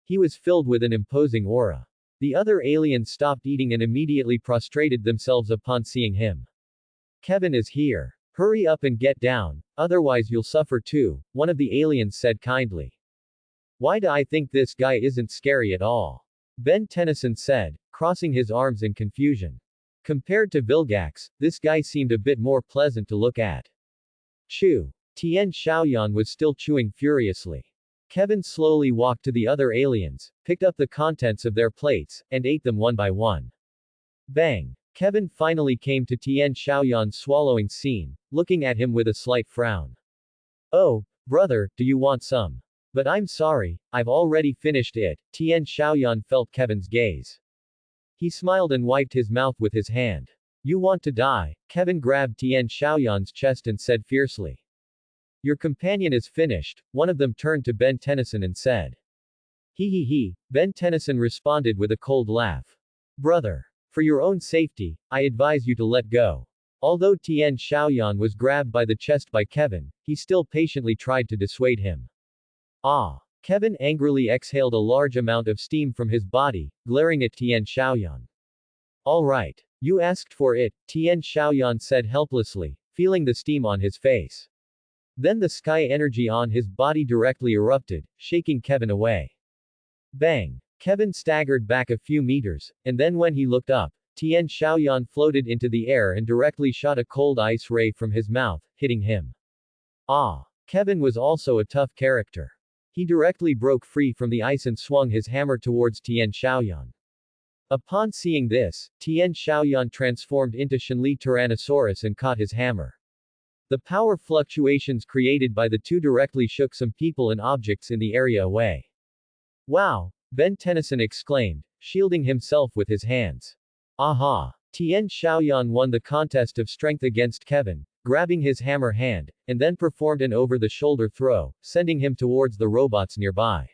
S1: He was filled with an imposing aura. The other aliens stopped eating and immediately prostrated themselves upon seeing him. Kevin is here. Hurry up and get down, otherwise you'll suffer too, one of the aliens said kindly. Why do I think this guy isn't scary at all? Ben10 said, crossing his arms in confusion. Compared to Vilgax, this guy seemed a bit more pleasant to look at. Chew. Tian Xiaoyan was still chewing furiously. Kevin slowly walked to the other aliens, picked up the contents of their plates, and ate them one by one. Bang! Kevin finally came to Tian Xiaoyan's swallowing scene, looking at him with a slight frown. Oh, brother, do you want some? But I'm sorry, I've already finished it. Tian Xiaoyan felt Kevin's gaze. He smiled and wiped his mouth with his hand. You want to die? Kevin grabbed Tian Xiaoyan's chest and said fiercely. Your companion is finished. One of them turned to Ben10 and said. He. Ben10 responded with a cold laugh. Brother. For your own safety, I advise you to let go. Although Tian Xiaoyan was grabbed by the chest by Kevin, he still patiently tried to dissuade him. Ah! Kevin angrily exhaled a large amount of steam from his body, glaring at Tian Xiaoyan. Alright. You asked for it, Tian Xiaoyan said helplessly, feeling the steam on his face. Then the sky energy on his body directly erupted, shaking Kevin away. Bang! Kevin staggered back a few meters, and then when he looked up, Tian Xiaoyan floated into the air and directly shot a cold ice ray from his mouth, hitting him. Ah! Kevin was also a tough character. He directly broke free from the ice and swung his hammer towards Tian Xiaoyan. Upon seeing this, Tian Xiaoyan transformed into Shenli Tyrannosaurus and caught his hammer. The power fluctuations created by the two directly shook some people and objects in the area away. Wow! Ben10 exclaimed, shielding himself with his hands. Aha! Tian Xiaoyan won the contest of strength against Kevin, grabbing his hammer hand, and then performed an over-the-shoulder throw, sending him towards the robots nearby.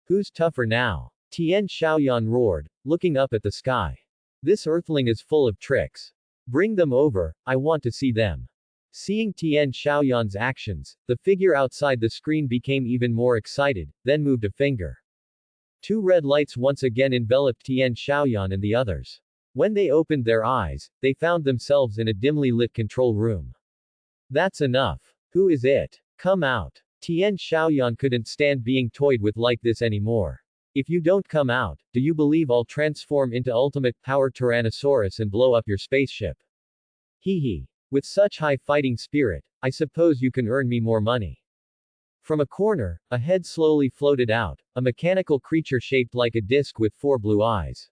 S1: Who's tougher now? Tian Xiaoyan roared, looking up at the sky. This earthling is full of tricks. Bring them over, I want to see them. Seeing Tian Xiaoyan's actions, the figure outside the screen became even more excited, then moved a finger. Two red lights once again enveloped Tian Xiaoyan and the others. When they opened their eyes, they found themselves in a dimly lit control room. That's enough. Who is it? Come out. Tian Xiaoyan couldn't stand being toyed with like this anymore. If you don't come out, do you believe I'll transform into ultimate power Tyrannosaurus and blow up your spaceship? Hee. With such high fighting spirit, I suppose you can earn me more money. From a corner, a head slowly floated out, a mechanical creature shaped like a disc with 4 blue eyes.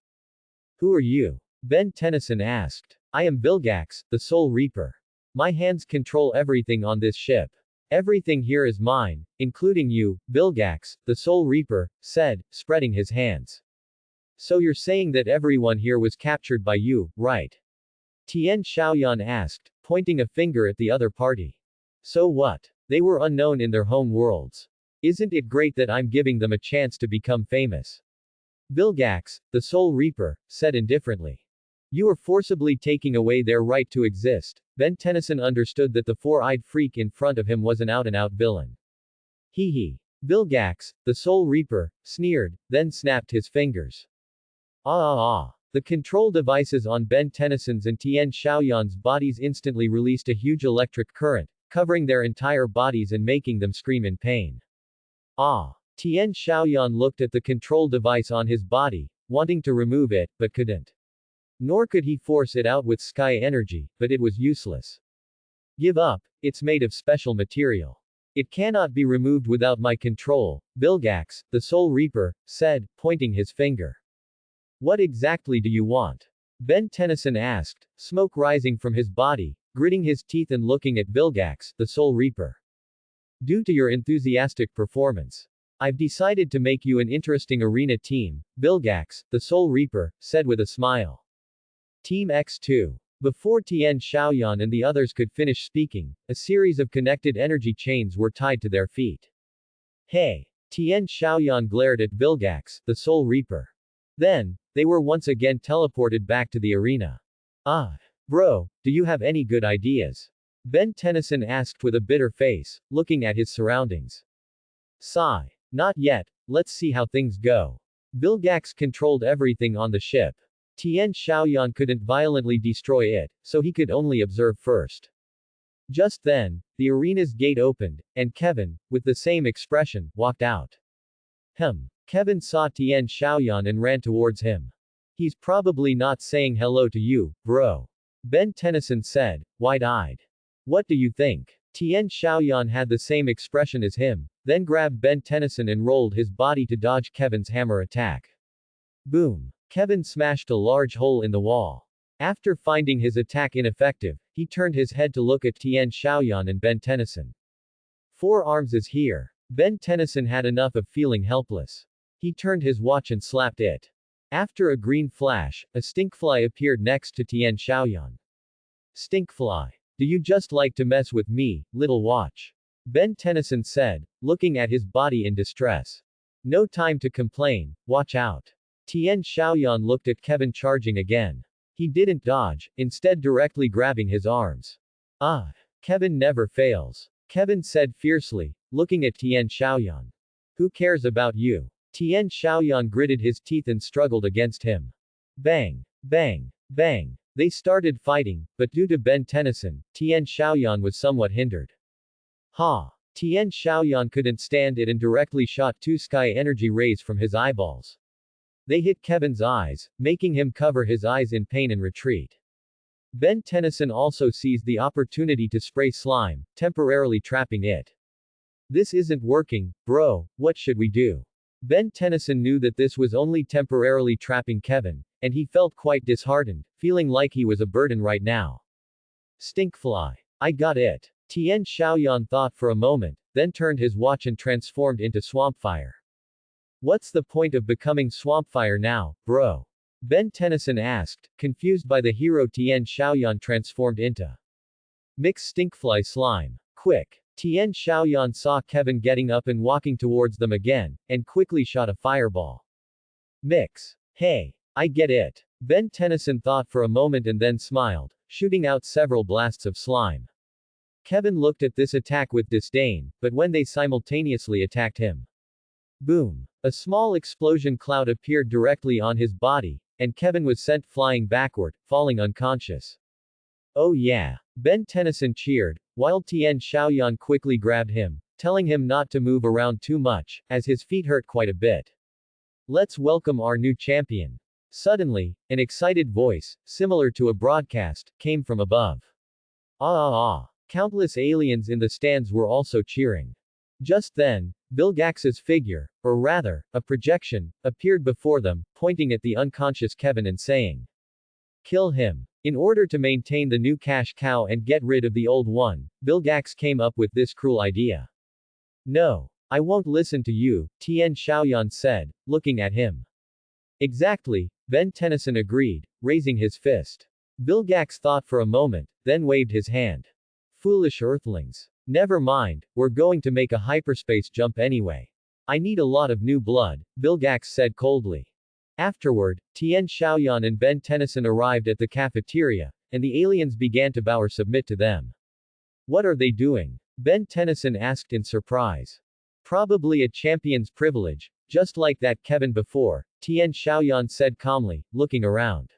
S1: Who are you? Ben10 asked. I am Vilgax, the Soul Reaper. My hands control everything on this ship. Everything here is mine, including you, Vilgax, the Soul Reaper, said, spreading his hands. So you're saying that everyone here was captured by you, right? Tian Xiaoyan asked, pointing a finger at the other party. So what? They were unknown in their home worlds. Isn't it great that I'm giving them a chance to become famous? Vilgax, the Soul Reaper, said indifferently. You are forcibly taking away their right to exist. Ben10 understood that the four-eyed freak in front of him was an out-and-out villain. Hee. Vilgax, the Soul Reaper, sneered, then snapped his fingers. The control devices on Ben10's and Tian Xiaoyan's bodies instantly released a huge electric current, covering their entire bodies and making them scream in pain. Tian Xiaoyan looked at the control device on his body, wanting to remove it, but couldn't. Nor could he force it out with sky energy, but it was useless. Give up, it's made of special material. It cannot be removed without my control, Vilgax, the Soul Reaper, said, pointing his finger. What exactly do you want? Ben10 asked, smoke rising from his body, gritting his teeth and looking at Vilgax, the Soul Reaper. Due to your enthusiastic performance, I've decided to make you an interesting arena team, Vilgax, the Soul Reaper, said with a smile. Team X2. Before Tian Shaoyan and the others could finish speaking, a series of connected energy chains were tied to their feet. Hey! Tian Shaoyan glared at Vilgax, the Soul Reaper. Then, they were once again teleported back to the arena. Ah. Bro, do you have any good ideas? Ben10 asked with a bitter face, looking at his surroundings. Sigh. Not yet, let's see how things go. Vilgax controlled everything on the ship. Tian Shaoyan couldn't violently destroy it, so he could only observe first. Just then, the arena's gate opened, and Kevin, with the same expression, walked out. Kevin saw Tian Shaoyan and ran towards him. He's probably not saying hello to you, bro. Ben10 said, wide-eyed. What do you think? Tian Shaoyan had the same expression as him, then grabbed Ben10 and rolled his body to dodge Kevin's hammer attack. Boom. Kevin smashed a large hole in the wall. After finding his attack ineffective, he turned his head to look at Tian Shaoyan and Ben10. 4 arms is here. Ben10 had enough of feeling helpless. He turned his watch and slapped it. After a green flash, a stinkfly appeared next to Tian Shaoyan. Stinkfly. Do you just like to mess with me, little watch? Ben10 said, looking at his body in distress. No time to complain, watch out. Tian Shaoyan looked at Kevin charging again. He didn't dodge, instead directly grabbing his arms. Ah. Kevin never fails. Kevin said fiercely, looking at Tian Shaoyan. Who cares about you? Tian Shaoyan gritted his teeth and struggled against him. Bang! Bang! Bang! They started fighting, but due to Ben10, Tian Shaoyan was somewhat hindered. Ha! Tian Shaoyan couldn't stand it and directly shot 2 sky energy rays from his eyeballs. They hit Kevin's eyes, making him cover his eyes in pain and retreat. Ben10 also seized the opportunity to spray slime, temporarily trapping it. This isn't working, bro, what should we do? Ben10 knew that this was only temporarily trapping Kevin, and he felt quite disheartened, feeling like he was a burden right now. Stinkfly. I got it. Tian Shaoyan thought for a moment, then turned his watch and transformed into Swampfire. What's the point of becoming Swampfire now, bro? Ben10 asked, confused by the hero Tian Shaoyan transformed into. Mix Stinkfly slime. Quick. Tian Shaoyan saw Kevin getting up and walking towards them again, and quickly shot a fireball. Mix. Hey. I get it. Ben10 thought for a moment and then smiled, shooting out several blasts of slime. Kevin looked at this attack with disdain, but when they simultaneously attacked him. Boom. A small explosion cloud appeared directly on his body, and Kevin was sent flying backward, falling unconscious. Oh yeah. Ben10 cheered, while Tian Shaoyan quickly grabbed him, telling him not to move around too much, as his feet hurt quite a bit. Let's welcome our new champion. Suddenly, an excited voice, similar to a broadcast, came from above. Ah. Countless aliens in the stands were also cheering. Just then, Vilgax's figure, or rather, a projection, appeared before them, pointing at the unconscious Kevin and saying, kill him. In order to maintain the new cash cow and get rid of the old one, Vilgax came up with this cruel idea. No. I won't listen to you, Tian Shaoyan said, looking at him. Exactly, Ben10 agreed, raising his fist. Vilgax thought for a moment, then waved his hand. Foolish earthlings. Never mind, we're going to make a hyperspace jump anyway. I need a lot of new blood, Vilgax said coldly. Afterward, Tian Shaoyan and Ben10 arrived at the cafeteria, and the aliens began to bow or submit to them. What are they doing? Ben10 asked in surprise. Probably a champion's privilege, just like that Kevin before, Tian Shaoyan said calmly, looking around.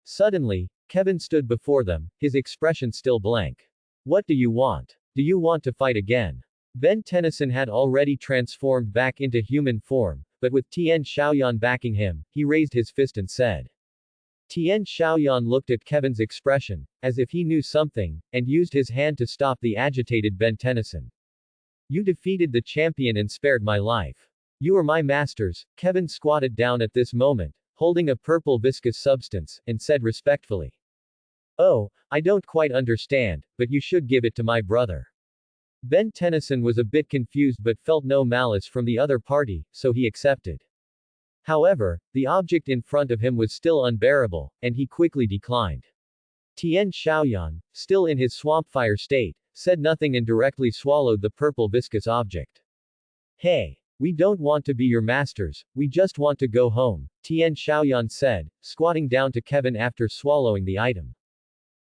S1: Suddenly, Kevin stood before them, his expression still blank. What do you want? Do you want to fight again? Ben10 had already transformed back into human form, but with Tian Shaoyan backing him, he raised his fist and said. Tian Shaoyan looked at Kevin's expression, as if he knew something, and used his hand to stop the agitated Ben10. You defeated the champion and spared my life. You are my masters. Kevin squatted down at this moment, holding a purple viscous substance, and said respectfully. Oh, I don't quite understand, but you should give it to my brother. Ben10 was a bit confused but felt no malice from the other party, so he accepted. However, the object in front of him was still unbearable, and he quickly declined. Tian Xiaoyan, still in his swampfire state, said nothing and directly swallowed the purple viscous object. Hey! We don't want to be your masters, we just want to go home, Tian Xiaoyan said, squatting down to Kevin after swallowing the item.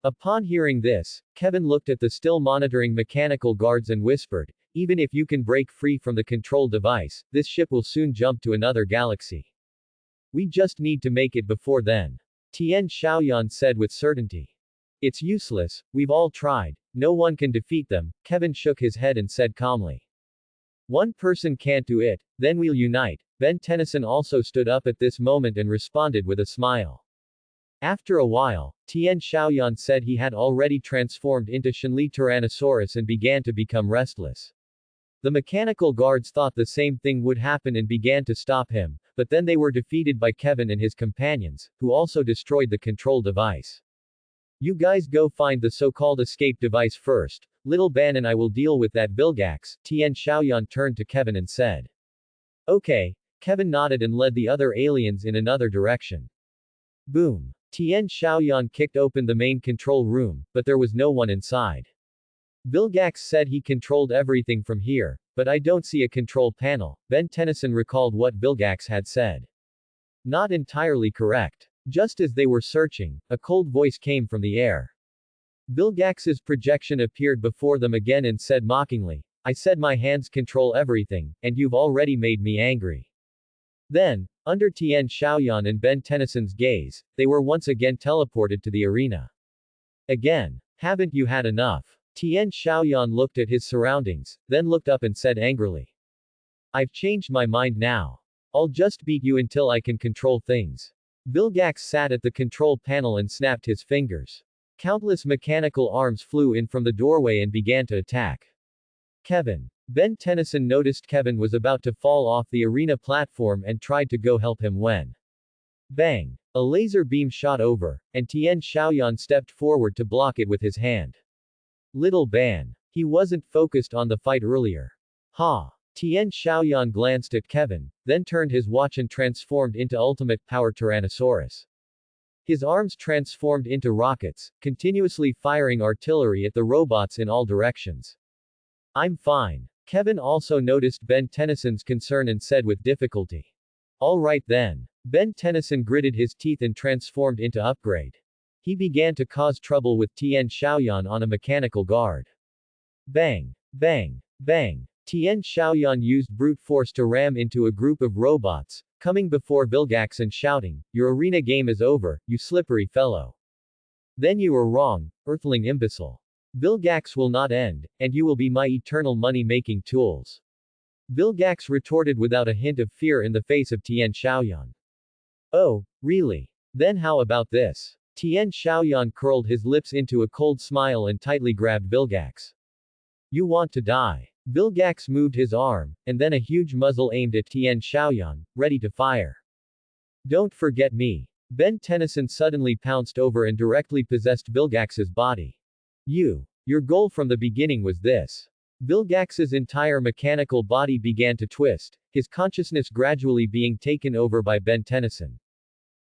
S1: Upon hearing this, Kevin looked at the still monitoring mechanical guards and whispered, even if you can break free from the control device, this ship will soon jump to another galaxy. We just need to make it before then. Tian Xiaoyan said with certainty. It's useless, we've all tried, no one can defeat them, Kevin shook his head and said calmly. One person can't do it, then we'll unite. Ben10 also stood up at this moment and responded with a smile. After a while, Tian Xiaoyan said he had already transformed into Shenli Tyrannosaurus and began to become restless. The mechanical guards thought the same thing would happen and began to stop him, but then they were defeated by Kevin and his companions, who also destroyed the control device. You guys go find the so-called escape device first, Little Ben and I will deal with that Vilgax, Tian Xiaoyan turned to Kevin and said. Okay, Kevin nodded and led the other aliens in another direction. Boom. Tian Xiaoyan kicked open the main control room, but there was no one inside. Vilgax said he controlled everything from here, but I don't see a control panel. Ben10 recalled what Vilgax had said. Not entirely correct. Just as they were searching, a cold voice came from the air. Vilgax's projection appeared before them again and said mockingly, I said my hands control everything, and you've already made me angry. Then, under Tian Xiaoyan and Ben10's gaze, they were once again teleported to the arena. Again. Haven't you had enough? Tian Xiaoyan looked at his surroundings, then looked up and said angrily. I've changed my mind now. I'll just beat you until I can control things. Vilgax sat at the control panel and snapped his fingers. Countless mechanical arms flew in from the doorway and began to attack. Kevin. Ben10 noticed Kevin was about to fall off the arena platform and tried to go help him when. Bang! A laser beam shot over, and Tian Xiaoyan stepped forward to block it with his hand. Little Ben. He wasn't focused on the fight earlier. Ha! Tian Xiaoyan glanced at Kevin, then turned his watch and transformed into Ultimate Power Tyrannosaurus. His arms transformed into rockets, continuously firing artillery at the robots in all directions. I'm fine. Kevin also noticed Ben10's concern and said with difficulty. All right then. Ben10 gritted his teeth and transformed into Upgrade. He began to cause trouble with Tian Xiaoyan on a mechanical guard. Bang! Bang! Bang! Tian Xiaoyan used brute force to ram into a group of robots, coming before Vilgax and shouting, your arena game is over, you slippery fellow. Then you are wrong, earthling imbecile. Vilgax will not end, and you will be my eternal money-making tools. Vilgax retorted without a hint of fear in the face of Tian Xiaoyan. Oh, really? Then how about this? Tian Xiaoyan curled his lips into a cold smile and tightly grabbed Vilgax. You want to die. Vilgax moved his arm, and then a huge muzzle aimed at Tian Xiaoyan, ready to fire. Don't forget me. Ben10 suddenly pounced over and directly possessed Vilgax's body. Your goal from the beginning was this. Vilgax's entire mechanical body began to twist, his consciousness gradually being taken over by Ben10.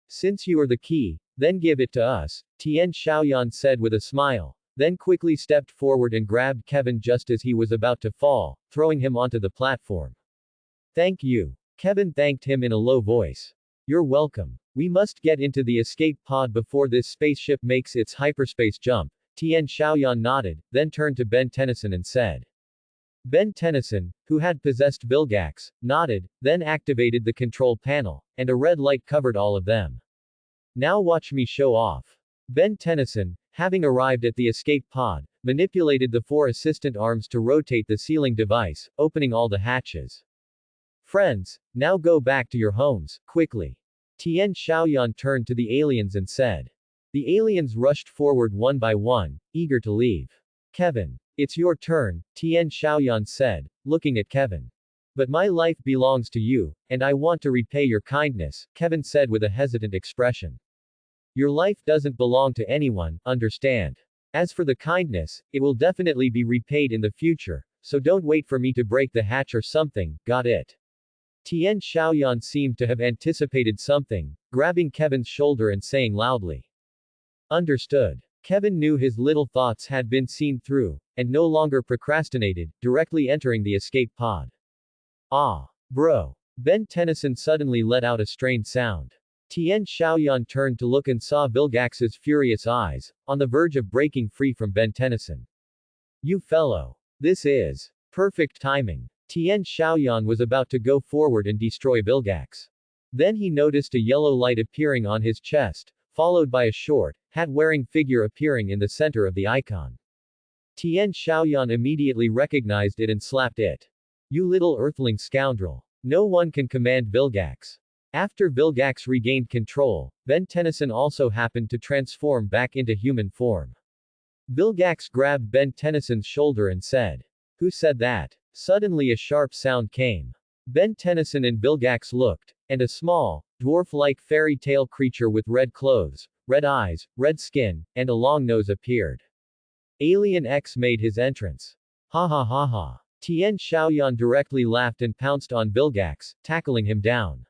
S1: Since you are the key, then give it to us, Tian Xiaoyan said with a smile, then quickly stepped forward and grabbed Kevin just as he was about to fall, throwing him onto the platform. Thank you. Kevin thanked him in a low voice. You're welcome. We must get into the escape pod before this spaceship makes its hyperspace jump. Tian Xiaoyan nodded, then turned to Ben10 and said. Ben10, who had possessed Vilgax, nodded, then activated the control panel, and a red light covered all of them. Now watch me show off. Ben10, having arrived at the escape pod, manipulated the 4 assistant arms to rotate the sealing device, opening all the hatches. Friends, now go back to your homes, quickly. Tian Xiaoyan turned to the aliens and said. The aliens rushed forward one by one, eager to leave. Kevin. It's your turn, Tian Xiaoyan said, looking at Kevin. But my life belongs to you, and I want to repay your kindness, Kevin said with a hesitant expression. Your life doesn't belong to anyone, understand? As for the kindness, it will definitely be repaid in the future, so don't wait for me to break the hatch or something, got it? Tian Xiaoyan seemed to have anticipated something, grabbing Kevin's shoulder and saying loudly. Understood. Kevin knew his little thoughts had been seen through, and no longer procrastinated, directly entering the escape pod. Ah. Bro. Ben Tennyson suddenly let out a strained sound. Tien Xiaoyan turned to look and saw Vilgax's furious eyes, on the verge of breaking free from Ben Tennyson. You fellow. This is perfect timing. Tien Xiaoyan was about to go forward and destroy Vilgax. Then he noticed a yellow light appearing on his chest, followed by a short, hat-wearing figure appearing in the center of the icon. Tien Xiaoyan immediately recognized it and slapped it. You little earthling scoundrel. No one can command Vilgax. After Vilgax regained control, Ben Tennyson also happened to transform back into human form. Vilgax grabbed Ben Tennyson's shoulder and said, "Who said that?" Suddenly a sharp sound came. Ben Tennyson and Vilgax looked, and a small, dwarf-like fairy tale creature with red clothes, red eyes, red skin, and a long nose appeared. Alien X made his entrance. Ha ha ha ha. Tien Xiaoyan directly laughed and pounced on Vilgax, tackling him down.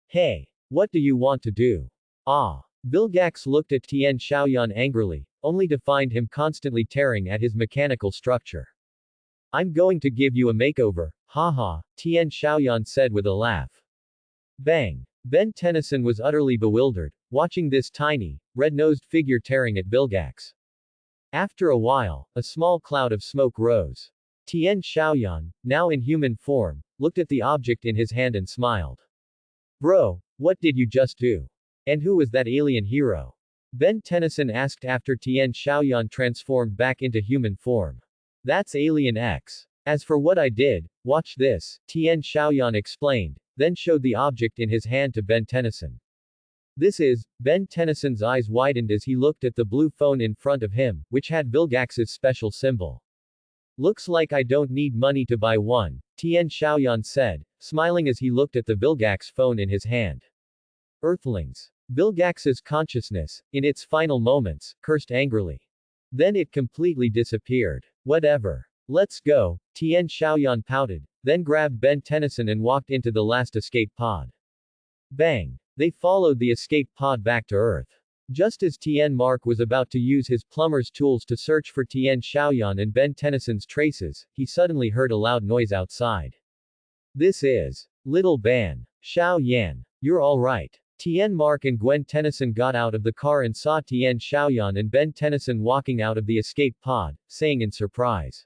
S1: Hey! What do you want to do? Ah! Vilgax looked at Tien Xiaoyan angrily, only to find him constantly tearing at his mechanical structure. I'm going to give you a makeover, haha, Tien Xiaoyan said with a laugh. Bang! Ben Tennyson was utterly bewildered, watching this tiny, red-nosed figure tearing at Vilgax. After a while, a small cloud of smoke rose. Tien Xiaoyan, now in human form, looked at the object in his hand and smiled. Bro, what did you just do? And who was that alien hero? Ben Tennyson asked after Tien Xiaoyan transformed back into human form. That's Alien X. As for what I did, watch this, Tien Xiaoyan explained, then showed the object in his hand to Ben Tennyson. This is, Ben Tennyson's eyes widened as he looked at the blue phone in front of him, which had Vilgax's special symbol. Looks like I don't need money to buy one, Tien Xiaoyan said, smiling as he looked at the Vilgax phone in his hand. Earthlings. Vilgax's consciousness, in its final moments, cursed angrily. Then it completely disappeared. Whatever. Let's go, Tien Xiaoyan pouted, then grabbed Ben Tennyson and walked into the last escape pod. Bang! They followed the escape pod back to Earth. Just as Tien Mark was about to use his plumber's tools to search for Tien Xiaoyan and Ben Tennyson's traces, he suddenly heard a loud noise outside. This is Little Ban. Xiao Yan. You're alright. Tien Mark and Gwen Tennyson got out of the car and saw Tien Xiaoyan and Ben Tennyson walking out of the escape pod, saying in surprise.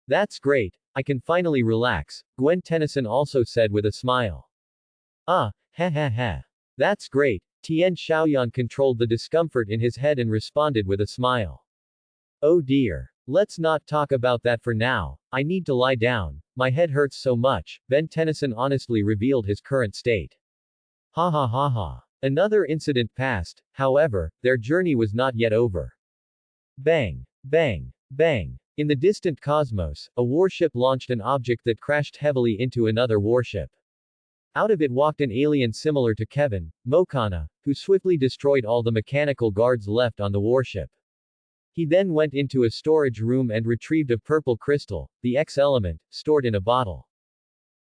S1: That's great, I can finally relax, Gwen Tennyson also said with a smile. Ha ha ha. That's great. Tien Xiaoyan controlled the discomfort in his head and responded with a smile. Oh dear. Let's not talk about that for now, I need to lie down, my head hurts so much, Ben Tennyson honestly revealed his current state. Ha ha ha ha. Another incident passed, however, their journey was not yet over. Bang! Bang! Bang! In the distant cosmos, a warship launched an object that crashed heavily into another warship. Out of it walked an alien similar to Kevin, Mokana, who swiftly destroyed all the mechanical guards left on the warship. He then went into a storage room and retrieved a purple crystal, the X element, stored in a bottle.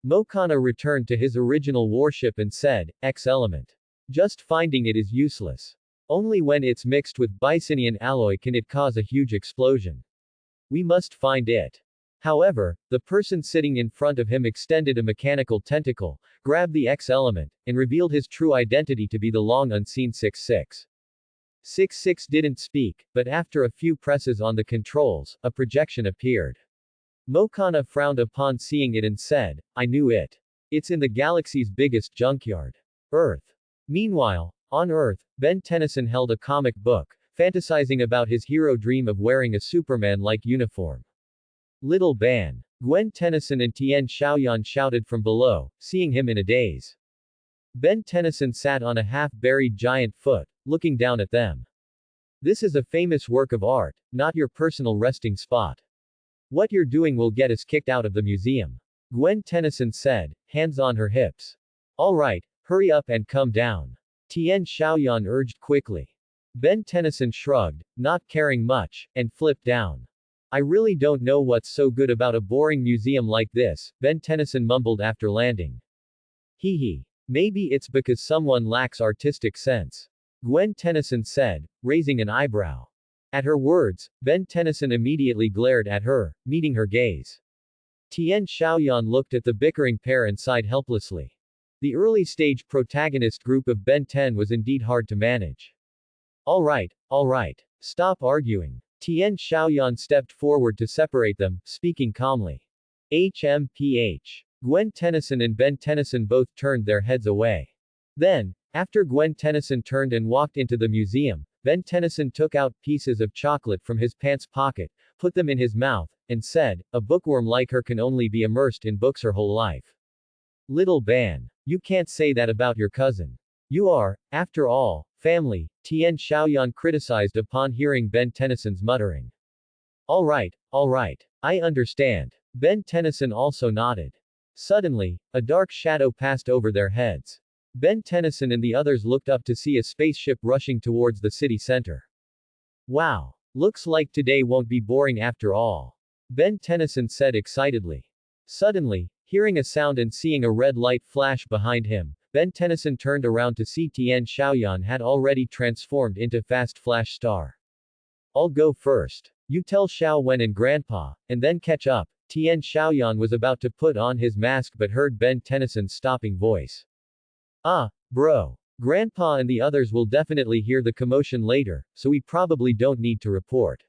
S1: Mokana returned to his original warship and said, X element. Just finding it is useless. Only when it's mixed with Bicinian alloy can it cause a huge explosion. We must find it. However, the person sitting in front of him extended a mechanical tentacle, grabbed the X element, and revealed his true identity to be the long unseen 66. 66 didn't speak, but after a few presses on the controls, a projection appeared. Mokana frowned upon seeing it and said, I knew it. It's in the galaxy's biggest junkyard. Earth. Meanwhile, on Earth, Ben Tennyson held a comic book, fantasizing about his hero dream of wearing a Superman-like uniform. Little Ban. Gwen Tennyson and Tien Xiaoyan shouted from below, seeing him in a daze. Ben Tennyson sat on a half-buried giant foot, looking down at them. This is a famous work of art, not your personal resting spot. What you're doing will get us kicked out of the museum. Gwen Tennyson said, hands on her hips. Alright, hurry up and come down. Tien Xiaoyan urged quickly. Ben Tennyson shrugged, not caring much, and flipped down. I really don't know what's so good about a boring museum like this, Ben Tennyson mumbled after landing. Hee hee. Maybe it's because someone lacks artistic sense. Gwen Tennyson said, raising an eyebrow. At her words, Ben Tennyson immediately glared at her, meeting her gaze. Tian Xiaoyan looked at the bickering pair and sighed helplessly. The early-stage protagonist group of Ben 10 was indeed hard to manage. All right. Stop arguing. Tian Xiaoyan stepped forward to separate them, speaking calmly. HMPH. Gwen Tennyson and Ben Tennyson both turned their heads away. Then, after Gwen Tennyson turned and walked into the museum, Ben Tennyson took out pieces of chocolate from his pants pocket, put them in his mouth, and said, "A bookworm like her can only be immersed in books her whole life. Little Ben. You can't say that about your cousin. You are, after all, family," Tian Xiaoyan criticized upon hearing Ben Tennyson's muttering. All right. I understand. Ben Tennyson also nodded. Suddenly, a dark shadow passed over their heads. Ben Tennyson and the others looked up to see a spaceship rushing towards the city center. Wow. Looks like today won't be boring after all. Ben Tennyson said excitedly. Suddenly, hearing a sound and seeing a red light flash behind him, Ben Tennyson turned around to see Tian Xiaoyan had already transformed into Fast Flash Star. I'll go first. You tell Xiao Wen and Grandpa, and then catch up. Tian Xiaoyan was about to put on his mask but heard Ben Tennyson's stopping voice. Bro. Grandpa and the others will definitely hear the commotion later, so we probably don't need to report.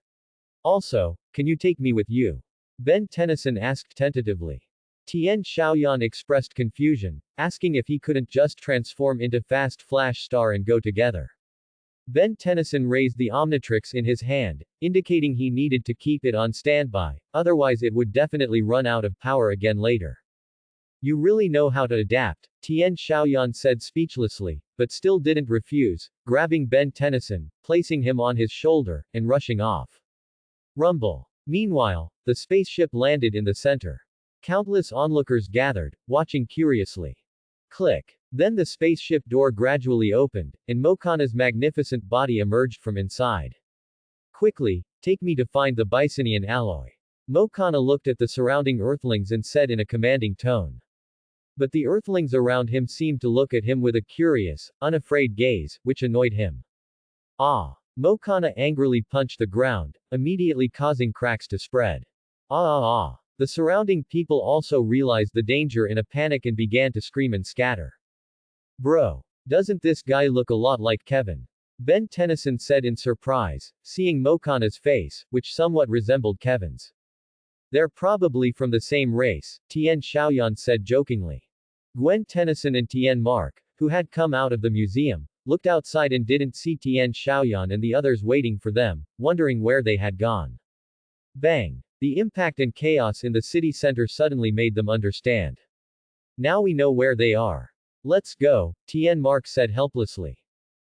S1: Also, can you take me with you? Ben Tennyson asked tentatively. Tian Xiaoyan expressed confusion, asking if he couldn't just transform into Fast Flash Star and go together. Ben Tennyson raised the Omnitrix in his hand, indicating he needed to keep it on standby, otherwise it would definitely run out of power again later. You really know how to adapt, Tian Xiaoyan said speechlessly, but still didn't refuse, grabbing Ben Tennyson, placing him on his shoulder, and rushing off. Rumble. Meanwhile, the spaceship landed in the center. Countless onlookers gathered, watching curiously. Click. Then the spaceship door gradually opened, and Mokana's magnificent body emerged from inside. Quickly, take me to find the Bisonian alloy. Mokana looked at the surrounding Earthlings and said in a commanding tone. But the Earthlings around him seemed to look at him with a curious, unafraid gaze, which annoyed him. Mokana angrily punched the ground, immediately causing cracks to spread. The surrounding people also realized the danger in a panic and began to scream and scatter. Bro. Doesn't this guy look a lot like Kevin? Ben Tennyson said in surprise, seeing Mokana's face, which somewhat resembled Kevin's. They're probably from the same race, Tian Xiaoyan said jokingly. Gwen Tennyson and Tian Mark, who had come out of the museum, looked outside and didn't see Tian Xiaoyan and the others waiting for them, wondering where they had gone. Bang! The impact and chaos in the city center suddenly made them understand. Now we know where they are. Let's go, Tian Mark said helplessly.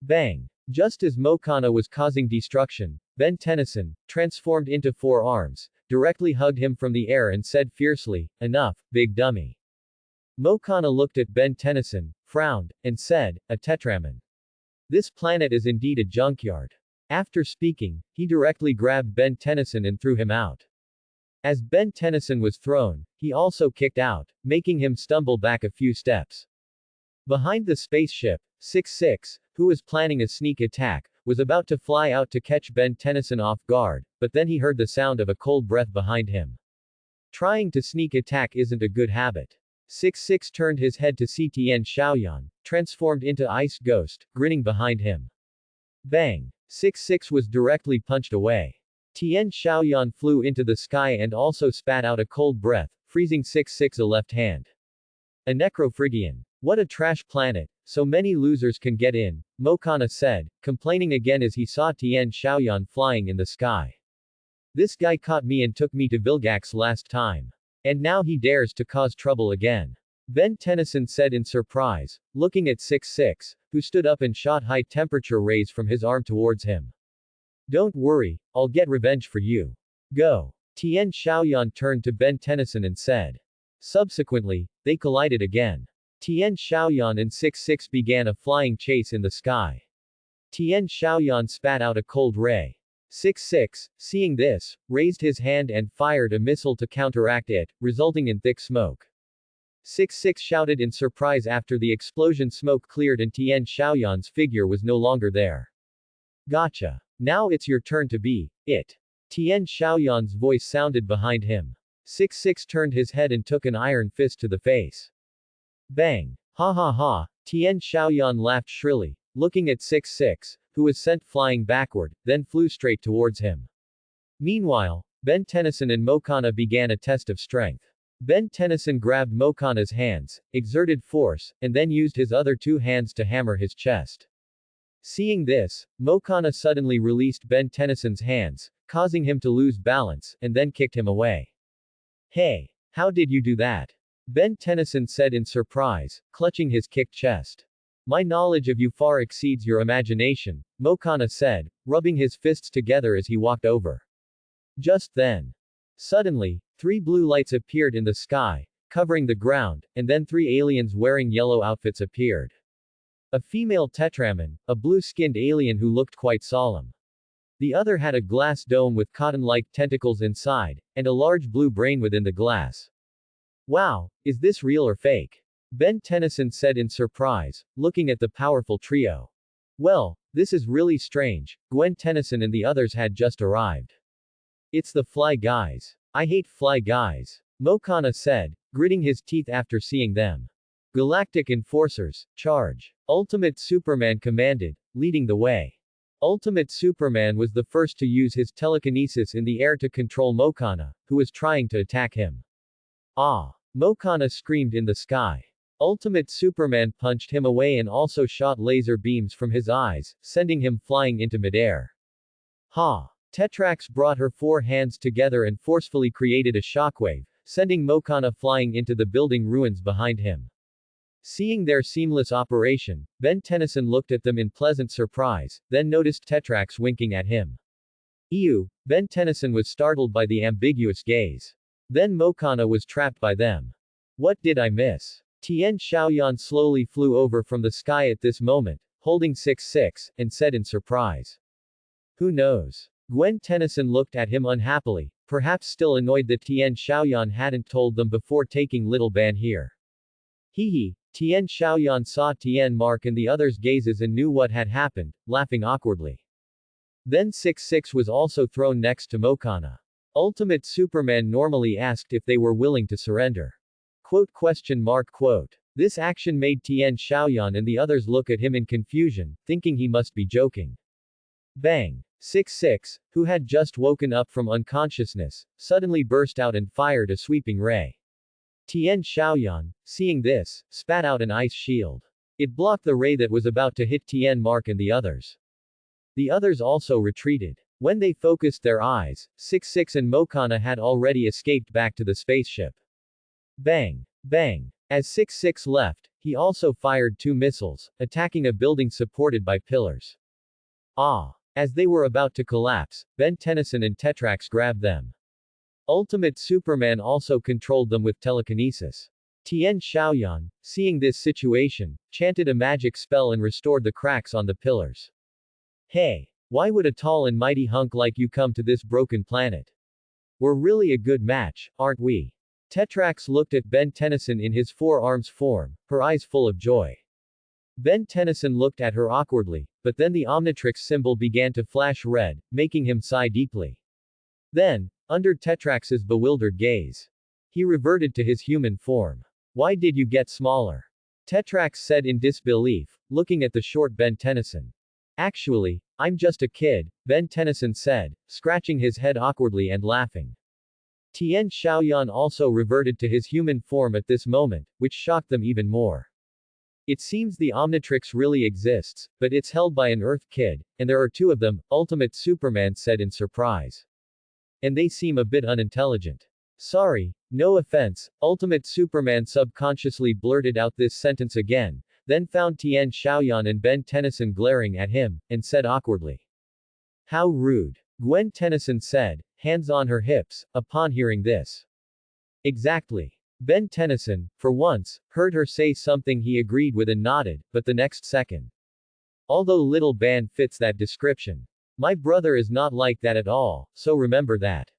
S1: Bang! Just as Mokana was causing destruction, Ben Tennyson, transformed into 4 arms, directly hugged him from the air and said fiercely, "Enough, big dummy." Mokana looked at Ben Tennyson, frowned, and said, "A Tetraman. This planet is indeed a junkyard." After speaking, he directly grabbed Ben Tennyson and threw him out. As Ben Tennyson was thrown, he also kicked out, making him stumble back a few steps. Behind the spaceship, 66, who was planning a sneak attack, was about to fly out to catch Ben Tennyson off guard, but then he heard the sound of a cold breath behind him. Trying to sneak attack isn't a good habit. 66 turned his head to see Tian Xiaoyan, transformed into Ice Ghost, grinning behind him. Bang! 66 was directly punched away. Tian Xiaoyan flew into the sky and also spat out a cold breath, freezing 66 a left hand. A Necrophrygian. What a trash planet, so many losers can get in, Mokana said, complaining again as he saw Tian Xiaoyan flying in the sky. This guy caught me and took me to Vilgax last time. And now he dares to cause trouble again. Ben Tennyson said in surprise, looking at 66, who stood up and shot high-temperature rays from his arm towards him. Don't worry, I'll get revenge for you. Go. Tian Xiaoyan turned to Ben Tennyson and said. Subsequently, they collided again. Tian Xiaoyan and 66 began a flying chase in the sky. Tian Xiaoyan spat out a cold ray. 66, seeing this, raised his hand and fired a missile to counteract it, resulting in thick smoke. 66 shouted in surprise after the explosion. Smoke cleared and Tian Xiaoyan's figure was no longer there. Gotcha. Now it's your turn to be it. Tian Xiaoyan's voice sounded behind him. 66 turned his head and took an iron fist to the face. Bang! Ha ha ha! Tian Xiaoyan laughed shrilly, looking at 66, who was sent flying backward, then flew straight towards him. Meanwhile, Ben Tennyson and Mokana began a test of strength. Ben Tennyson grabbed Mokana's hands, exerted force, and then used his other two hands to hammer his chest. Seeing this, Mokana suddenly released Ben Tennyson's hands, causing him to lose balance, and then kicked him away. Hey! How did you do that? Ben Tennyson said in surprise, clutching his kicked chest. My knowledge of you far exceeds your imagination, Mokana said, rubbing his fists together as he walked over. Just then. Suddenly, 3 blue lights appeared in the sky, covering the ground, and then 3 aliens wearing yellow outfits appeared. A female Tetraman, a blue-skinned alien who looked quite solemn. The other had a glass dome with cotton-like tentacles inside, and a large blue brain within the glass. Wow, is this real or fake? Ben Tennyson said in surprise, looking at the powerful trio. Well, this is really strange, Gwen Tennyson and the others had just arrived. It's the Fly Guys. I hate Fly Guys. Mokana said, gritting his teeth after seeing them. Galactic Enforcers, charge. Ultimate Superman commanded, leading the way. Ultimate Superman was the first to use his telekinesis in the air to control Mokana, who was trying to attack him. Ah! Mokana screamed in the sky. Ultimate Superman punched him away and also shot laser beams from his eyes, sending him flying into midair. Ha! Tetrax brought her 4 hands together and forcefully created a shockwave, sending Mokana flying into the building ruins behind him. Seeing their seamless operation, Ben Tennyson looked at them in pleasant surprise, then noticed Tetrax winking at him. Ew! Ben Tennyson was startled by the ambiguous gaze. Then Mokana was trapped by them. What did I miss? Tian Xiaoyan slowly flew over from the sky at this moment, holding 66, and said in surprise. Who knows? Gwen Tennyson looked at him unhappily, perhaps still annoyed that Tian Xiaoyan hadn't told them before taking little Ben here. Hee. Tian Xiaoyan saw Tian Mark and the others' gazes and knew what had happened, laughing awkwardly. Then 66 was also thrown next to Mokana. Ultimate Superman normally asked if they were willing to surrender. Quote. This action made Tian Xiaoyan and the others look at him in confusion, thinking he must be joking. Bang! 66, who had just woken up from unconsciousness, suddenly burst out and fired a sweeping ray. Tian Xiaoyan, seeing this, spat out an ice shield. It blocked the ray that was about to hit Tian Mark and the others. The others also retreated. When they focused their eyes, 66 and Mokana had already escaped back to the spaceship. Bang! Bang! As 66 left, he also fired 2 missiles, attacking a building supported by pillars. Ah! As they were about to collapse, Ben Tennyson and Tetrax grabbed them. Ultimate Superman also controlled them with telekinesis. Tian Xiaoyan, seeing this situation, chanted a magic spell and restored the cracks on the pillars. Hey! Why would a tall and mighty hunk like you come to this broken planet? We're really a good match, aren't we? Tetrax looked at Ben Tennyson in his 4 arms form, her eyes full of joy. Ben Tennyson looked at her awkwardly, but then the Omnitrix symbol began to flash red, making him sigh deeply. Then, under Tetrax's bewildered gaze, he reverted to his human form. Why did you get smaller? Tetrax said in disbelief, looking at the short Ben Tennyson. Actually, I'm just a kid, Ben Tennyson said, scratching his head awkwardly and laughing. Tian Xiaoyan also reverted to his human form at this moment, which shocked them even more. It seems the Omnitrix really exists, but it's held by an Earth kid, and there are 2 of them, Ultimate Superman said in surprise. And they seem a bit unintelligent. Sorry, no offense, Ultimate Superman subconsciously blurted out this sentence again, then found Tian Xiaoyan and Ben Tennyson glaring at him, and said awkwardly. How rude. Gwen Tennyson said, hands on her hips, upon hearing this. Exactly. Ben Tennyson, for once, heard her say something he agreed with and nodded, but the next second. Although little Ben fits that description. My brother is not like that at all, so remember that.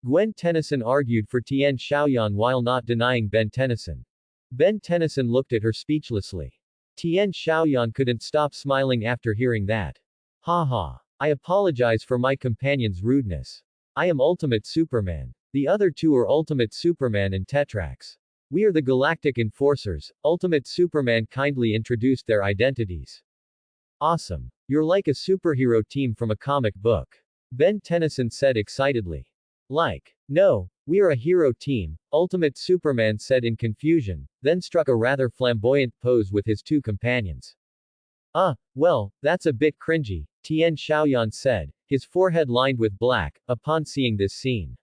S1: Gwen Tennyson argued for Tian Xiaoyan while not denying Ben Tennyson. Ben Tennyson looked at her speechlessly. Tian Xiaoyan couldn't stop smiling after hearing that. Ha ha. I apologize for my companion's rudeness. I am Ultimate Superman. The other two are Ultimate Superman and Tetrax. We are the Galactic Enforcers. Ultimate Superman kindly introduced their identities. Awesome. You're like a superhero team from a comic book. Ben Tennyson said excitedly. Like. No, we are a hero team, Ultimate Superman said in confusion, then struck a rather flamboyant pose with his two companions. Well, that's a bit cringy, Tien Xiaoyan said, his forehead lined with black, upon seeing this scene.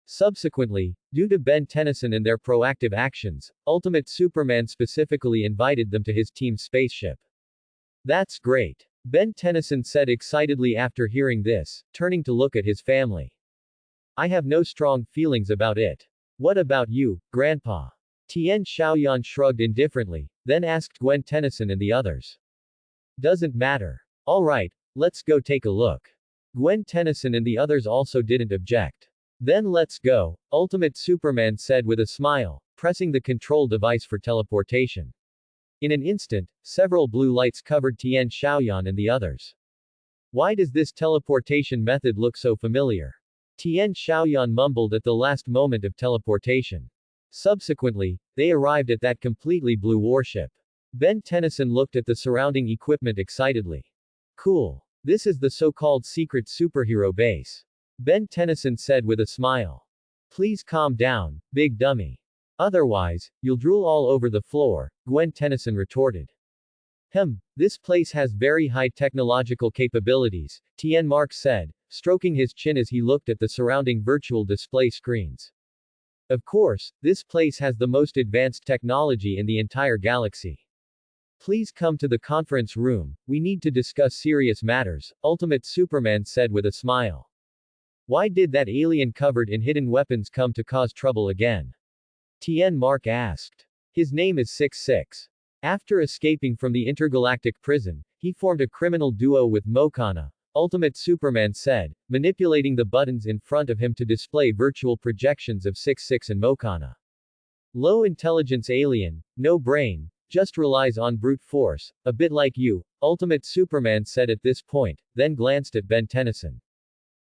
S1: Subsequently, due to Ben Tennyson and their proactive actions, Ultimate Superman specifically invited them to his team's spaceship. That's great. Ben Tennyson said excitedly after hearing this, turning to look at his family. I have no strong feelings about it. What about you, Grandpa? Tien Xiaoyan shrugged indifferently, then asked Gwen Tennyson and the others. Doesn't matter. Alright, let's go take a look. Gwen Tennyson and the others also didn't object. Then let's go, Ultimate Superman said with a smile, pressing the control device for teleportation. In an instant, several blue lights covered Tien Xiaoyan and the others. Why does this teleportation method look so familiar? Tien Xiaoyan mumbled at the last moment of teleportation. Subsequently, they arrived at that completely blue warship. Ben Tennyson looked at the surrounding equipment excitedly. Cool. This is the so-called secret superhero base. Ben Tennyson said with a smile. Please calm down, big dummy. Otherwise, you'll drool all over the floor, Gwen Tennyson retorted. This place has very high technological capabilities, Tien Mark said, stroking his chin as he looked at the surrounding virtual display screens. Of course, this place has the most advanced technology in the entire galaxy. Please come to the conference room, we need to discuss serious matters, Ultimate Superman said with a smile. Why did that alien covered in hidden weapons come to cause trouble again? Tien Mark asked. His name is 66. After escaping from the intergalactic prison, he formed a criminal duo with Mokana, Ultimate Superman said, manipulating the buttons in front of him to display virtual projections of 66 and Mokana. Low intelligence alien, no brain, just relies on brute force, a bit like you, Ultimate Superman said at this point, then glanced at Ben Tennyson.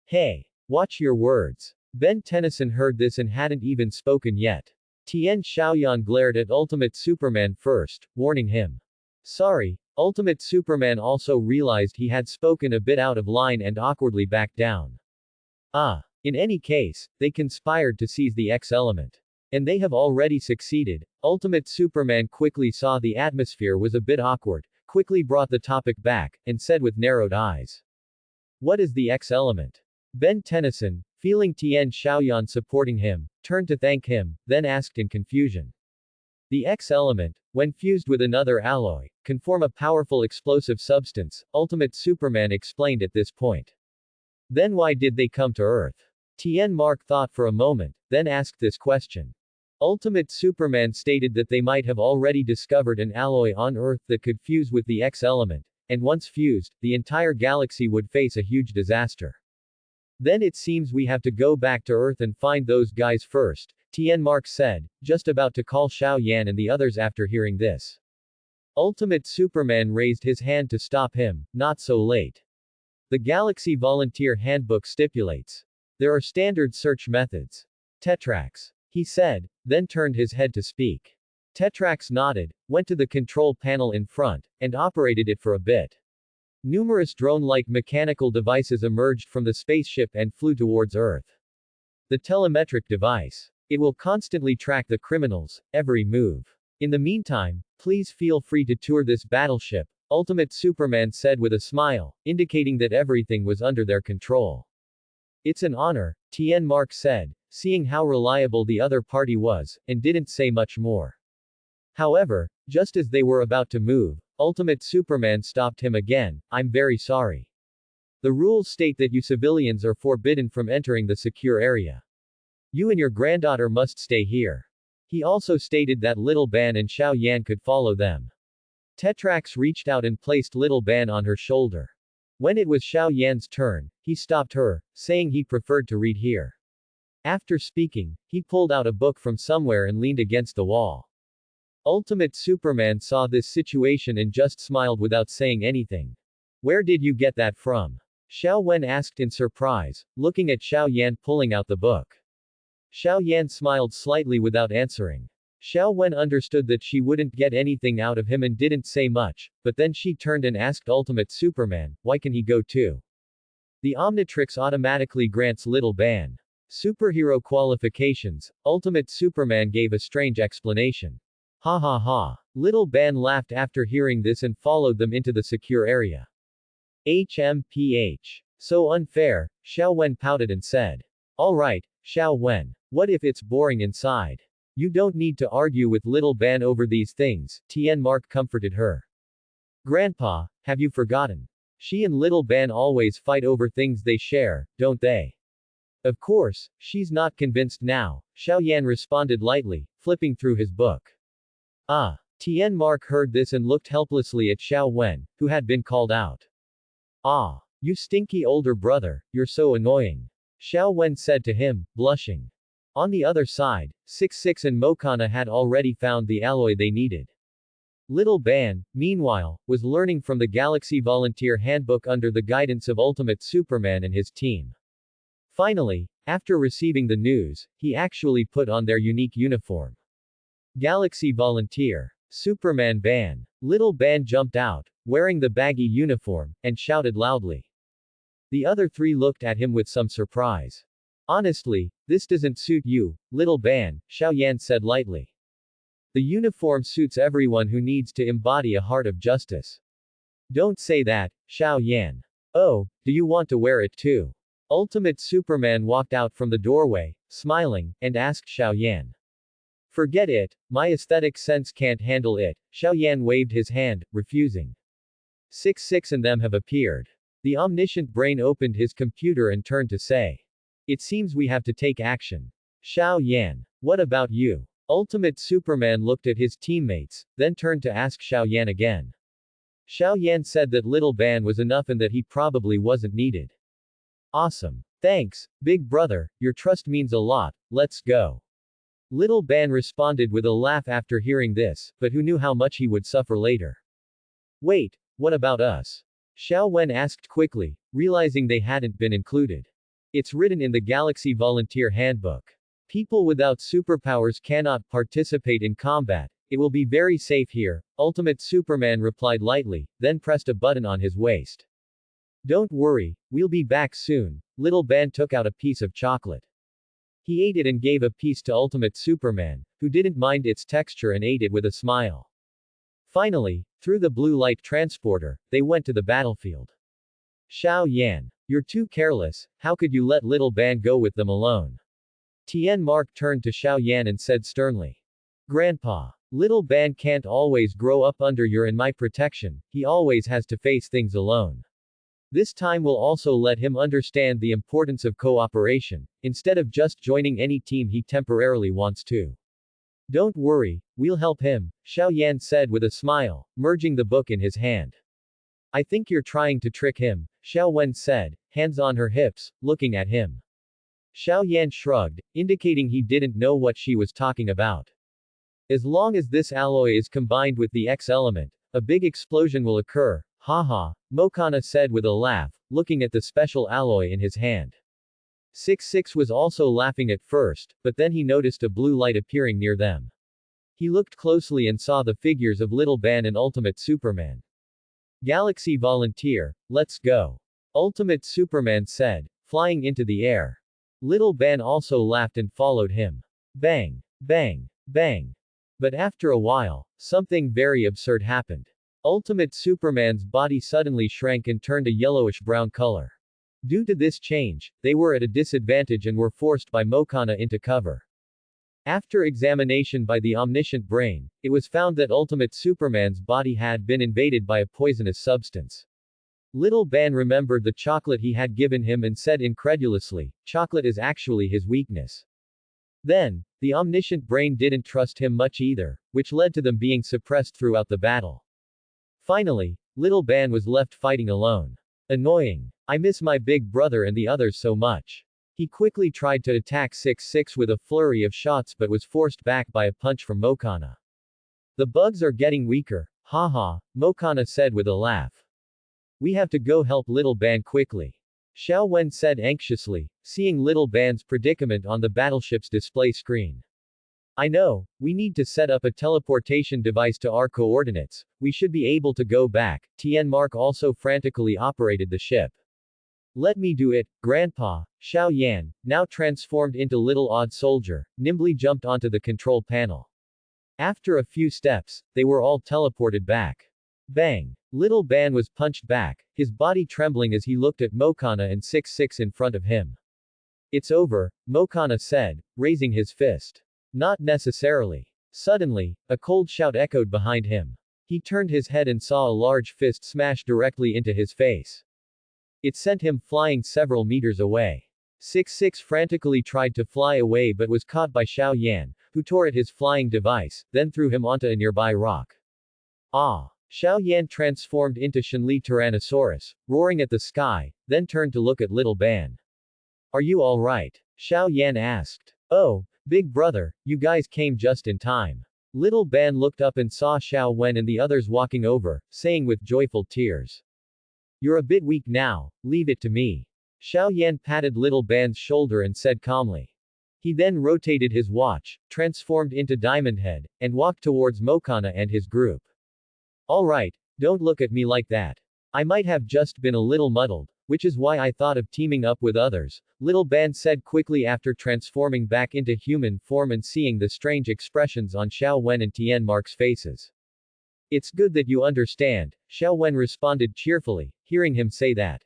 S1: Hey, watch your words. Ben Tennyson heard this and hadn't even spoken yet. Tien Xiaoyan glared at Ultimate Superman first, warning him. Sorry, Ultimate Superman also realized he had spoken a bit out of line and awkwardly backed down. In any case, they conspired to seize the X-element. And they have already succeeded. Ultimate Superman quickly saw the atmosphere was a bit awkward, quickly brought the topic back, and said with narrowed eyes. What is the X-element? Ben Tennyson, feeling Tien Xiaoyan supporting him, turned to thank him, then asked in confusion. The X-element, when fused with another alloy, can form a powerful explosive substance, Ultimate Superman explained at this point. Then why did they come to Earth? Tien Mark thought for a moment, then asked this question. Ultimate Superman stated that they might have already discovered an alloy on Earth that could fuse with the X-element, and once fused, the entire galaxy would face a huge disaster. Then it seems we have to go back to Earth and find those guys first, Tien Mark said, just about to call Xiao Yan and the others after hearing this. Ultimate Superman raised his hand to stop him, not so late. The Galaxy Volunteer Handbook stipulates. There are standard search methods. Tetrax. He said, then turned his head to speak. Tetrax nodded, went to the control panel in front, and operated it for a bit. Numerous drone-like mechanical devices emerged from the spaceship and flew towards Earth. The telemetric device. It will constantly track the criminals' every move. In the meantime, please feel free to tour this battleship, Ultimate Superman said with a smile, indicating that everything was under their control. It's an honor, Tien Mark said, seeing how reliable the other party was, and didn't say much more. However, just as they were about to move, Ultimate Superman stopped him again. I'm very sorry. The rules state that you civilians are forbidden from entering the secure area. You and your granddaughter must stay here. He also stated that Little Ban and Xiao Yan could follow them. Tetrax reached out and placed Little Ban on her shoulder. When it was Xiao Yan's turn, he stopped her, saying he preferred to read here. After speaking, he pulled out a book from somewhere and leaned against the wall. Ultimate Superman saw this situation and just smiled without saying anything. Where did you get that from? Xiao Wen asked in surprise, looking at Xiao Yan pulling out the book. Xiao Yan smiled slightly without answering. Xiao Wen understood that she wouldn't get anything out of him and didn't say much, but then she turned and asked Ultimate Superman, why can he go too? The Omnitrix automatically grants Little Ban superhero qualifications. Ultimate Superman gave a strange explanation. Ha ha ha. Little Ban laughed after hearing this and followed them into the secure area. HMPH. So unfair, Xiao Wen pouted and said. Alright, Xiao Wen. What if it's boring inside? You don't need to argue with Little Ban over these things, Tien Mark comforted her. Grandpa, have you forgotten? She and Little Ban always fight over things they share, don't they? Of course, she's not convinced now, Xiao Yan responded lightly, flipping through his book. Ah. Tien Mark heard this and looked helplessly at Xiao Wen, who had been called out. Ah. You stinky older brother, you're so annoying. Xiao Wen said to him, blushing. On the other side, 66 and Mokana had already found the alloy they needed. Little Ban, meanwhile, was learning from the Galaxy Volunteer Handbook under the guidance of Ultimate Superman and his team. Finally, after receiving the news, he actually put on their unique uniform. Galaxy Volunteer. Superman Ban. Little Ban jumped out, wearing the baggy uniform, and shouted loudly. The other three looked at him with some surprise. Honestly, this doesn't suit you, Little Ban, Xiao Yan said lightly. The uniform suits everyone who needs to embody a heart of justice. Don't say that, Xiao Yan. Oh, do you want to wear it too? Ultimate Superman walked out from the doorway, smiling, and asked Xiao Yan. Forget it, my aesthetic sense can't handle it, Xiao Yan waved his hand, refusing. 66 and them have appeared. The omniscient brain opened his computer and turned to say. It seems we have to take action. Xiao Yan. What about you? Ultimate Superman looked at his teammates, then turned to ask Xiao Yan again. Xiao Yan said that Little Ban was enough and that he probably wasn't needed. Awesome. Thanks, big brother, your trust means a lot, let's go. Little Ban responded with a laugh after hearing this, but who knew how much he would suffer later. Wait, what about us? Xiao Wen asked quickly, realizing they hadn't been included. It's written in the Galaxy Volunteer Handbook. People without superpowers cannot participate in combat. It will be very safe here, Ultimate Superman replied lightly, then pressed a button on his waist. Don't worry, we'll be back soon. Little Ban took out a piece of chocolate. He ate it and gave a piece to Ultimate Superman, who didn't mind its texture and ate it with a smile. Finally, through the blue light transporter, they went to the battlefield. Xiao Yan. You're too careless, how could you let Little Ban go with them alone? Tien Mark turned to Xiao Yan and said sternly. Grandpa. Little Ban can't always grow up under your and my protection, he always has to face things alone. This time will also let him understand the importance of cooperation, instead of just joining any team he temporarily wants to. Don't worry, we'll help him, Xiao Yan said with a smile, merging the book in his hand. I think you're trying to trick him, Xiao Wen said, hands on her hips, looking at him. Xiao Yan shrugged, indicating he didn't know what she was talking about. As long as this alloy is combined with the X element, a big explosion will occur, haha, Mokana said with a laugh, looking at the special alloy in his hand. 66 was also laughing at first, but then he noticed a blue light appearing near them. He looked closely and saw the figures of Little Ban and Ultimate Superman. Galaxy Volunteer, let's go. Ultimate Superman said, flying into the air. Little Ban also laughed and followed him. Bang, bang, bang. But after a while, something very absurd happened. Ultimate Superman's body suddenly shrank and turned a yellowish-brown color. Due to this change, they were at a disadvantage and were forced by Mokana into cover. After examination by the omniscient brain, it was found that Ultimate Superman's body had been invaded by a poisonous substance. Little Ban remembered the chocolate he had given him and said incredulously, chocolate is actually his weakness. Then, the omniscient brain didn't trust him much either, which led to them being suppressed throughout the battle. Finally, Little Ban was left fighting alone. Annoying. I miss my big brother and the others so much. He quickly tried to attack 66 with a flurry of shots but was forced back by a punch from Mokana. The bugs are getting weaker, haha, Mokana said with a laugh. We have to go help Little Ban quickly. Xiao Wen said anxiously, seeing Little Ban's predicament on the battleship's display screen. I know, we need to set up a teleportation device to our coordinates. We should be able to go back. Tien Mark also frantically operated the ship. Let me do it, Grandpa. Xiao Yan, now transformed into Little Odd Soldier, nimbly jumped onto the control panel. After a few steps, they were all teleported back. Bang! Little Ban was punched back, his body trembling as he looked at Mokana and 66 in front of him. It's over, Mokana said, raising his fist. Not necessarily. Suddenly, a cold shout echoed behind him. He turned his head and saw a large fist smash directly into his face. It sent him flying several meters away. 66 frantically tried to fly away but was caught by Xiao Yan, who tore at his flying device, then threw him onto a nearby rock. Ah! Xiao Yan transformed into Shenli Tyrannosaurus, roaring at the sky, then turned to look at Little Ban. Are you alright? Xiao Yan asked. Oh, big brother, you guys came just in time. Little Ban looked up and saw Xiao Wen and the others walking over, saying with joyful tears. You're a bit weak now, leave it to me. Xiao Yan patted Little Ban's shoulder and said calmly. He then rotated his watch, transformed into Diamond Head, and walked towards Mokana and his group. Alright, don't look at me like that. I might have just been a little muddled, which is why I thought of teaming up with others, Little Ban said quickly after transforming back into human form and seeing the strange expressions on Xiao Wen and Tien Mark's faces. It's good that you understand, Xiao Wen responded cheerfully, hearing him say that.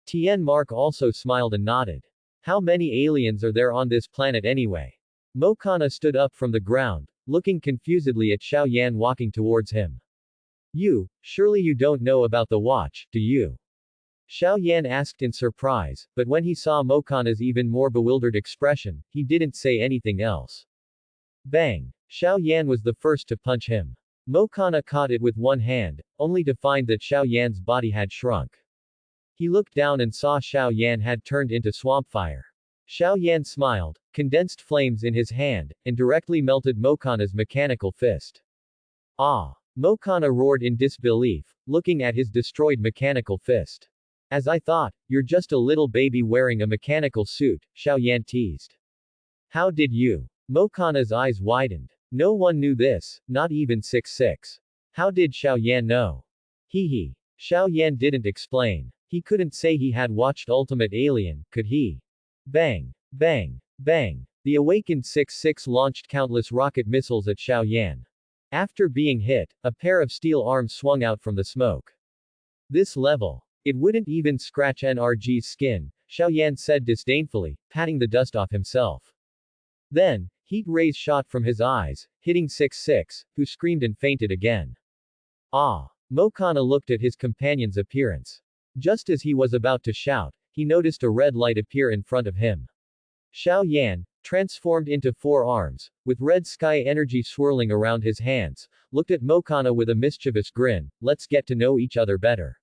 S1: Tien Mark also smiled and nodded. How many aliens are there on this planet anyway? Mokana stood up from the ground, looking confusedly at Xiao Yan walking towards him. Surely you don't know about the watch, do you? Xiao Yan asked in surprise, but when he saw Mokana's even more bewildered expression, he didn't say anything else. Bang! Xiao Yan was the first to punch him. Mokana caught it with one hand, only to find that Xiao Yan's body had shrunk. He looked down and saw Xiao Yan had turned into swamp fire. Xiao Yan smiled, condensed flames in his hand, and directly melted Mokana's mechanical fist. Ah! Mokana roared in disbelief, looking at his destroyed mechanical fist. As I thought, you're just a little baby wearing a mechanical suit, Xiao Yan teased. How did you? Mokana's eyes widened. No one knew this, not even 66. How did Xiao Yan know? Hee. Xiao Yan didn't explain. He couldn't say he had watched Ultimate Alien, could he? Bang! Bang! Bang! The awakened 66 launched countless rocket missiles at Xiao Yan. After being hit, a pair of steel arms swung out from the smoke. This level. It wouldn't even scratch NRG's skin, Xiao Yan said disdainfully, patting the dust off himself. Then, heat rays shot from his eyes, hitting 66, who screamed and fainted again. Ah! Mokana looked at his companion's appearance. Just as he was about to shout, he noticed a red light appear in front of him. Xiao Yan, transformed into 4 arms, with red sky energy swirling around his hands, looked at Mokana with a mischievous grin. Let's get to know each other better.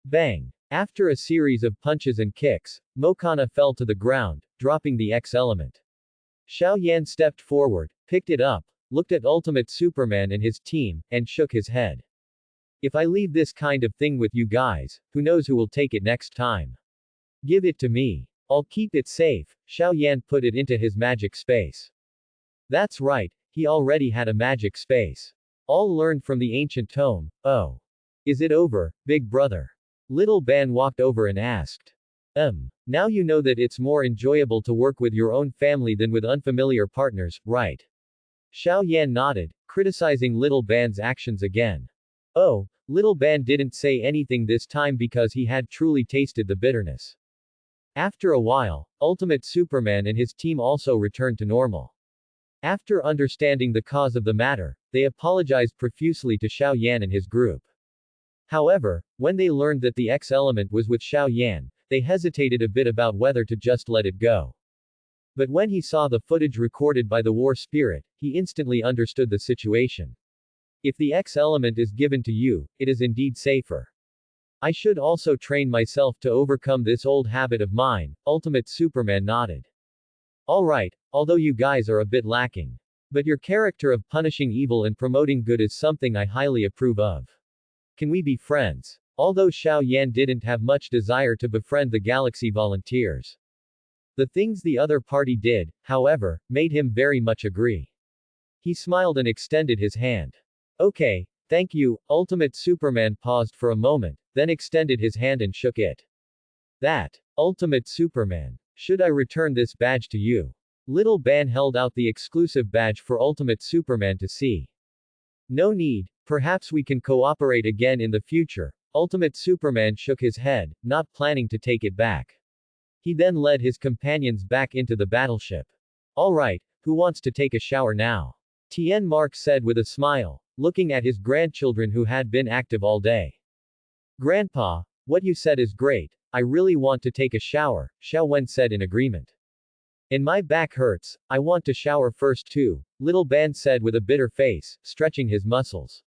S1: Bang! After a series of punches and kicks, Mokana fell to the ground, dropping the X element. Xiao Yan stepped forward, picked it up, looked at Ultimate Superman and his team, and shook his head. If I leave this kind of thing with you guys, who knows who will take it next time? Give it to me. I'll keep it safe. Xiao Yan put it into his magic space. That's right, he already had a magic space. All learned from the ancient tome. Oh. Is it over, big brother? Little Ban walked over and asked. Now you know that it's more enjoyable to work with your own family than with unfamiliar partners, right? Xiao Yan nodded, criticizing Little Ban's actions again. Oh, Little Ban didn't say anything this time because he had truly tasted the bitterness. After a while, Ultimate Superman and his team also returned to normal. After understanding the cause of the matter, they apologized profusely to Xiao Yan and his group. However, when they learned that the X element was with Xiao Yan, they hesitated a bit about whether to just let it go. But when he saw the footage recorded by the War Spirit, he instantly understood the situation. If the X element is given to you, it is indeed safer. I should also train myself to overcome this old habit of mine, Ultimate Superman nodded. Alright, although you guys are a bit lacking. But your character of punishing evil and promoting good is something I highly approve of. Can we be friends? although Xiao Yan didn't have much desire to befriend the Galaxy volunteers. The things the other party did, however, made him very much agree. He smiled and extended his hand. Okay, thank you. Ultimate Superman paused for a moment, then extended his hand and shook it. That. Ultimate Superman. Should I return this badge to you? Little Ben held out the exclusive badge for Ultimate Superman to see. No need, perhaps we can cooperate again in the future. Ultimate Superman shook his head, not planning to take it back. He then led his companions back into the battleship. Alright, who wants to take a shower now? Tien Mark said with a smile, looking at his grandchildren who had been active all day. Grandpa, what you said is great, I really want to take a shower, Xiao Wen said in agreement. And my back hurts, I want to shower first too, Little Ben said with a bitter face, stretching his muscles.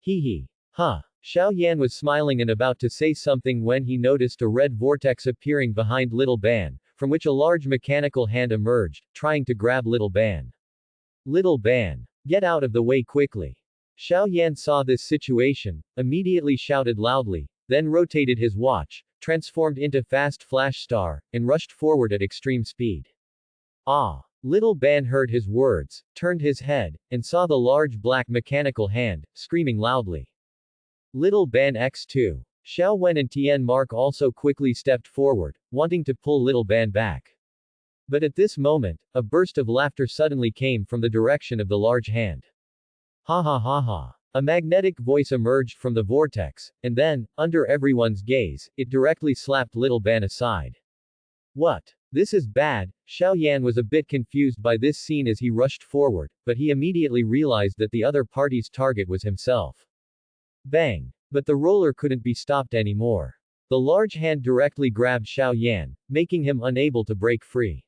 S1: Hee hee. Huh. Xiao Yan was smiling and about to say something when he noticed a red vortex appearing behind Little Ben, from which a large mechanical hand emerged, trying to grab Little Ben. Little Ben, get out of the way quickly. Xiao Yan saw this situation, immediately shouted loudly, then rotated his watch, transformed into fast flash star, and rushed forward at extreme speed. Ah! Little Ben heard his words, turned his head, and saw the large black mechanical hand, screaming loudly. Little Ben X2. Xiao Wen and Tien Mark also quickly stepped forward, wanting to pull Little Ben back. But at this moment, a burst of laughter suddenly came from the direction of the large hand. Ha ha ha ha. A magnetic voice emerged from the vortex, and then, under everyone's gaze, it directly slapped Little Ben aside. What? This is bad. Xiao Yan was a bit confused by this scene as he rushed forward, but he immediately realized that the other party's target was himself. Bang! But the roller couldn't be stopped anymore. The large hand directly grabbed Xiao Yan, making him unable to break free.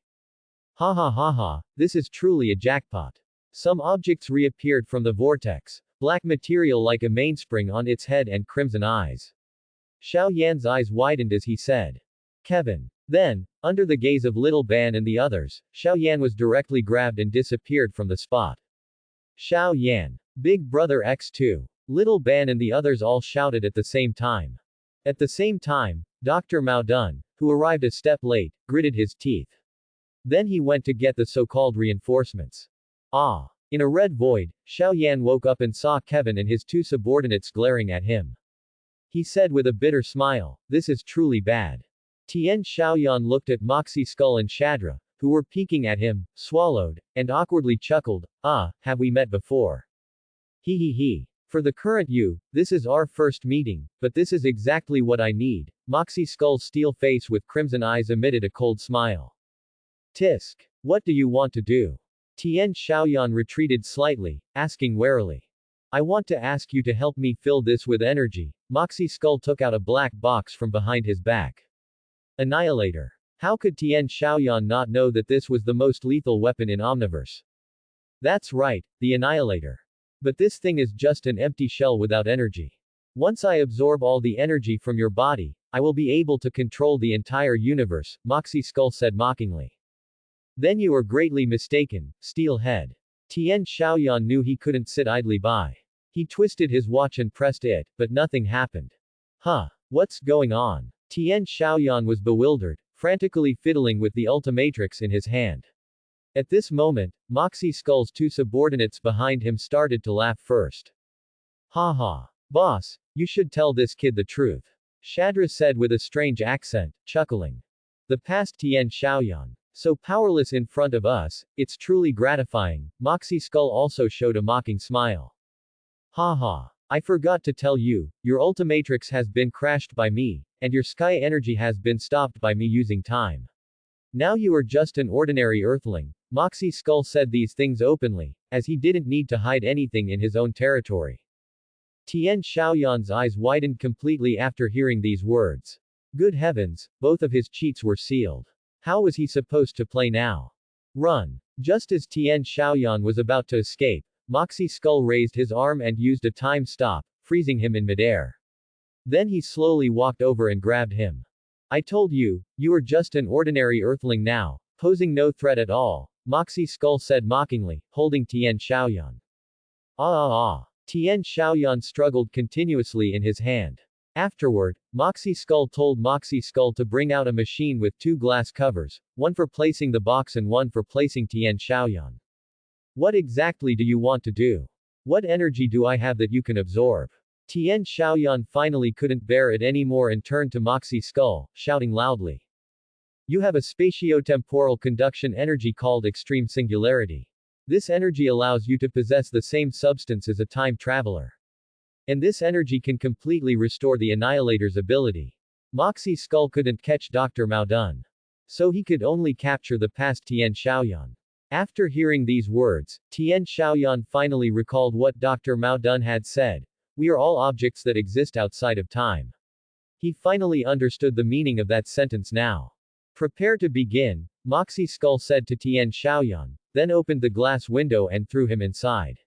S1: Ha ha ha ha, this is truly a jackpot. Some objects reappeared from the vortex, black material like a mainspring on its head and crimson eyes. Xiao Yan's eyes widened as he said, Kevin. Then, under the gaze of Little Ben and the others, Xiao Yan was directly grabbed and disappeared from the spot. Xiao Yan. Big Brother X2. Little Ben and the others all shouted at the same time. At the same time, Dr. Mao Dun, who arrived a step late, gritted his teeth. Then he went to get the so-called reinforcements. Ah! In a red void, Xiao Yan woke up and saw Kevin and his two subordinates glaring at him. He said with a bitter smile, this is truly bad. Tien Xiaoyan looked at Moxie Skull and Shadra, who were peeking at him, swallowed, and awkwardly chuckled, have we met before? Hee hee hee. For the current you, this is our first meeting, but this is exactly what I need. Moxie Skull's steel face with crimson eyes emitted a cold smile. Tisk. What do you want to do? Tien Xiaoyan retreated slightly, asking warily. I want to ask you to help me fill this with energy. Moxie Skull took out a black box from behind his back. Annihilator. How could Tien Xiaoyan not know that this was the most lethal weapon in Omniverse? That's right, the Annihilator. But this thing is just an empty shell without energy. Once I absorb all the energy from your body, I will be able to control the entire universe, Moxie Skull said mockingly. Then you are greatly mistaken, Steelhead. Tien Xiaoyan knew he couldn't sit idly by. He twisted his watch and pressed it, but nothing happened. Huh? What's going on? Tien Xiaoyan was bewildered, frantically fiddling with the Ultimatrix in his hand. At this moment, Moxie Skull's two subordinates behind him started to laugh first. Ha ha. Boss, you should tell this kid the truth. Shadra said with a strange accent, chuckling. The past Tien Xiaoyan. So powerless in front of us, it's truly gratifying. Moxie Skull also showed a mocking smile. Ha ha. I forgot to tell you, your Ultimatrix has been crashed by me, and your sky energy has been stopped by me using time. Now you are just an ordinary Earthling. Moxie Skull said these things openly, as he didn't need to hide anything in his own territory. Tien Xiaoyan's eyes widened completely after hearing these words. Good heavens, both of his cheats were sealed. How was he supposed to play now? Run. Just as Tien Xiaoyan was about to escape, Moxie Skull raised his arm and used a time stop, freezing him in midair. Then he slowly walked over and grabbed him. I told you, you are just an ordinary Earthling now, posing no threat at all, Moxie Skull said mockingly, holding Tien Xiaoyan. Tien Xiaoyan struggled continuously in his hand. Afterward, Moxie Skull told Moxie Skull to bring out a machine with two glass covers, one for placing the box and one for placing Tian Shaoyan. What exactly do you want to do? What energy do I have that you can absorb? Tian Shaoyan finally couldn't bear it anymore and turned to Moxie Skull, shouting loudly. You have a spatiotemporal conduction energy called extreme singularity. This energy allows you to possess the same substance as a time traveler. And this energy can completely restore the Annihilator's ability. Moxie Skull couldn't catch Dr. Mao Dun. So he could only capture the past Tian Shaoyan. After hearing these words, Tian Shaoyan finally recalled what Dr. Mao Dun had said. We are all objects that exist outside of time. He finally understood the meaning of that sentence now. Prepare to begin, Moxie Skull said to Tian Shaoyan, then opened the glass window and threw him inside.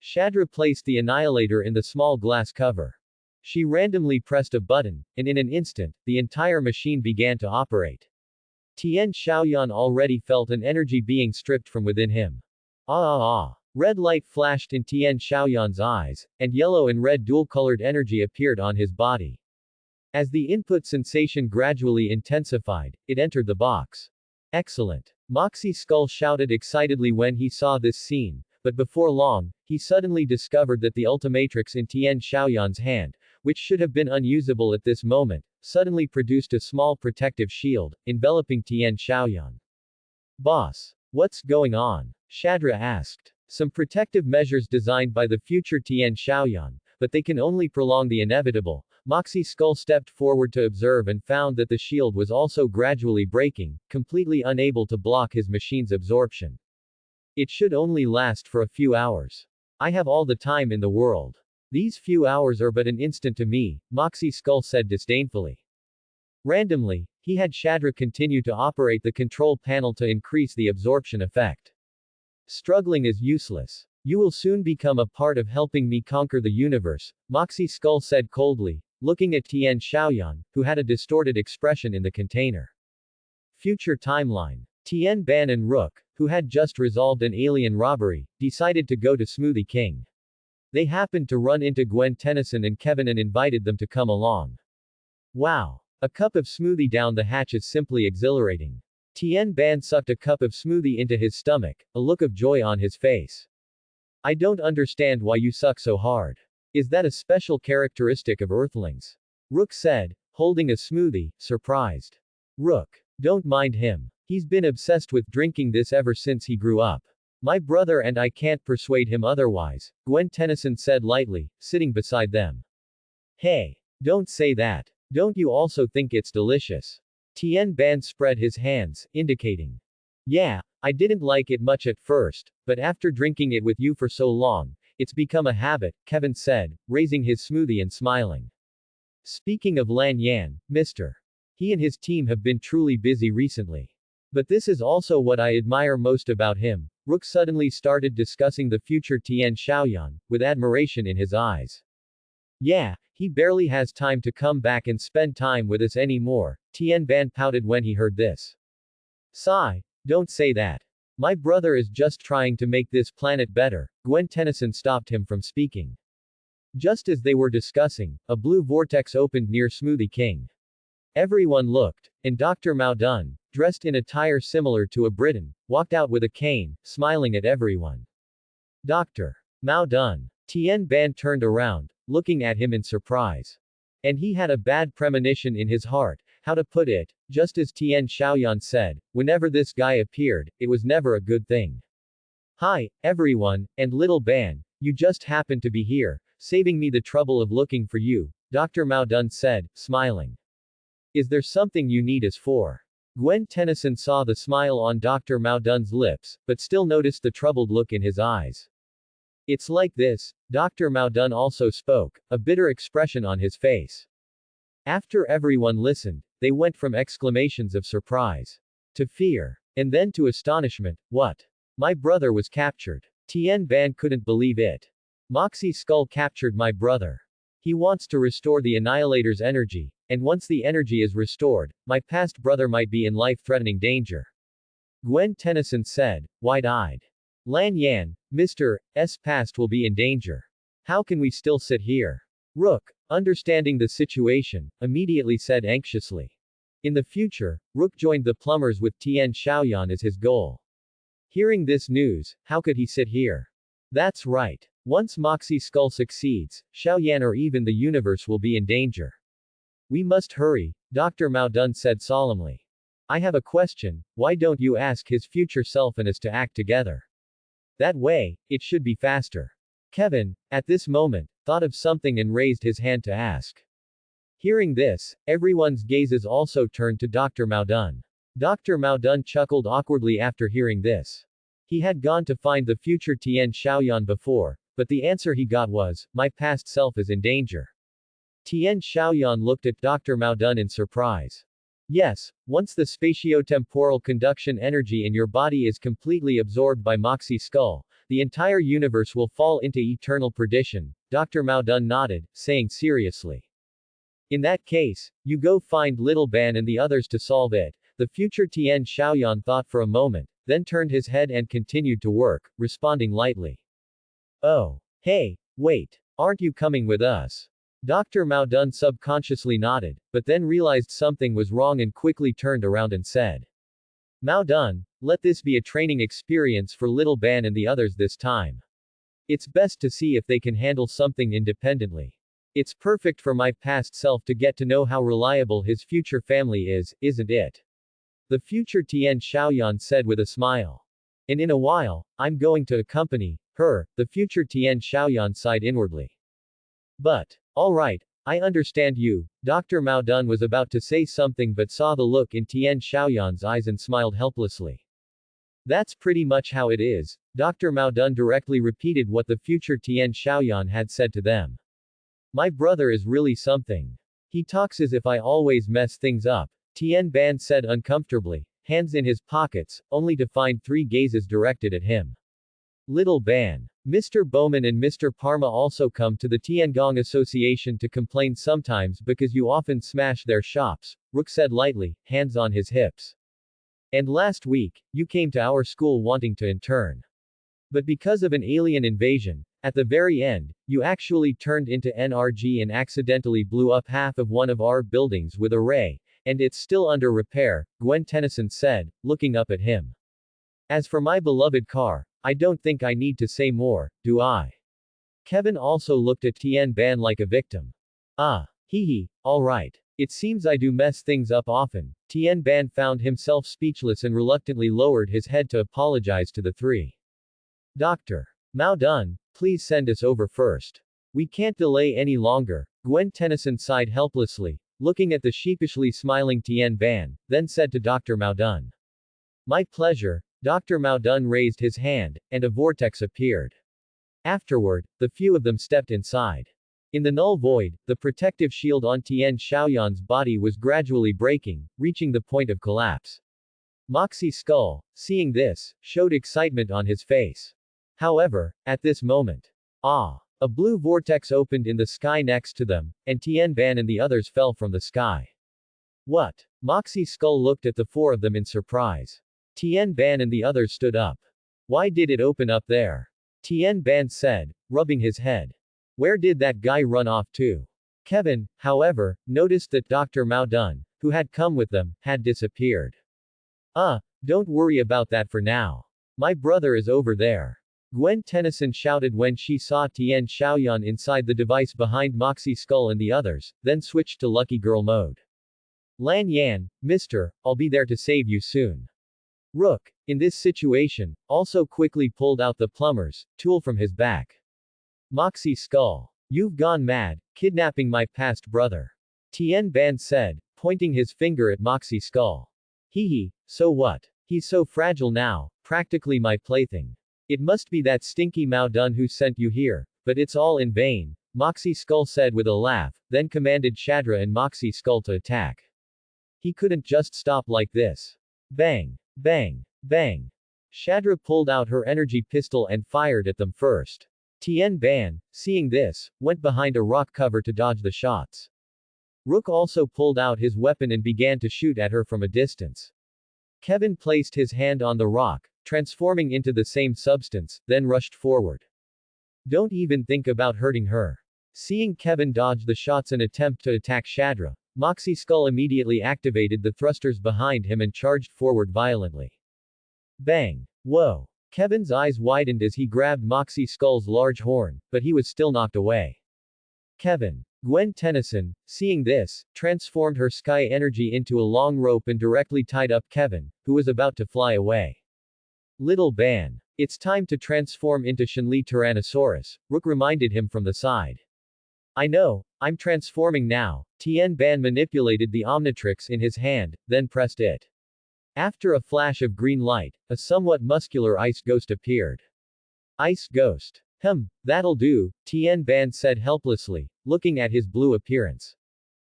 S1: Shadra placed the Annihilator in the small glass cover. She randomly pressed a button, and in an instant, the entire machine began to operate. Tian Shaoyan already felt an energy being stripped from within him. Red light flashed in Tian Shaoyan's eyes, and yellow and red dual-colored energy appeared on his body. As the input sensation gradually intensified, it entered the box. Excellent! Moxie Skull shouted excitedly when he saw this scene, but before long, he suddenly discovered that the Ultimatrix in Tian Shaoyan's hand, which should have been unusable at this moment, suddenly produced a small protective shield, enveloping Tian Shaoyan. Boss, what's going on? Shadra asked. Some protective measures designed by the future Tian Shaoyan, but they can only prolong the inevitable. Moxie Skull stepped forward to observe and found that the shield was also gradually breaking, completely unable to block his machine's absorption. It should only last for a few hours. I have all the time in the world. These few hours are but an instant to me, Moxie Skull said disdainfully. Randomly, he had Shadra continue to operate the control panel to increase the absorption effect. Struggling is useless. You will soon become a part of helping me conquer the universe, Moxie Skull said coldly, looking at Tian Shaoyan, who had a distorted expression in the container. Future timeline. Tian Ban and Rook, who had just resolved an alien robbery, decided to go to Smoothie King. They happened to run into Gwen Tennyson and Kevin and invited them to come along. Wow! A cup of smoothie down the hatch is simply exhilarating. Tian Ban sucked a cup of smoothie into his stomach, a look of joy on his face. I don't understand why you suck so hard. Is that a special characteristic of Earthlings? Rook said, holding a smoothie, surprised. Rook. Don't mind him. He's been obsessed with drinking this ever since he grew up. My brother and I can't persuade him otherwise, Gwen Tennyson said lightly, sitting beside them. Hey. Don't say that. Don't you also think it's delicious? Tian Ban spread his hands, indicating. Yeah, I didn't like it much at first, but after drinking it with you for so long, it's become a habit, Kevin said, raising his smoothie and smiling. Speaking of Lan Yan, Mr. He and his team have been truly busy recently. But this is also what I admire most about him. Rook suddenly started discussing the future Tian Shaoyan, with admiration in his eyes. Yeah, he barely has time to come back and spend time with us anymore, Tian Ban pouted when he heard this. Sigh. Don't say that. My brother is just trying to make this planet better, Gwen Tennyson stopped him from speaking. Just as they were discussing, a blue vortex opened near Smoothie King. Everyone looked, and Dr. Mao Dun, dressed in attire similar to a Briton, walked out with a cane, smiling at everyone. Dr. Mao Dun. Tian Ban turned around, looking at him in surprise. And he had a bad premonition in his heart, how to put it, just as Tian Shaoyan said, whenever this guy appeared, it was never a good thing. Hi, everyone, and little Ban, you just happened to be here, saving me the trouble of looking for you, Dr. Mao Dun said, smiling. Is there something you need us for? Gwen Tennyson saw the smile on Dr. Mao Dun's lips, but still noticed the troubled look in his eyes. It's like this, Dr. Mao Dun also spoke, a bitter expression on his face. After everyone listened, they went from exclamations of surprise to fear, and then to astonishment. What? My brother was captured. Tian Ban couldn't believe it. Moxie Skull captured my brother. He wants to restore the Annihilator's energy, and once the energy is restored, my past brother might be in life-threatening danger. Gwen Tennyson said, wide-eyed. Lan Yan, Mr. S past will be in danger. How can we still sit here? Rook, understanding the situation, immediately said anxiously. In the future, Rook joined the plumbers with Tian Xiaoyan as his goal. Hearing this news, how could he sit here? That's right. Once Moxie Skull succeeds, Xiaoyan or even the universe will be in danger. We must hurry, Dr. Mao Dun said solemnly. I have a question, why don't you ask his future self and us to act together? That way, it should be faster. Kevin, at this moment, thought of something and raised his hand to ask. Hearing this, everyone's gazes also turned to Dr. Mao Dun. Dr. Mao Dun chuckled awkwardly after hearing this. He had gone to find the future Tian Xiaoyan before, but the answer he got was, my past self is in danger. Tian Xiaoyan looked at Dr. Mao Dun in surprise. Yes, once the spatiotemporal conduction energy in your body is completely absorbed by Moxie Skull, the entire universe will fall into eternal perdition, Dr. Mao Dun nodded, saying seriously. In that case, you go find Little Ban and the others to solve it. The future Tian Xiaoyan thought for a moment, then turned his head and continued to work, responding lightly. Oh. Hey, wait. Aren't you coming with us? Dr. Mao Dun subconsciously nodded, but then realized something was wrong and quickly turned around and said. Mao Dun, let this be a training experience for Little Ban and the others this time. It's best to see if they can handle something independently. It's perfect for my past self to get to know how reliable his future family is, isn't it? The future Tian Xiaoyan said with a smile. And in a while, I'm going to accompany her, the future Tian Xiaoyan sighed inwardly. But, alright, I understand you, Dr. Mao Dun was about to say something but saw the look in Tian Xiaoyan's eyes and smiled helplessly. That's pretty much how it is, Dr. Mao Dun directly repeated what the future Tian Xiaoyan had said to them. My brother is really something. He talks as if I always mess things up, Tian Ban said uncomfortably, hands in his pockets, only to find 3 gazes directed at him. Little Ban. Mr. Bowman and Mr. Parma also come to the Tiangong Association to complain sometimes because you often smash their shops, Rook said lightly, hands on his hips. And last week, you came to our school wanting to intern. But because of an alien invasion, at the very end, you actually turned into NRG and accidentally blew up half of one of our buildings with a ray, and it's still under repair, Gwen Tennyson said, looking up at him. As for my beloved car, I don't think I need to say more, do I? Kevin also looked at Tian Ban like a victim. Hee, alright. It seems I do mess things up often. Tian Ban found himself speechless and reluctantly lowered his head to apologize to the 3. Dr. Mao Dun, please send us over first. We can't delay any longer, Gwen Tennyson sighed helplessly, looking at the sheepishly smiling Tian Ban, then said to Dr. Mao Dun. My pleasure, Dr. Mao Dun raised his hand, and a vortex appeared. Afterward, the few of them stepped inside. In the null void, the protective shield on Tian Xiaoyan's body was gradually breaking, reaching the point of collapse. Moxie Skull, seeing this, showed excitement on his face. However, at this moment, a blue vortex opened in the sky next to them, and Tian Ban and the others fell from the sky. What? Moxie Skull looked at the 4 of them in surprise. Tian Ban and the others stood up. Why did it open up there? Tian Ban said, rubbing his head. Where did that guy run off to? Kevin, however, noticed that Dr. Mao Dun, who had come with them, had disappeared. Don't worry about that for now. My brother is over there. Gwen Tennyson shouted when she saw Tian Xiaoyan inside the device behind Moxie Skull and the others, then switched to Lucky Girl mode. Lan Yan, mister, I'll be there to save you soon. Rook, in this situation, also quickly pulled out the plumber's tool from his back. Moxie Skull. You've gone mad, kidnapping my past brother. Tian Ban said, pointing his finger at Moxie Skull. Hee, so what? He's so fragile now, practically my plaything. It must be that stinky Mao Dun who sent you here, but it's all in vain, Moxie Skull said with a laugh, then commanded Shadra and Moxie Skull to attack. He couldn't just stop like this. Bang, bang, bang. Shadra pulled out her energy pistol and fired at them first. Tian Ban, seeing this, went behind a rock cover to dodge the shots. Rook also pulled out his weapon and began to shoot at her from a distance. Kevin placed his hand on the rock, transforming into the same substance, then rushed forward. Don't even think about hurting her. Seeing Kevin dodge the shots and attempt to attack Shadra, Moxie Skull immediately activated the thrusters behind him and charged forward violently. Bang! Whoa! Kevin's eyes widened as he grabbed Moxie Skull's large horn, but he was still knocked away. Kevin. Gwen Tennyson, seeing this, transformed her sky energy into a long rope and directly tied up Kevin, who was about to fly away. Little Ban. It's time to transform into Shenli Tyrannosaurus, Rook reminded him from the side. I know, I'm transforming now. Tien Ban manipulated the Omnitrix in his hand, then pressed it. After a flash of green light, a somewhat muscular ice ghost appeared. Ice ghost. That'll do, Tien Ban said helplessly, looking at his blue appearance.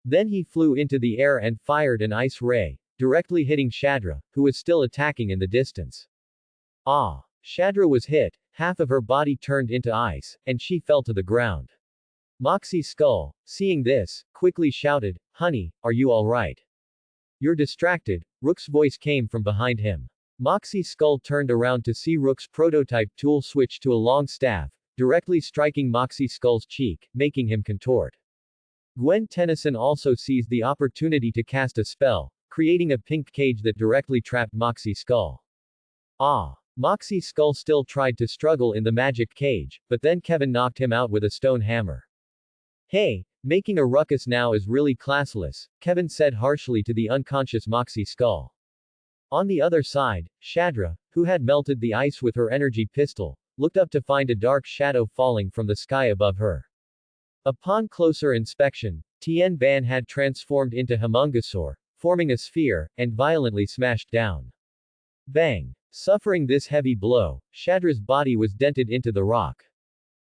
S1: Then he flew into the air and fired an ice ray, directly hitting Shadra, who was still attacking in the distance. Ah! Shadra was hit, half of her body turned into ice, and she fell to the ground. Moxie Skull, seeing this, quickly shouted, "Honey, are you alright? You're distracted." Rook's voice came from behind him. Moxie Skull turned around to see Rook's prototype tool switch to a long staff, directly striking Moxie Skull's cheek, making him contort. Gwen Tennyson also seized the opportunity to cast a spell, creating a pink cage that directly trapped Moxie Skull. Ah! Moxie Skull still tried to struggle in the magic cage, but then Kevin knocked him out with a stone hammer. Hey, making a ruckus now is really classless, Kevin said harshly to the unconscious Moxie Skull. On the other side, Shadra, who had melted the ice with her energy pistol, looked up to find a dark shadow falling from the sky above her. Upon closer inspection, Tien Ban had transformed into Humungosaur, forming a sphere, and violently smashed down. Bang! Suffering this heavy blow, Shadra's body was dented into the rock.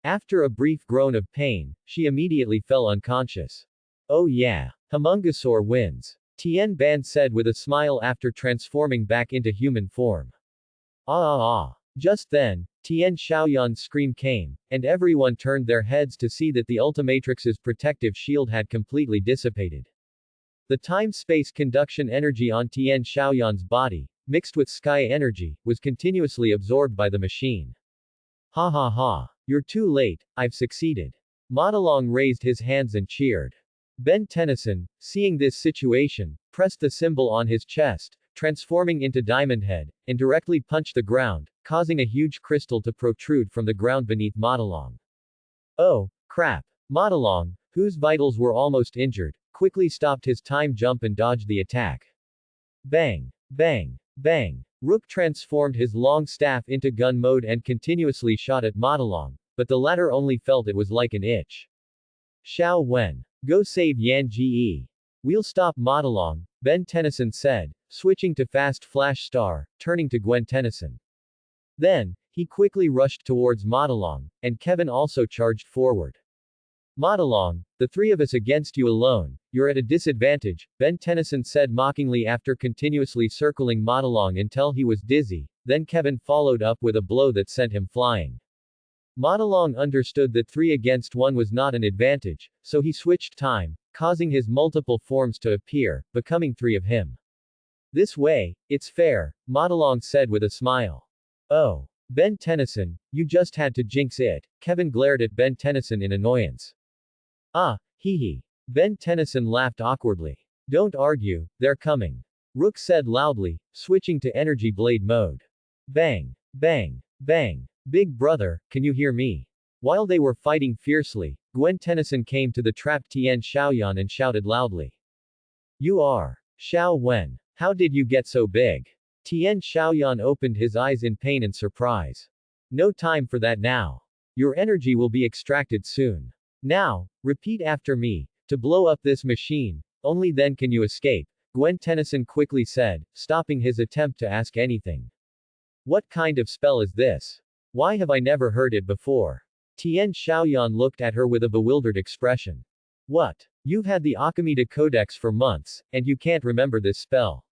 S1: After a brief groan of pain, she immediately fell unconscious. Oh yeah, Humungosaur wins, Tien Ban said with a smile after transforming back into human form. Ah. Just then, Tien Xiaoyan's scream came, and everyone turned their heads to see that the Ultimatrix's protective shield had completely dissipated. The time-space conduction energy on Tien Xiaoyan's body, mixed with sky energy, was continuously absorbed by the machine. Ha ha ha. You're too late, I've succeeded. Modalong raised his hands and cheered. Ben Tennyson, seeing this situation, pressed the symbol on his chest, transforming into Diamond Head, and directly punched the ground, causing a huge crystal to protrude from the ground beneath Modalong. Oh, crap. Modalong, whose vitals were almost injured, quickly stopped his time jump and dodged the attack. Bang! Bang! Bang! Rook transformed his long staff into gun mode and continuously shot at Modalong, but the latter only felt it was like an itch. Xiao Wen. Go save Yan Ge. We'll stop Modalong, Ben Tennyson said, switching to Fast Flash Star, turning to Gwen Tennyson. Then, he quickly rushed towards Modalong, and Kevin also charged forward. Modalong, the three of us against you alone, you're at a disadvantage, Ben Tennyson said mockingly after continuously circling Modalong until he was dizzy, then Kevin followed up with a blow that sent him flying. Modalong understood that 3 against 1 was not an advantage, so he switched time, causing his multiple forms to appear, becoming 3 of him. This way, it's fair, Modalong said with a smile. Oh. Ben Tennyson, you just had to jinx it, Kevin glared at Ben Tennyson in annoyance. Ah, hee. Ben Tennyson laughed awkwardly. Don't argue, they're coming. Rook said loudly, switching to energy blade mode. Bang. Bang. Bang. Big brother, can you hear me? While they were fighting fiercely, Gwen Tennyson came to the trapped Tien Xiaoyan and shouted loudly. You are Xiao Wen. How did you get so big? Tien Xiaoyan opened his eyes in pain and surprise. No time for that now. Your energy will be extracted soon. Now, repeat after me, to blow up this machine, only then can you escape, Gwen Tennyson quickly said, stopping his attempt to ask anything. What kind of spell is this? Why have I never heard it before? Tien Xiaoyan looked at her with a bewildered expression. What? You've had the Akamita Codex for months, and you can't remember this spell.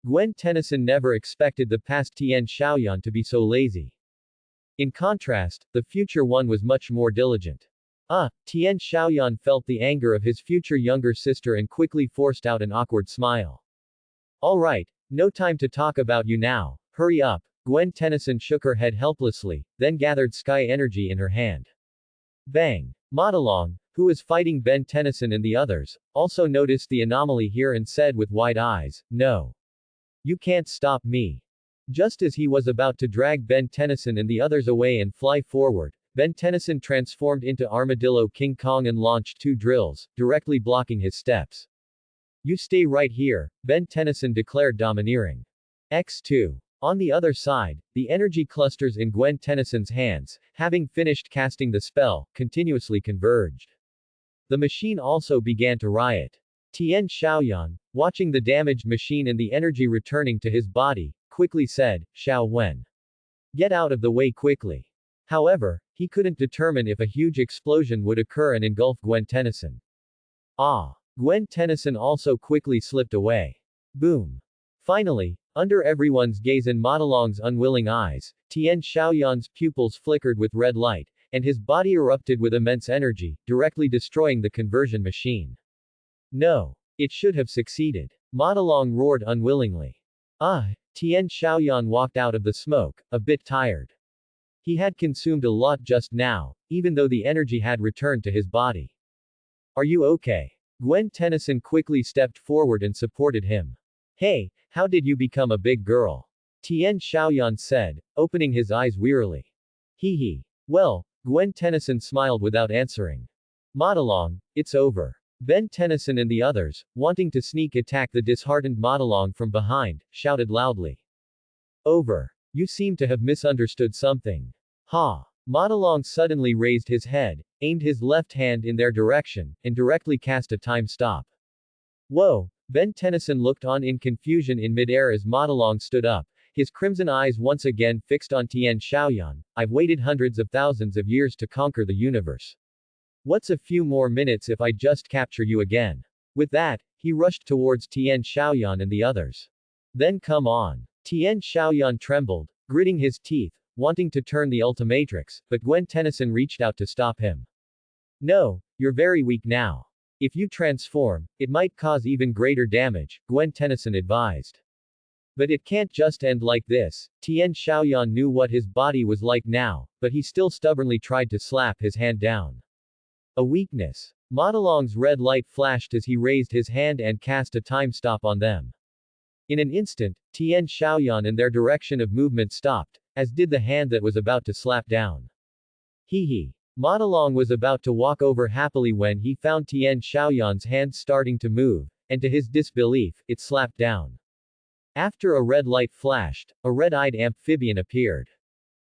S1: Gwen Tennyson never expected the past Tien Xiaoyan to be so lazy. In contrast, the future one was much more diligent. Tien Xiaoyan felt the anger of his future younger sister and quickly forced out an awkward smile. Alright, no time to talk about you now, hurry up, Gwen Tennyson shook her head helplessly, then gathered sky energy in her hand. Bang! Modalong, who was fighting Ben Tennyson and the others, also noticed the anomaly here and said with wide eyes, "No. You can't stop me." Just as he was about to drag Ben Tennyson and the others away and fly forward, Ben Tennyson transformed into Armadillo King Kong and launched 2 drills, directly blocking his steps. "You stay right here," Ben Tennyson declared domineering. X2. On the other side, the energy clusters in Gwen Tennyson's hands, having finished casting the spell, continuously converged. The machine also began to riot. Tian Xiaoyan, watching the damaged machine and the energy returning to his body, quickly said, "Xiao Wen. Get out of the way quickly." However, he couldn't determine if a huge explosion would occur and engulf Gwen Tennyson. Ah! Gwen Tennyson also quickly slipped away. Boom! Finally, under everyone's gaze and Modalong's unwilling eyes, Tian Xiaoyan's pupils flickered with red light, and his body erupted with immense energy, directly destroying the conversion machine. No! It should have succeeded. Modalong roared unwillingly. Tian Xiaoyan walked out of the smoke, a bit tired. He had consumed a lot just now, even though the energy had returned to his body. "Are you okay?" Gwen Tennyson quickly stepped forward and supported him. "Hey, how did you become a big girl?" Tian Xiaoyan said, opening his eyes wearily. Hee hee. Well, Gwen Tennyson smiled without answering. "Modalong, it's over." Ben Tennyson and the others, wanting to sneak attack the disheartened Modalong from behind, shouted loudly. "Over. You seem to have misunderstood something." Ha! Modalong suddenly raised his head, aimed his left hand in their direction, and directly cast a time stop. Whoa! Ben Tennyson looked on in confusion in midair as Modalong stood up, his crimson eyes once again fixed on Tian Xiaoyan. "I've waited hundreds of thousands of years to conquer the universe. What's a few more minutes if I just capture you again?" With that, he rushed towards Tian Xiaoyan and the others. "Then come on." Tian Xiaoyan trembled, gritting his teeth, wanting to turn the Ultimatrix, but Gwen Tennyson reached out to stop him. "No, you're very weak now. If you transform, it might cause even greater damage," Gwen Tennyson advised. "But it can't just end like this." Tian Xiaoyan knew what his body was like now, but he still stubbornly tried to slap his hand down. A weakness. Modalong's red light flashed as he raised his hand and cast a time stop on them. In an instant, Tian Xiaoyan and their direction of movement stopped, as did the hand that was about to slap down. Hee hee. Modalong was about to walk over happily when he found Tian Xiaoyan's hand starting to move, and to his disbelief, it slapped down. After a red light flashed, a red-eyed amphibian appeared.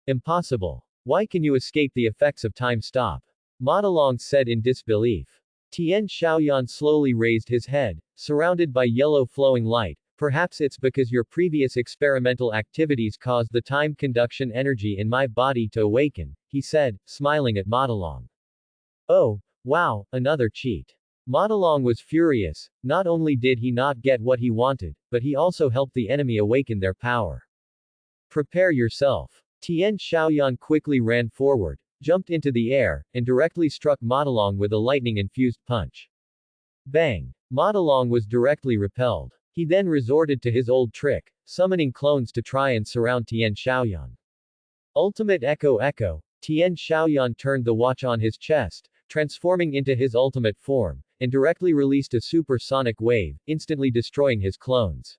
S1: "Impossible. Why can you escape the effects of time stop?" Modalong said in disbelief. Tian Xiaoyan slowly raised his head, surrounded by yellow flowing light. "Perhaps it's because your previous experimental activities caused the time conduction energy in my body to awaken," he said, smiling at Modalong. "Oh, wow, another cheat." Modalong was furious. Not only did he not get what he wanted, but he also helped the enemy awaken their power. "Prepare yourself." Tian Xiaoyan quickly ran forward, jumped into the air, and directly struck Modalong with a lightning-infused punch. Bang! Modalong was directly repelled. He then resorted to his old trick, summoning clones to try and surround Tian Xiaoyan. Ultimate Echo Echo. Tian Xiaoyan turned the watch on his chest, transforming into his ultimate form, and directly released a supersonic wave, instantly destroying his clones.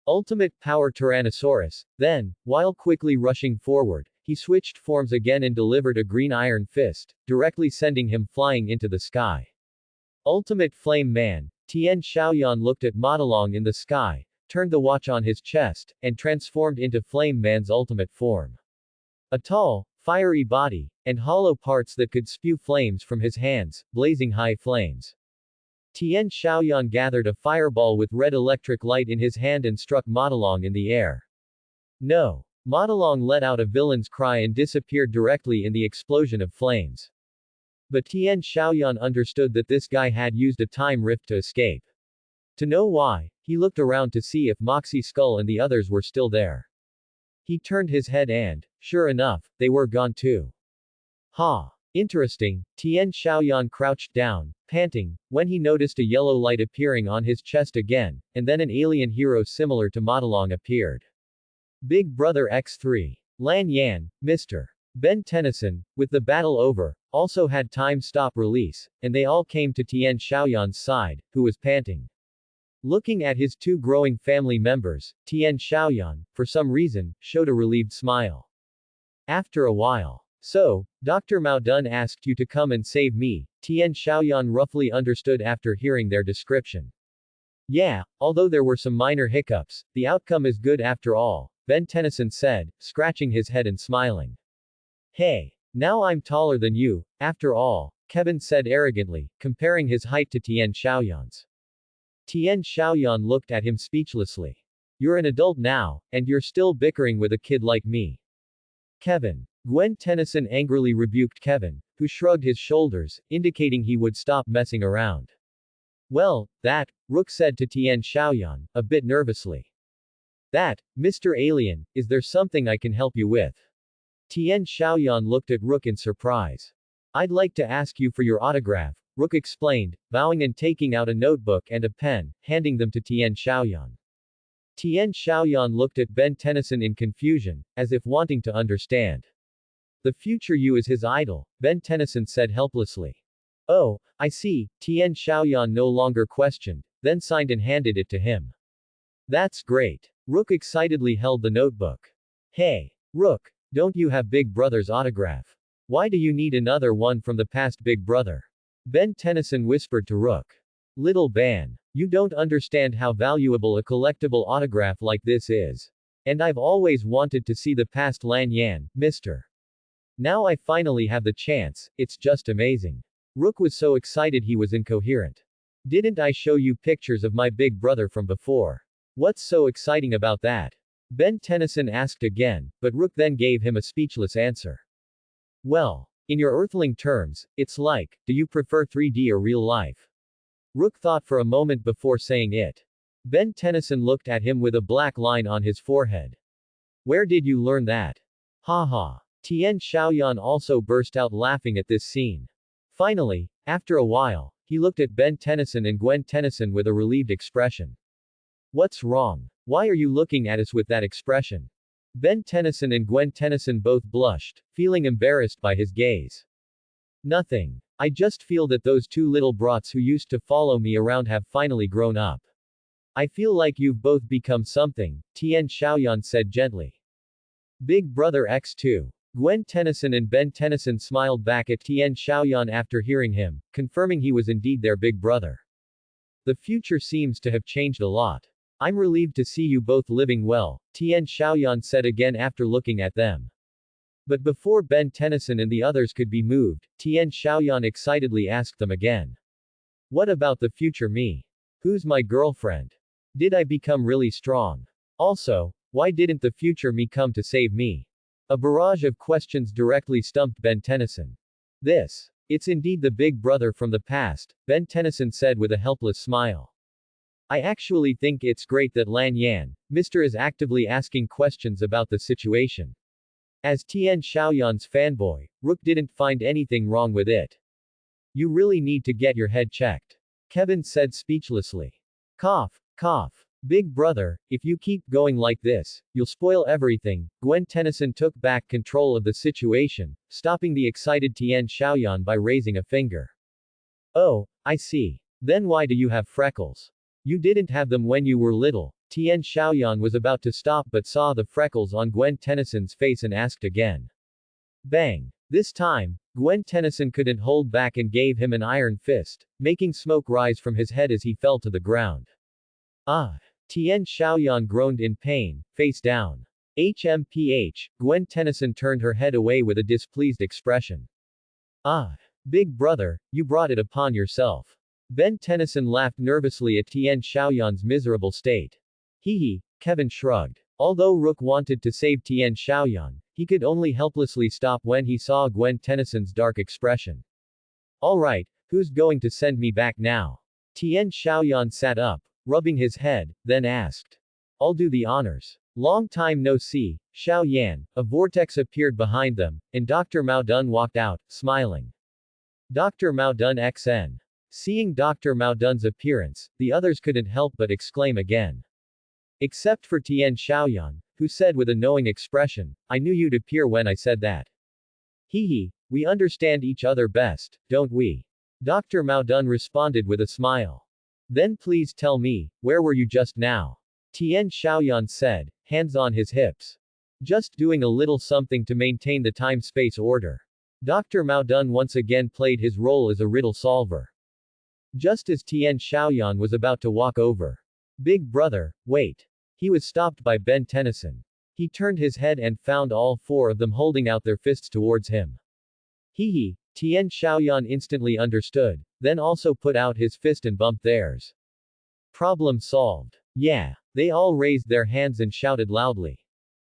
S1: Ultimate Power Tyrannosaurus. Then, while quickly rushing forward, he switched forms again and delivered a green iron fist, directly sending him flying into the sky. Ultimate Flame Man. Tian Xiaoyan looked at Modalong in the sky, turned the watch on his chest, and transformed into Flame Man's ultimate form. A tall, fiery body, and hollow parts that could spew flames from his hands, blazing high flames. Tian Xiaoyan gathered a fireball with red electric light in his hand and struck Modalong in the air. No! Modalong let out a villain's cry and disappeared directly in the explosion of flames. But Tian Xiaoyan understood that this guy had used a time rift to escape. To know why, he looked around to see if Moxie Skull and the others were still there. He turned his head and, sure enough, they were gone too. Ha! Interesting. Tian Xiaoyan crouched down, panting, when he noticed a yellow light appearing on his chest again, and then an alien hero similar to Modalong appeared. Big Brother X3. Lan Yan, Mr. Ben Tennyson. With the battle over, also had time stop release, and they all came to Tian Xiaoyan's side, who was panting. Looking at his two growing family members, Tian Xiaoyan, for some reason, showed a relieved smile. After a while. So, Dr. Mao Dun asked you to come and save me, Tian Xiaoyan roughly understood after hearing their description. Yeah, although there were some minor hiccups, the outcome is good after all, Ben10 said, scratching his head and smiling. Hey, now I'm taller than you, after all, Kevin said arrogantly, comparing his height to Tian Xiaoyan's. Tian Xiaoyan looked at him speechlessly. You're an adult now, and you're still bickering with a kid like me. Kevin. Gwen Tennyson angrily rebuked Kevin, who shrugged his shoulders, indicating he would stop messing around. Well, that, Rook said to Tian Xiaoyan, a bit nervously. That, Mr. Alien, is there something I can help you with? Tian Xiaoyan looked at Rook in surprise. I'd like to ask you for your autograph, Rook explained, bowing and taking out a notebook and a pen, handing them to Tian Xiaoyan. Tian Xiaoyan looked at Ben10 in confusion, as if wanting to understand. The future you is his idol, Ben10 said helplessly. Oh, I see, Tian Xiaoyan no longer questioned, then signed and handed it to him. That's great. Rook excitedly held the notebook. Hey, Rook, don't you have Big Brother's autograph? Why do you need another one from the past Big Brother? Ben10 whispered to Rook. Little Ban, you don't understand how valuable a collectible autograph like this is. And I've always wanted to see the past Lan Yan, Mr. Now I finally have the chance, it's just amazing. Rook was so excited he was incoherent. Didn't I show you pictures of my big brother from before? What's so exciting about that? Ben10 asked again, but Rook then gave him a speechless answer. Well, in your earthling terms, it's like, do you prefer 3D or real life? Rook thought for a moment before saying it. Ben10 looked at him with a black line on his forehead. Where did you learn that? Ha ha. Tian Xiaoyan also burst out laughing at this scene. Finally, after a while, he looked at Ben10 and Gwen Tennyson with a relieved expression. What's wrong? Why are you looking at us with that expression? Ben10 and Gwen Tennyson both blushed, feeling embarrassed by his gaze. Nothing. I just feel that those two little brats who used to follow me around have finally grown up. I feel like you've both become something, Tian Xiaoyan said gently. Big Brother X2. Gwen Tennyson and Ben10 smiled back at Tian Xiaoyan after hearing him, confirming he was indeed their big brother. The future seems to have changed a lot. I'm relieved to see you both living well, Tian Xiaoyan said again after looking at them. But before Ben10 and the others could be moved, Tian Xiaoyan excitedly asked them again. What about the future me? Who's my girlfriend? Did I become really strong? Also, why didn't the future me come to save me? A barrage of questions directly stumped Ben10. It's indeed the big brother from the past, Ben10 said with a helpless smile. I actually think it's great that Lan Yan, Mr. is actively asking questions about the situation. As Tian Xiaoyan's fanboy, Rook didn't find anything wrong with it. You really need to get your head checked. Kevin said speechlessly. Cough, cough. Big brother, if you keep going like this, you'll spoil everything. Gwen Tennyson took back control of the situation, stopping the excited Tian Xiaoyan by raising a finger. Oh, I see. Then why do you have freckles? You didn't have them when you were little. Tian Xiaoyan was about to stop but saw the freckles on Gwen Tennyson's face and asked again. Bang. This time, Gwen Tennyson couldn't hold back and gave him an iron fist, making smoke rise from his head as he fell to the ground. Ah. Tian Xiaoyan groaned in pain, face down. HMPH, Gwen Tennyson turned her head away with a displeased expression. Ah. Big brother, you brought it upon yourself. Ben10 laughed nervously at Tian Xiaoyan's miserable state. Hee, Kevin shrugged. Although Rook wanted to save Tian Xiaoyan, he could only helplessly stop when he saw Gwen Tennyson's dark expression. Alright, who's going to send me back now? Tian Xiaoyan sat up, rubbing his head, then asked. I'll do the honors. Long time no see, Xiao Yan. A vortex appeared behind them, and Dr. Mao Dun walked out, smiling. Dr. Mao Dun XN. Seeing Dr. Mao Dun's appearance, the others couldn't help but exclaim again. Except for Tian Xiaoyan, who said with a knowing expression, I knew you'd appear when I said that. Hee, We understand each other best, don't we? Dr. Maodun responded with a smile. Then please tell me, where were you just now? Tian Xiaoyan said, hands on his hips. Just doing a little something to maintain the time-space order. Dr. Maodun once again played his role as a riddle solver. Just as Tian Xiaoyan was about to walk over. Big brother, wait. He was stopped by Ben Tennyson. He turned his head and found all four of them holding out their fists towards him. Hee. Tian Xiaoyan instantly understood, then also put out his fist and bumped theirs. Problem solved. Yeah. They all raised their hands and shouted loudly.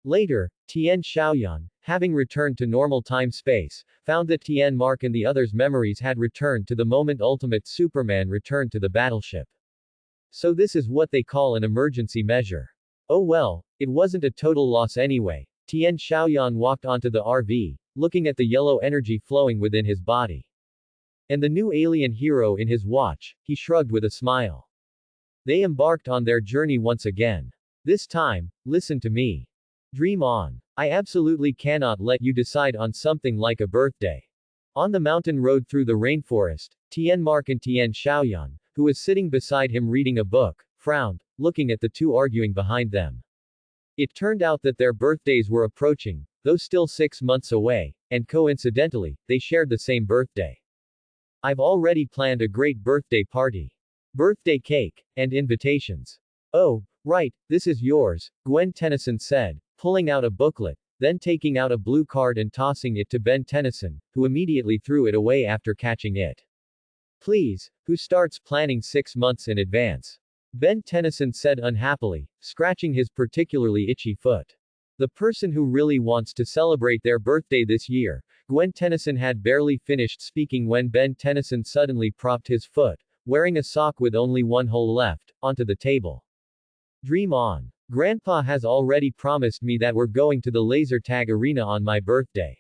S1: Later, Tian Xiaoyan, having returned to normal time-space, found that Tian Mark and the others' memories had returned to the moment Ultimate Superman returned to the battleship. So this is what they call an emergency measure. Oh well, it wasn't a total loss anyway. Tian Xiaoyan walked onto the RV, looking at the yellow energy flowing within his body. And the new alien hero in his watch, he shrugged with a smile. They embarked on their journey once again. This time, listen to me. Dream on. I absolutely cannot let you decide on something like a birthday. On the mountain road through the rainforest, Tian Mark and Tian Xiaoyan, who was sitting beside him reading a book, frowned, looking at the two arguing behind them. It turned out that their birthdays were approaching, though still 6 months away, and coincidentally, they shared the same birthday. I've already planned a great birthday party. Birthday cake, and invitations. Oh, right, this is yours, Gwen Tennyson said, pulling out a booklet, then taking out a blue card and tossing it to Ben Tennyson, who immediately threw it away after catching it. Please, who starts planning 6 months in advance? Ben Tennyson said unhappily, scratching his particularly itchy foot. The person who really wants to celebrate their birthday this year. Gwen Tennyson had barely finished speaking when Ben Tennyson suddenly propped his foot, wearing a sock with only one hole left, onto the table. Dream on. Grandpa has already promised me that we're going to the laser tag arena on my birthday.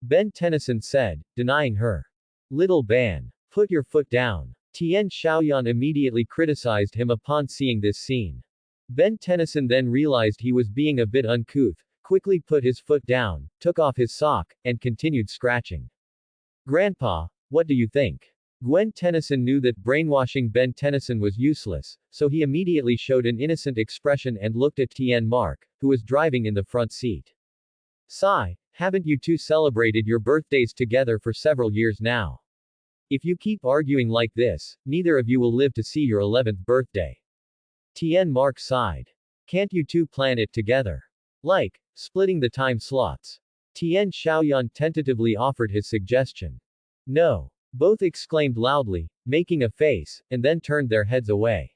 S1: Ben Tennyson said, denying her. Little Ban. Put your foot down. Tian Xiaoyan immediately criticized him upon seeing this scene. Ben Tennyson then realized he was being a bit uncouth, quickly put his foot down, took off his sock, and continued scratching. Grandpa, what do you think? Gwen Tennyson knew that brainwashing Ben Tennyson was useless, so he immediately showed an innocent expression and looked at Tian Mark, who was driving in the front seat. Sigh, haven't you two celebrated your birthdays together for several years now? If you keep arguing like this, neither of you will live to see your 11th birthday. Tian Mark sighed. Can't you two plan it together? Like, splitting the time slots. Tian Xiaoyan tentatively offered his suggestion. No. Both exclaimed loudly, making a face, and then turned their heads away.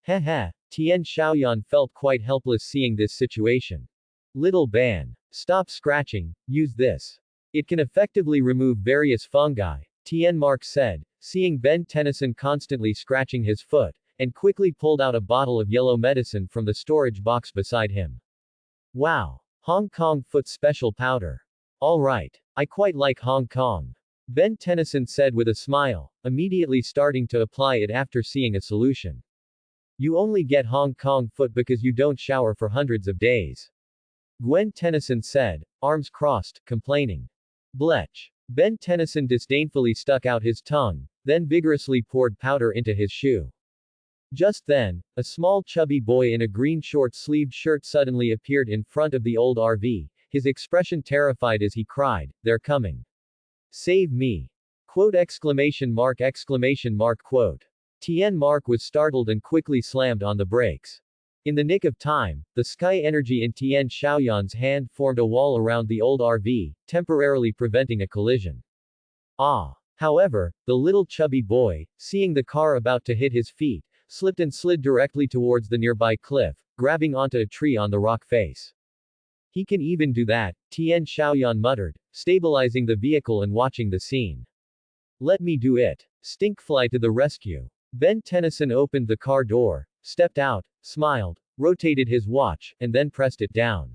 S1: Heh. Tian Xiaoyan felt quite helpless seeing this situation. Little Ban. Stop scratching, use this. It can effectively remove various fungi, Tian Mark said, seeing Ben Tennyson constantly scratching his foot, and quickly pulled out a bottle of yellow medicine from the storage box beside him. Wow. Hong Kong foot special powder. Alright. I quite like Hong Kong. Ben Tennyson said with a smile, immediately starting to apply it after seeing a solution. You only get Hong Kong foot because you don't shower for hundreds of days. Gwen Tennyson said, arms crossed, complaining. Blech. Ben Tennyson disdainfully stuck out his tongue, then vigorously poured powder into his shoe. Just then, a small chubby boy in a green short-sleeved shirt suddenly appeared in front of the old RV, his expression terrified as he cried, they're coming. Save me. Quote exclamation mark. Quote. Tian Mark was startled and quickly slammed on the brakes. In the nick of time, the sky energy in Tian Xiaoyan's hand formed a wall around the old RV, temporarily preventing a collision. However, the little chubby boy, seeing the car about to hit his feet, slipped and slid directly towards the nearby cliff, grabbing onto a tree on the rock face. He can even do that, Tian Xiaoyan muttered, stabilizing the vehicle and watching the scene. Let me do it. Stinkfly to the rescue. Ben Tennyson opened the car door, stepped out, smiled, rotated his watch, and then pressed it down.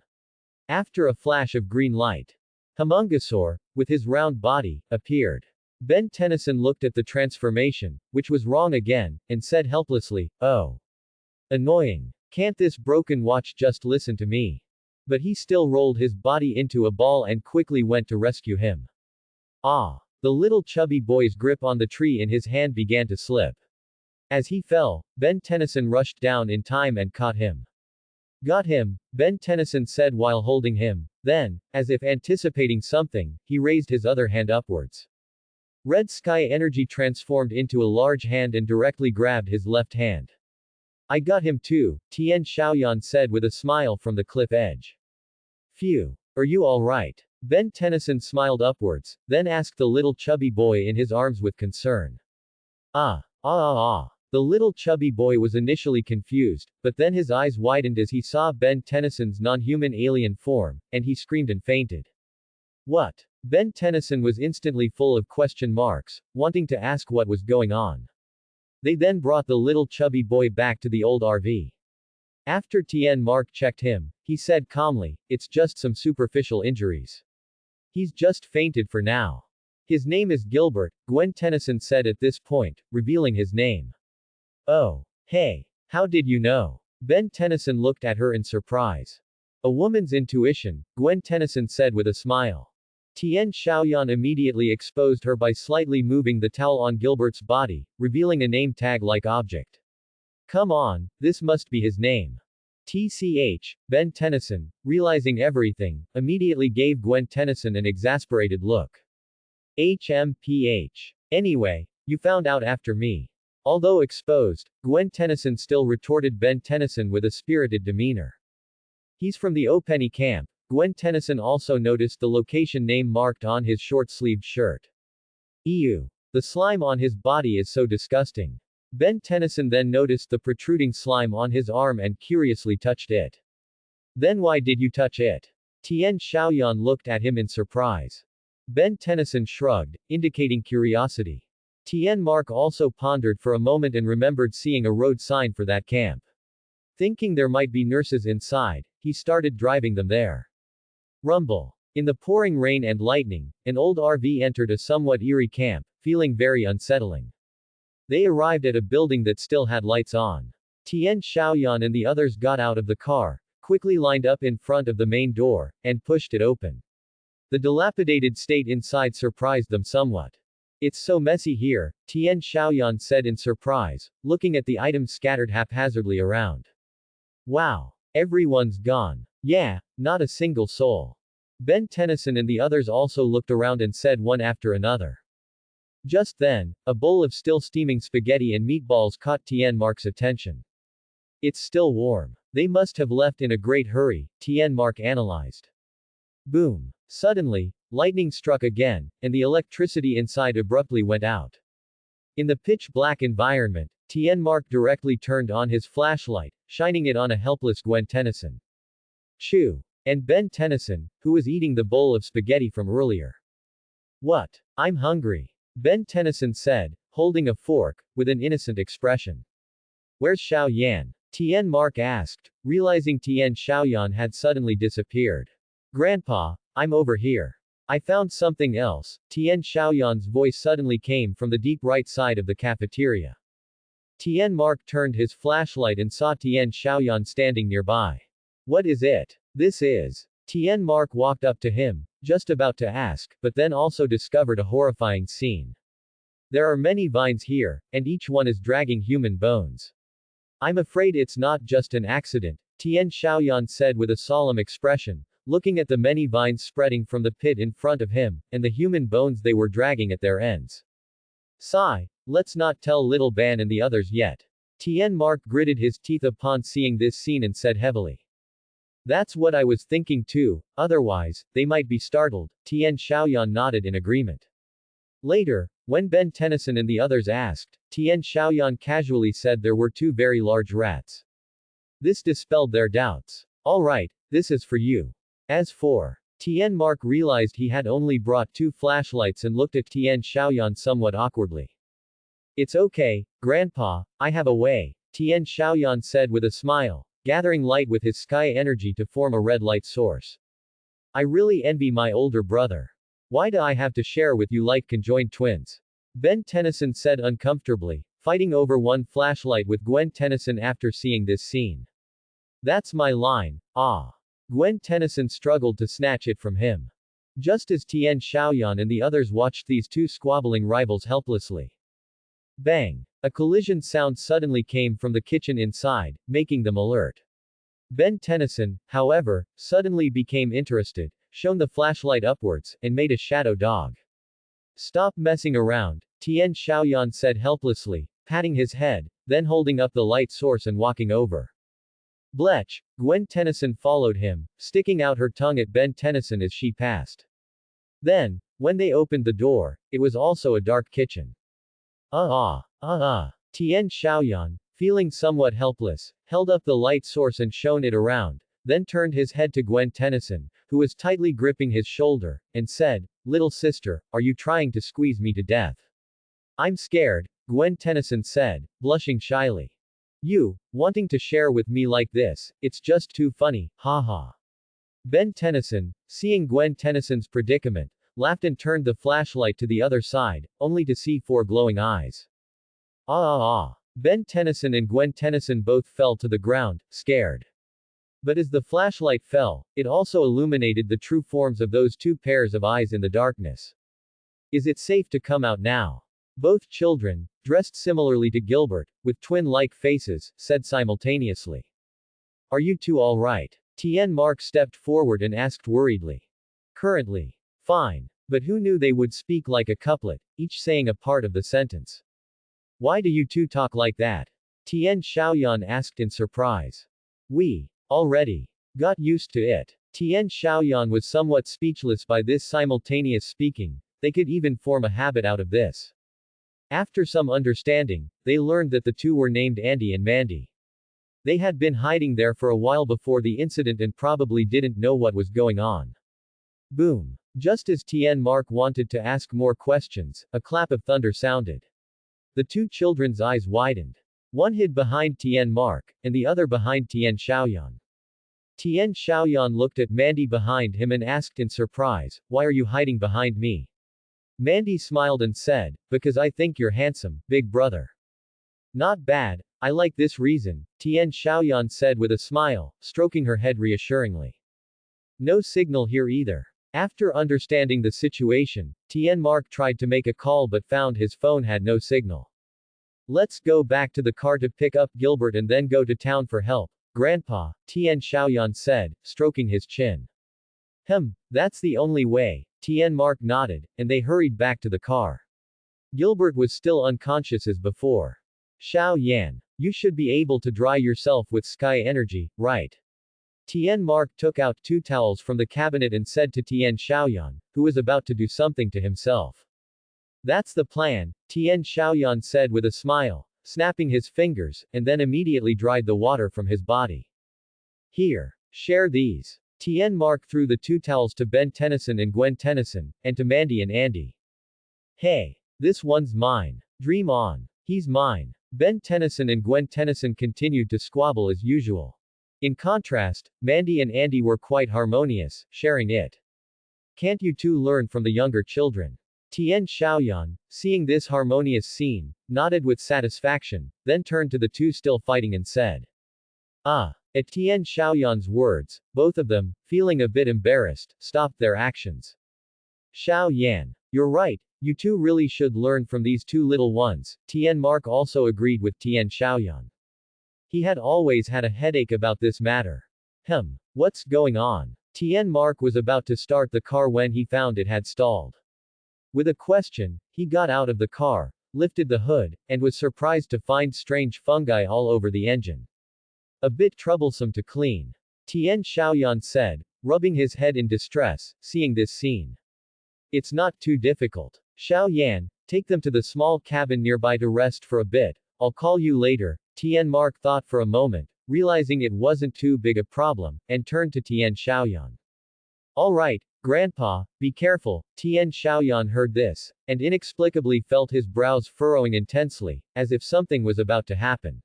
S1: After a flash of green light, Humungosaur, with his round body, appeared. Ben Tennyson looked at the transformation, which was wrong again, and said helplessly, oh. Annoying. Can't this broken watch just listen to me? But he still rolled his body into a ball and quickly went to rescue him. Ah! The little chubby boy's grip on the tree in his hand began to slip. As he fell, Ben Tennyson rushed down in time and caught him. Got him, Ben Tennyson said while holding him. Then, as if anticipating something, he raised his other hand upwards. Red sky energy transformed into a large hand and directly grabbed his left hand. I got him too, Tian Xiaoyan said with a smile from the cliff edge. Phew. Are you alright? Ben Tennyson smiled upwards, then asked the little chubby boy in his arms with concern. Ah. The little chubby boy was initially confused, but then his eyes widened as he saw Ben Tennyson's non-human alien form, and he screamed and fainted. What? Ben Tennyson was instantly full of question marks, wanting to ask what was going on. They then brought the little chubby boy back to the old RV. After Tien Mark checked him, he said calmly, it's just some superficial injuries. He's just fainted for now. His name is Gilbert, Gwen Tennyson said at this point, revealing his name. Oh. Hey. How did you know? Ben Tennyson looked at her in surprise. A woman's intuition, Gwen Tennyson said with a smile. Tian Xiaoyan immediately exposed her by slightly moving the towel on Gilbert's body, revealing a name tag-like object. Come on, this must be his name. TCH, Ben Tennyson, realizing everything, immediately gave Gwen Tennyson an exasperated look. HMPH. Anyway, you found out after me. Although exposed, Gwen Tennyson still retorted Ben Tennyson with a spirited demeanor. He's from the Openny camp. Gwen Tennyson also noticed the location name marked on his short-sleeved shirt. Ew. The slime on his body is so disgusting. Ben Tennyson then noticed the protruding slime on his arm and curiously touched it. Then why did you touch it? Tian Xiaoyan looked at him in surprise. Ben Tennyson shrugged, indicating curiosity. Tien Mark also pondered for a moment and remembered seeing a road sign for that camp. Thinking there might be nurses inside, he started driving them there. Rumble. In the pouring rain and lightning, an old RV entered a somewhat eerie camp, feeling very unsettling. They arrived at a building that still had lights on. Tien Xiaoyan and the others got out of the car, quickly lined up in front of the main door, and pushed it open. The dilapidated state inside surprised them somewhat. It's so messy here, Tien Xiaoyan said in surprise, looking at the items scattered haphazardly around. Wow. Everyone's gone. Yeah, not a single soul. Ben Tennyson and the others also looked around and said one after another. Just then, a bowl of still steaming spaghetti and meatballs caught Tien Mark's attention. It's still warm. They must have left in a great hurry, Tien Mark analyzed. Boom. Suddenly, lightning struck again, and the electricity inside abruptly went out. In the pitch-black environment, Tien Mark directly turned on his flashlight, shining it on a helpless Gwen Tennyson. Chew. And Ben Tennyson, who was eating the bowl of spaghetti from earlier. What? I'm hungry. Ben Tennyson said, holding a fork, with an innocent expression. Where's Xiao Yan? Tien Mark asked, realizing Tien Xiaoyan had suddenly disappeared. Grandpa, I'm over here. I found something else. Tien Xiaoyan's voice suddenly came from the deep right side of the cafeteria. Tien Mark turned his flashlight and saw Tien Xiaoyan standing nearby. What is it? This is. Tien Mark walked up to him, just about to ask, but then also discovered a horrifying scene. There are many vines here, and each one is dragging human bones. I'm afraid it's not just an accident, Tien Xiaoyan said with a solemn expression, looking at the many vines spreading from the pit in front of him, and the human bones they were dragging at their ends. Sigh. Let's not tell little Ban and the others yet. Tien Mark gritted his teeth upon seeing this scene and said heavily. That's what I was thinking too, otherwise, they might be startled. Tien Xiaoyan nodded in agreement. Later, when Ben Tennyson and the others asked, Tien Xiaoyan casually said there were 2 very large rats. This dispelled their doubts. Alright, this is for you. As for Tien Mark realized he had only brought 2 flashlights and looked at Tien Xiaoyan somewhat awkwardly. It's okay, Grandpa, I have a way, Tien Xiaoyan said with a smile, gathering light with his sky energy to form a red light source. I really envy my older brother. Why do I have to share with you like conjoined twins? Ben Tennyson said uncomfortably, fighting over one flashlight with Gwen Tennyson after seeing this scene. That's my line, ah. Gwen Tennyson struggled to snatch it from him. Just as Tian Xiaoyan and the others watched these two squabbling rivals helplessly. Bang! A collision sound suddenly came from the kitchen inside, making them alert. Ben Tennyson, however, suddenly became interested, shone the flashlight upwards, and made a shadow dog. Stop messing around, Tian Xiaoyan said helplessly, patting his head, then holding up the light source and walking over. Blech! Gwen Tennyson followed him, sticking out her tongue at Ben Tennyson as she passed. Then, when they opened the door, it was also a dark kitchen. Tian Xiaoyan, feeling somewhat helpless, held up the light source and shone it around, then turned his head to Gwen Tennyson, who was tightly gripping his shoulder, and said, "Little sister, are you trying to squeeze me to death?" "I'm scared," Gwen Tennyson said, blushing shyly. "You, wanting to share with me like this, it's just too funny, haha." Ben Tennyson, seeing Gwen Tennyson's predicament, laughed and turned the flashlight to the other side, only to see four glowing eyes. Ben Tennyson and Gwen Tennyson both fell to the ground, scared. But as the flashlight fell, it also illuminated the true forms of those two pairs of eyes in the darkness. "Is it safe to come out now?" Both children, dressed similarly to Gilbert, with twin-like faces, said simultaneously. "Are you two all right?" Tian Mark stepped forward and asked worriedly. "Currently. Fine. But who knew they would speak like a couplet, each saying a part of the sentence? Why do you two talk like that?" Tian Xiaoyan asked in surprise. "We already got used to it." Tian Xiaoyan was somewhat speechless by this simultaneous speaking, they could even form a habit out of this. After some understanding, they learned that the two were named Andy and Mandy. They had been hiding there for a while before the incident and probably didn't know what was going on. Boom. Just as Tian Mark wanted to ask more questions, a clap of thunder sounded. The two children's eyes widened. One hid behind Tian Mark, and the other behind Tian Xiaoyan. Tian Xiaoyan looked at Mandy behind him and asked in surprise, "Why are you hiding behind me?" Mandy smiled and said, "Because I think you're handsome, big brother." "Not bad, I like this reason," Tian Xiaoyan said with a smile, stroking her head reassuringly. "No signal here either." After understanding the situation, Tian Mark tried to make a call but found his phone had no signal. "Let's go back to the car to pick up Gilbert and then go to town for help, Grandpa," Tian Xiaoyan said, stroking his chin. That's the only way," Tian Mark nodded, and they hurried back to the car. Gilbert was still unconscious as before. "Xiao Yan, you should be able to dry yourself with sky energy, right?" Tian Mark took out 2 towels from the cabinet and said to Tian Xiaoyan, who was about to do something to himself. "That's the plan," Tian Xiaoyan said with a smile, snapping his fingers, and then immediately dried the water from his body. "Here. Share these." Tian Mark threw the 2 towels to Ben Tennyson and Gwen Tennyson, and to Mandy and Andy. "Hey. This one's mine. Dream on. He's mine." Ben Tennyson and Gwen Tennyson continued to squabble as usual. In contrast, Mandy and Andy were quite harmonious, sharing it. "Can't you two learn from the younger children?" Tian Xiaoyan, seeing this harmonious scene, nodded with satisfaction, then turned to the two still fighting and said. At Tian Xiaoyan's words, both of them, feeling a bit embarrassed, stopped their actions. "Xiao Yan. You're right, you two really should learn from these two little ones," Tian Mark also agreed with Tian Xiaoyan. He had always had a headache about this matter. What's going on? Tian Mark was about to start the car when he found it had stalled. With a question, he got out of the car, lifted the hood, and was surprised to find strange fungi all over the engine. "A bit troublesome to clean," Tian Xiaoyan said, rubbing his head in distress, seeing this scene. "It's not too difficult. Xiao Yan, take them to the small cabin nearby to rest for a bit, I'll call you later." Tian Mark thought for a moment, realizing it wasn't too big a problem, and turned to Tian Xiaoyan. "All right, Grandpa, be careful." Tian Xiaoyan heard this, and inexplicably felt his brows furrowing intensely, as if something was about to happen.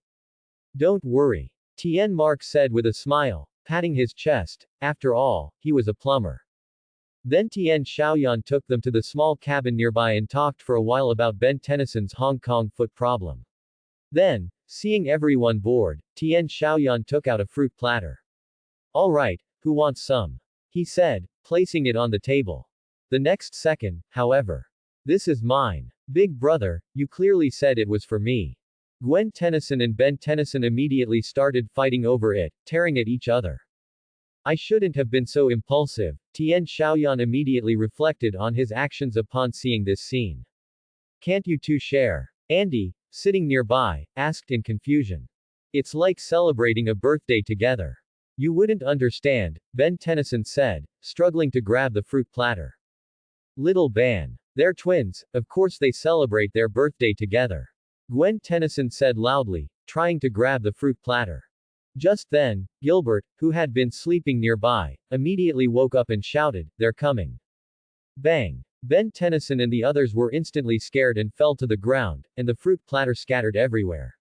S1: "Don't worry," Tian Mark said with a smile, patting his chest, after all, he was a plumber. Then Tian Xiaoyan took them to the small cabin nearby and talked for a while about Ben Tennyson's Hong Kong foot problem. Then, seeing everyone bored, Tian Xiaoyan took out a fruit platter. "All right, who wants some?" he said, placing it on the table. The next second, however. This is mine. Big brother, you clearly said it was for me. Gwen Tennyson and Ben Tennyson immediately started fighting over it, tearing at each other. I shouldn't have been so impulsive, Tian Xiaoyan immediately reflected on his actions upon seeing this scene. Can't you two share? Andy, sitting nearby, asked in confusion. It's like celebrating a birthday together. You wouldn't understand, Ben Tennyson said, struggling to grab the fruit platter. Little Ben. They're twins, of course they celebrate their birthday together. Gwen Tennyson said loudly, trying to grab the fruit platter. Just then, Gilbert, who had been sleeping nearby, immediately woke up and shouted, "They're coming." Bang! Ben Tennyson and the others were instantly scared and fell to the ground, and the fruit platter scattered everywhere.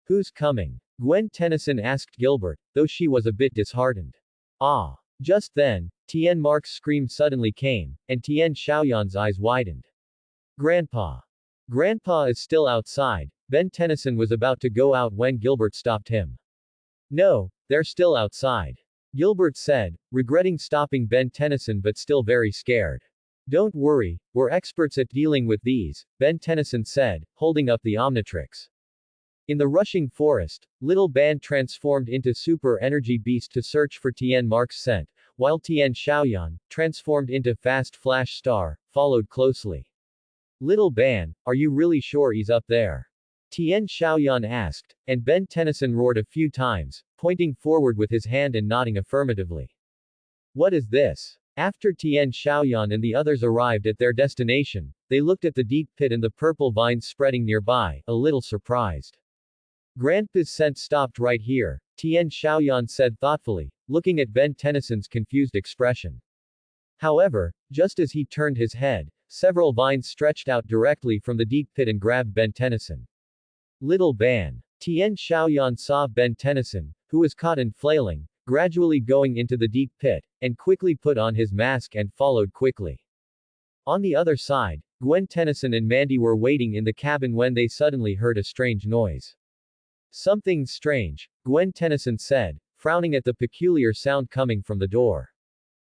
S1: Who's coming? Gwen Tennyson asked Gilbert, though she was a bit disheartened. Ah! Just then, Tian Mark's scream suddenly came, and Tian Xiaoyan's eyes widened. Grandpa! Grandpa is still outside. Ben Tennyson was about to go out when Gilbert stopped him. No, they're still outside. Gilbert said, regretting stopping Ben Tennyson but still very scared. Don't worry, we're experts at dealing with these, Ben Tennyson said, holding up the Omnitrix. In the rushing forest, Little Ben transformed into super energy beast to search for Tian Mark's scent, while Tian Xiaoyan, transformed into fast flash star, followed closely. Little Ben, are you really sure he's up there? Tian Xiaoyan asked, and Ben Tennyson roared a few times, pointing forward with his hand and nodding affirmatively. What is this? After Tian Xiaoyan and the others arrived at their destination, they looked at the deep pit and the purple vines spreading nearby, a little surprised. Grandpa's scent stopped right here, Tian Xiaoyan said thoughtfully, looking at Ben Tennyson's confused expression. However, just as he turned his head, several vines stretched out directly from the deep pit and grabbed Ben Tennyson. Little Ben. Tian Xiaoyan saw Ben Tennyson, who was caught and flailing, gradually going into the deep pit, and quickly put on his mask and followed quickly. On the other side, Gwen Tennyson and Mandy were waiting in the cabin when they suddenly heard a strange noise. Something's strange, Gwen Tennyson said, frowning at the peculiar sound coming from the door.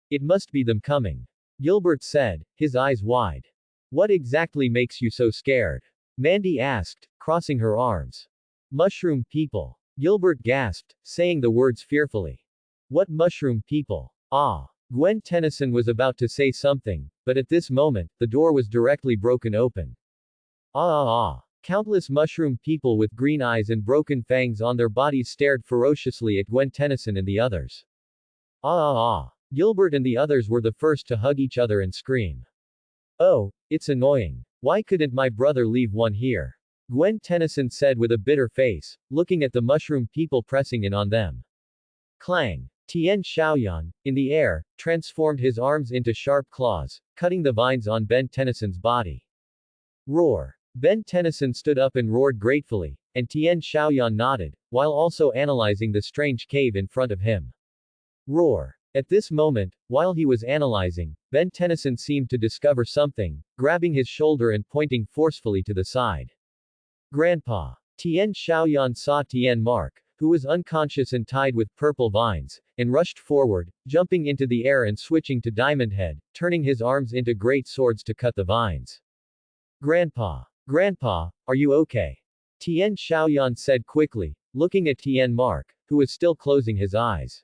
S1: It must be them coming. Gilbert said, his eyes wide. What exactly makes you so scared? Mandy asked, crossing her arms. Mushroom people. Gilbert gasped, saying the words fearfully. What mushroom people? Ah. Gwen Tennyson was about to say something, but at this moment, the door was directly broken open. Ah. Countless mushroom people with green eyes and broken fangs on their bodies stared ferociously at Gwen Tennyson and the others. Ah. Gilbert and the others were the first to hug each other and scream. Oh, it's annoying. Why couldn't my brother leave one here? Gwen Tennyson said with a bitter face, looking at the mushroom people pressing in on them. Clang! Tian Xiaoyan, in the air, transformed his arms into sharp claws, cutting the vines on Ben Tennyson's body. Roar! Ben Tennyson stood up and roared gratefully, and Tian Xiaoyan nodded, while also analyzing the strange cave in front of him. Roar! At this moment, while he was analyzing, Ben Tennyson seemed to discover something, grabbing his shoulder and pointing forcefully to the side. Grandpa. Tian Xiaoyan saw Tian Mark, who was unconscious and tied with purple vines, and rushed forward, jumping into the air and switching to Diamond Head, turning his arms into great swords to cut the vines. Grandpa. Grandpa, are you okay? Tian Xiaoyan said quickly, looking at Tian Mark, who was still closing his eyes.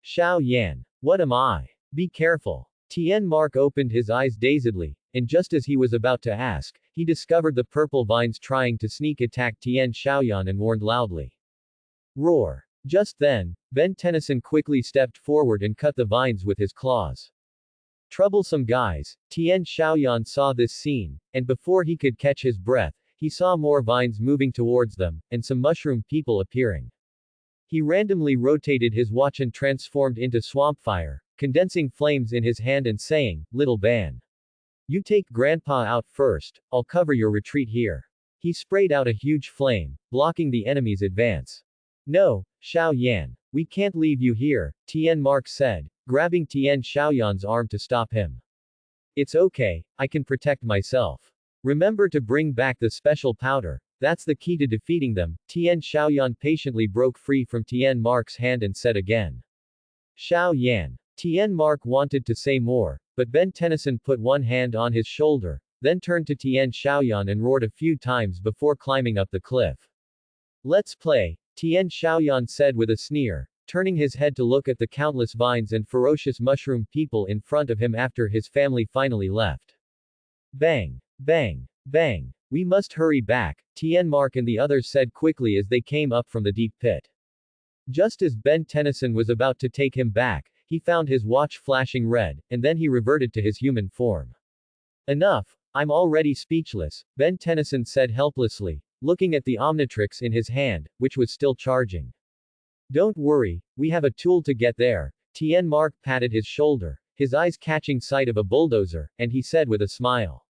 S1: Xiao Yan. What am I? Be careful. Tian Mark opened his eyes dazedly, and just as he was about to ask, he discovered the purple vines trying to sneak attack Tian Xiaoyan and warned loudly. Roar. Just then, Ben Tennyson quickly stepped forward and cut the vines with his claws. Troublesome guys, Tian Xiaoyan saw this scene, and before he could catch his breath, he saw more vines moving towards them, and some mushroom people appearing. He randomly rotated his watch and transformed into swampfire, condensing flames in his hand and saying, Little Ben. You take Grandpa out first, I'll cover your retreat here. He sprayed out a huge flame, blocking the enemy's advance. No, Xiao Yan. We can't leave you here, Tian Mark said, grabbing Tian Xiaoyan's arm to stop him. It's okay, I can protect myself. Remember to bring back the special powder. That's the key to defeating them. Tian Xiaoyan patiently broke free from Tian Mark's hand and said again. Xiao Yan. Tian Mark wanted to say more, but Ben Tennyson put one hand on his shoulder, then turned to Tian Xiaoyan and roared a few times before climbing up the cliff. Let's play, Tian Xiaoyan said with a sneer, turning his head to look at the countless vines and ferocious mushroom people in front of him after his family finally left. Bang! Bang! Bang! We must hurry back, Tian Mark and the others said quickly as they came up from the deep pit. Just as Ben Tennyson was about to take him back, he found his watch flashing red, and then he reverted to his human form. Enough, I'm already speechless, Ben Tennyson said helplessly, looking at the Omnitrix in his hand, which was still charging. Don't worry, we have a tool to get there, Tian Mark patted his shoulder, his eyes catching sight of a bulldozer, and he said with a smile.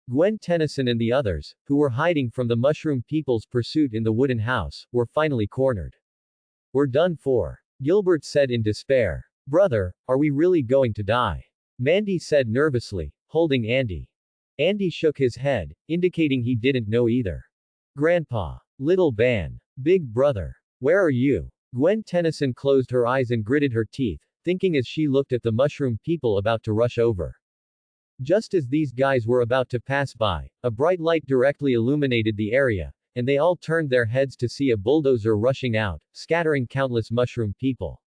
S1: Gwen Tennyson and the others, who were hiding from the mushroom people's pursuit in the wooden house, were finally cornered. We're done for, Gilbert said in despair. Brother, are we really going to die? Mandy said nervously, holding Andy. Andy shook his head, indicating he didn't know either. Grandpa. Little Ben. Big brother. Where are you? Gwen Tennyson closed her eyes and gritted her teeth, thinking as she looked at the mushroom people about to rush over. Just as these guys were about to pass by, a bright light directly illuminated the area, and they all turned their heads to see a bulldozer rushing out, scattering countless mushroom people.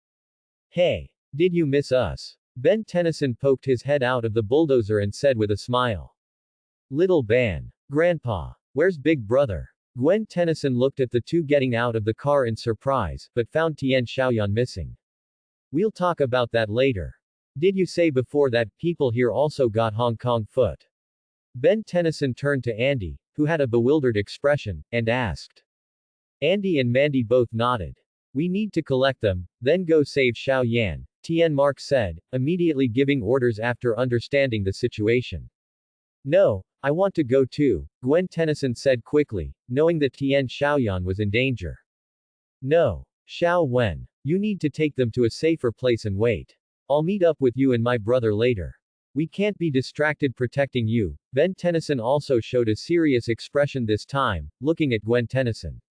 S1: Hey! Did you miss us? Ben Tennyson poked his head out of the bulldozer and said with a smile. Little Ben. Grandpa. Where's Big Brother? Gwen Tennyson looked at the two getting out of the car in surprise, but found Tian Xiaoyan missing. We'll talk about that later. Did you say before that people here also got Hong Kong foot? Ben Tennyson turned to Andy, who had a bewildered expression, and asked. Andy and Mandy both nodded. We need to collect them, then go save Xiao Yan, Tian Mark said, immediately giving orders after understanding the situation. No, I want to go too, Gwen Tennyson said quickly, knowing that Tian Xiaoyan was in danger. No, Xiao Wen, you need to take them to a safer place and wait. I'll meet up with you and my brother later. We can't be distracted protecting you. Ben Tennyson also showed a serious expression this time, looking at Gwen Tennyson.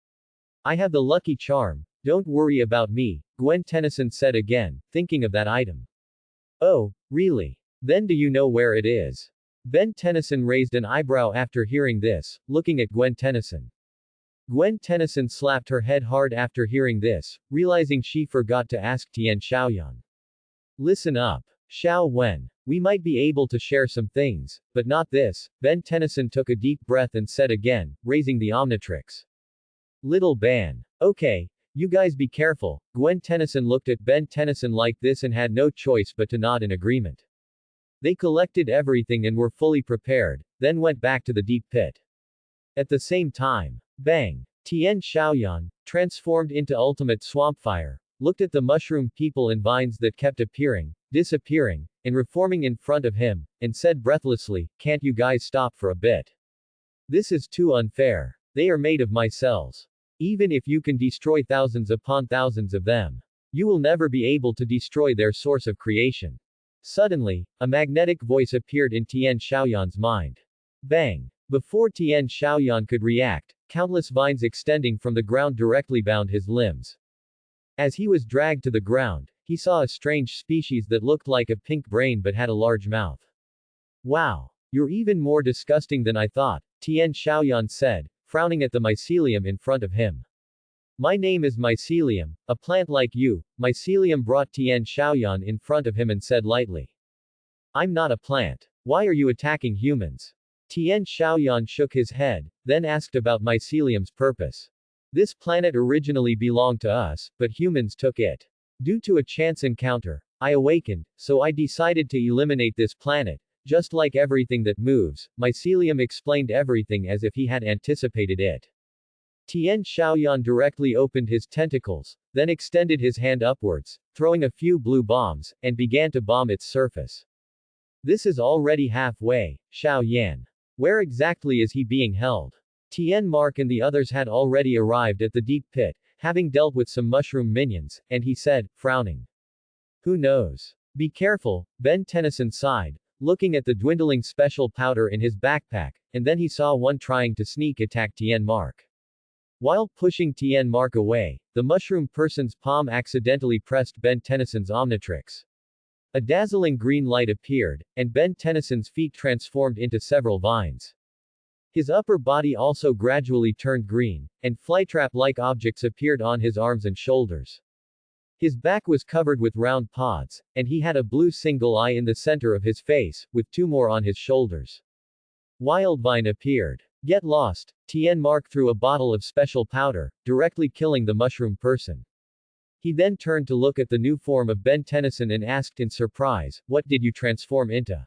S1: I have the lucky charm, don't worry about me, Gwen Tennyson said again, thinking of that item. Oh, really? Then do you know where it is? Ben Tennyson raised an eyebrow after hearing this, looking at Gwen Tennyson. Gwen Tennyson slapped her head hard after hearing this, realizing she forgot to ask Tian Xiaoyan. Listen up. Xiao Wen. We might be able to share some things, but not this, Ben Tennyson took a deep breath and said again, raising the Omnitrix. Little Ben. Okay, you guys be careful, Gwen Tennyson looked at Ben Tennyson like this and had no choice but to nod in agreement. They collected everything and were fully prepared, then went back to the deep pit. At the same time, bang! Tian Xiaoyan, transformed into ultimate swampfire, looked at the mushroom people and vines that kept appearing, disappearing, and reforming in front of him, and said breathlessly, can't you guys stop for a bit? This is too unfair. They are made of my cells. Even if you can destroy thousands upon thousands of them, you will never be able to destroy their source of creation. Suddenly, a magnetic voice appeared in Tian Xiaoyan's mind. Bang! Before Tian Xiaoyan could react, countless vines extending from the ground directly bound his limbs. As he was dragged to the ground, he saw a strange species that looked like a pink brain but had a large mouth. Wow! You're even more disgusting than I thought, Tian Xiaoyan said, frowning at the mycelium in front of him. My name is mycelium, a plant like you, mycelium brought Tian Xiaoyan in front of him and said lightly. I'm not a plant. Why are you attacking humans? Tian Xiaoyan shook his head, then asked about mycelium's purpose. This planet originally belonged to us, but humans took it. Due to a chance encounter, I awakened, so I decided to eliminate this planet. Just like everything that moves, mycelium explained everything as if he had anticipated it. Tian Xiaoyan directly opened his tentacles, then extended his hand upwards, throwing a few blue bombs, and began to bomb its surface. This is already halfway, Xiao Yan. Where exactly is he being held? Tian Mark and the others had already arrived at the deep pit, having dealt with some mushroom minions, and he said, frowning. Who knows? Be careful, Ben Tennyson sighed, looking at the dwindling special powder in his backpack, and then he saw one trying to sneak attack Tian Mark. While pushing Tian Mark away, the mushroom person's palm accidentally pressed Ben Tennyson's Omnitrix. A dazzling green light appeared, and Ben Tennyson's feet transformed into several vines. His upper body also gradually turned green, and flytrap-like objects appeared on his arms and shoulders. His back was covered with round pods, and he had a blue single eye in the center of his face, with 2 more on his shoulders. Wildvine appeared. Get lost. Tien Mark threw a bottle of special powder, directly killing the mushroom person. He then turned to look at the new form of Ben Tennyson and asked in surprise, "What did you transform into?"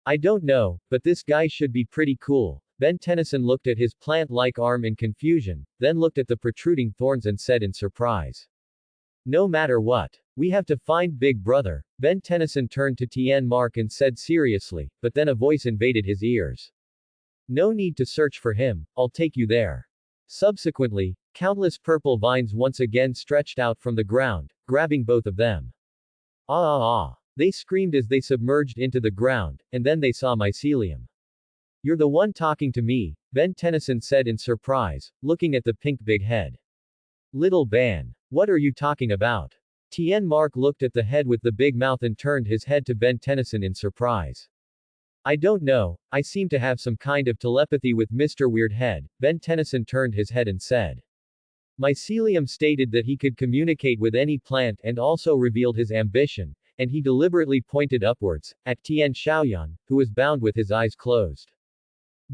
S1: "I don't know, but this guy should be pretty cool." Ben Tennyson looked at his plant-like arm in confusion, then looked at the protruding thorns and said in surprise, "No matter what, we have to find Big Brother." Ben Tennyson turned to Tien Mark and said seriously, but then a voice invaded his ears. "No need to search for him, I'll take you there." Subsequently, countless purple vines once again stretched out from the ground, grabbing both of them. "Ah ah ah!" They screamed as they submerged into the ground, and then they saw mycelium. "You're the one talking to me," Ben Tennyson said in surprise, looking at the pink big head. "Little Ban. What are you talking about?" Tien Mark looked at the head with the big mouth and turned his head to Ben Tennyson in surprise. "I don't know, I seem to have some kind of telepathy with Mr. Weirdhead." Ben Tennyson turned his head and said. Mycelium stated that he could communicate with any plant and also revealed his ambition, and he deliberately pointed upwards, at Tian Xiaoyan, who was bound with his eyes closed.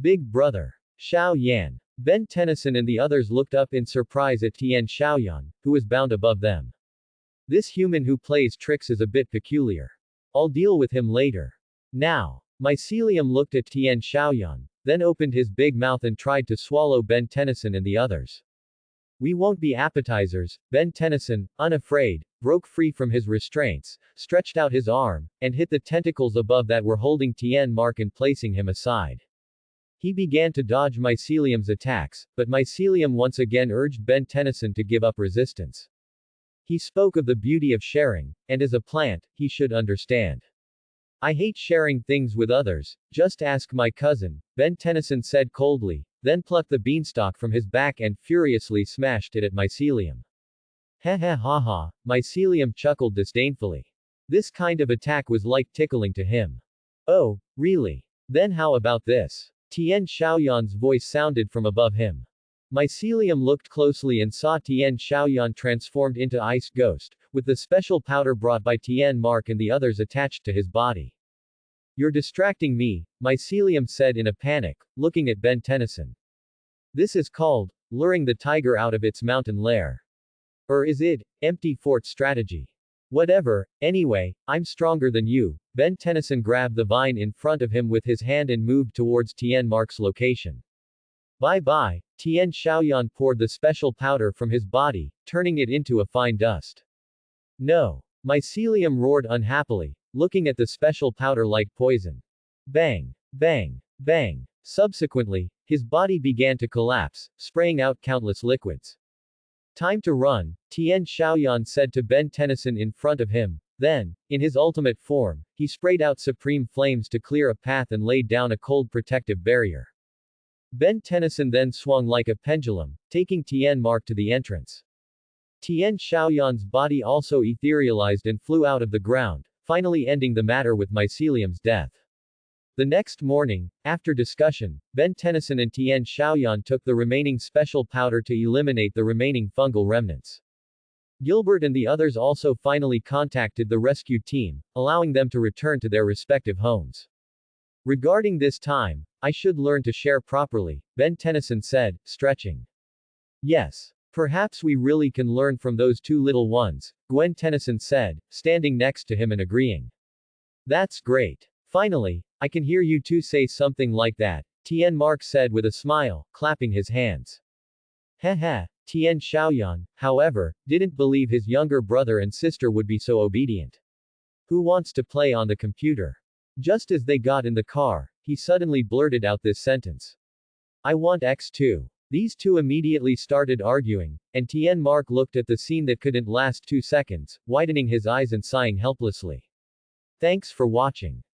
S1: "Big Brother. Xiao Yan." Ben Tennyson and the others looked up in surprise at Tian Xiaoyan, who was bound above them. "This human who plays tricks is a bit peculiar. I'll deal with him later. Now." Mycelium looked at Tian Xiaoyan, then opened his big mouth and tried to swallow Ben Tennyson and the others. "We won't be appetizers." Ben Tennyson, unafraid, broke free from his restraints, stretched out his arm, and hit the tentacles above that were holding Tien Mark and placing him aside. He began to dodge Mycelium's attacks, but Mycelium once again urged Ben Tennyson to give up resistance. He spoke of the beauty of sharing, and as a plant, he should understand. "I hate sharing things with others, just ask my cousin," Ben Tennyson said coldly, then plucked the beanstalk from his back and furiously smashed it at Mycelium. "Ha ha ha ha," Mycelium chuckled disdainfully. This kind of attack was like tickling to him. "Oh, really? Then how about this?" Tian Xiaoyan's voice sounded from above him. Mycelium looked closely and saw Tian Xiaoyan transformed into Ice Ghost, with the special powder brought by Tien Mark and the others attached to his body. "You're distracting me," Mycelium said in a panic, looking at Ben Tennyson. "This is called luring the tiger out of its mountain lair. Or is it empty fort strategy? Whatever, anyway, I'm stronger than you." Ben Tennyson grabbed the vine in front of him with his hand and moved towards Tien Mark's location. Bye-bye. Tien Xiaoyan poured the special powder from his body, turning it into a fine dust. "No." Mycelium roared unhappily, looking at the special powder like poison. Bang! Bang! Bang! Subsequently, his body began to collapse, spraying out countless liquids. "Time to run," Tien Xiaoyan said to Ben Tennyson in front of him. Then, in his ultimate form, he sprayed out supreme flames to clear a path and laid down a cold protective barrier. Ben Tennyson then swung like a pendulum, taking Tien Mark to the entrance. Tien Xiaoyan's body also etherealized and flew out of the ground, finally ending the matter with Mycelium's death. The next morning, after discussion, Ben Tennyson and Tien Xiaoyan took the remaining special powder to eliminate the remaining fungal remnants. Gilbert and the others also finally contacted the rescue team, allowing them to return to their respective homes. "Regarding this time, I should learn to share properly," Ben Tennyson said, stretching. "Yes. Perhaps we really can learn from those two little ones," Gwen Tennyson said, standing next to him and agreeing. "That's great. Finally, I can hear you two say something like that," Tien Mark said with a smile, clapping his hands. Heh. Tien Xiaoyan, however, didn't believe his younger brother and sister would be so obedient. "Who wants to play on the computer?" Just as they got in the car, he suddenly blurted out this sentence. "I want X2. These two immediately started arguing, and Tien Mark looked at the scene that couldn't last 2 seconds, widening his eyes and sighing helplessly. Thanks for watching.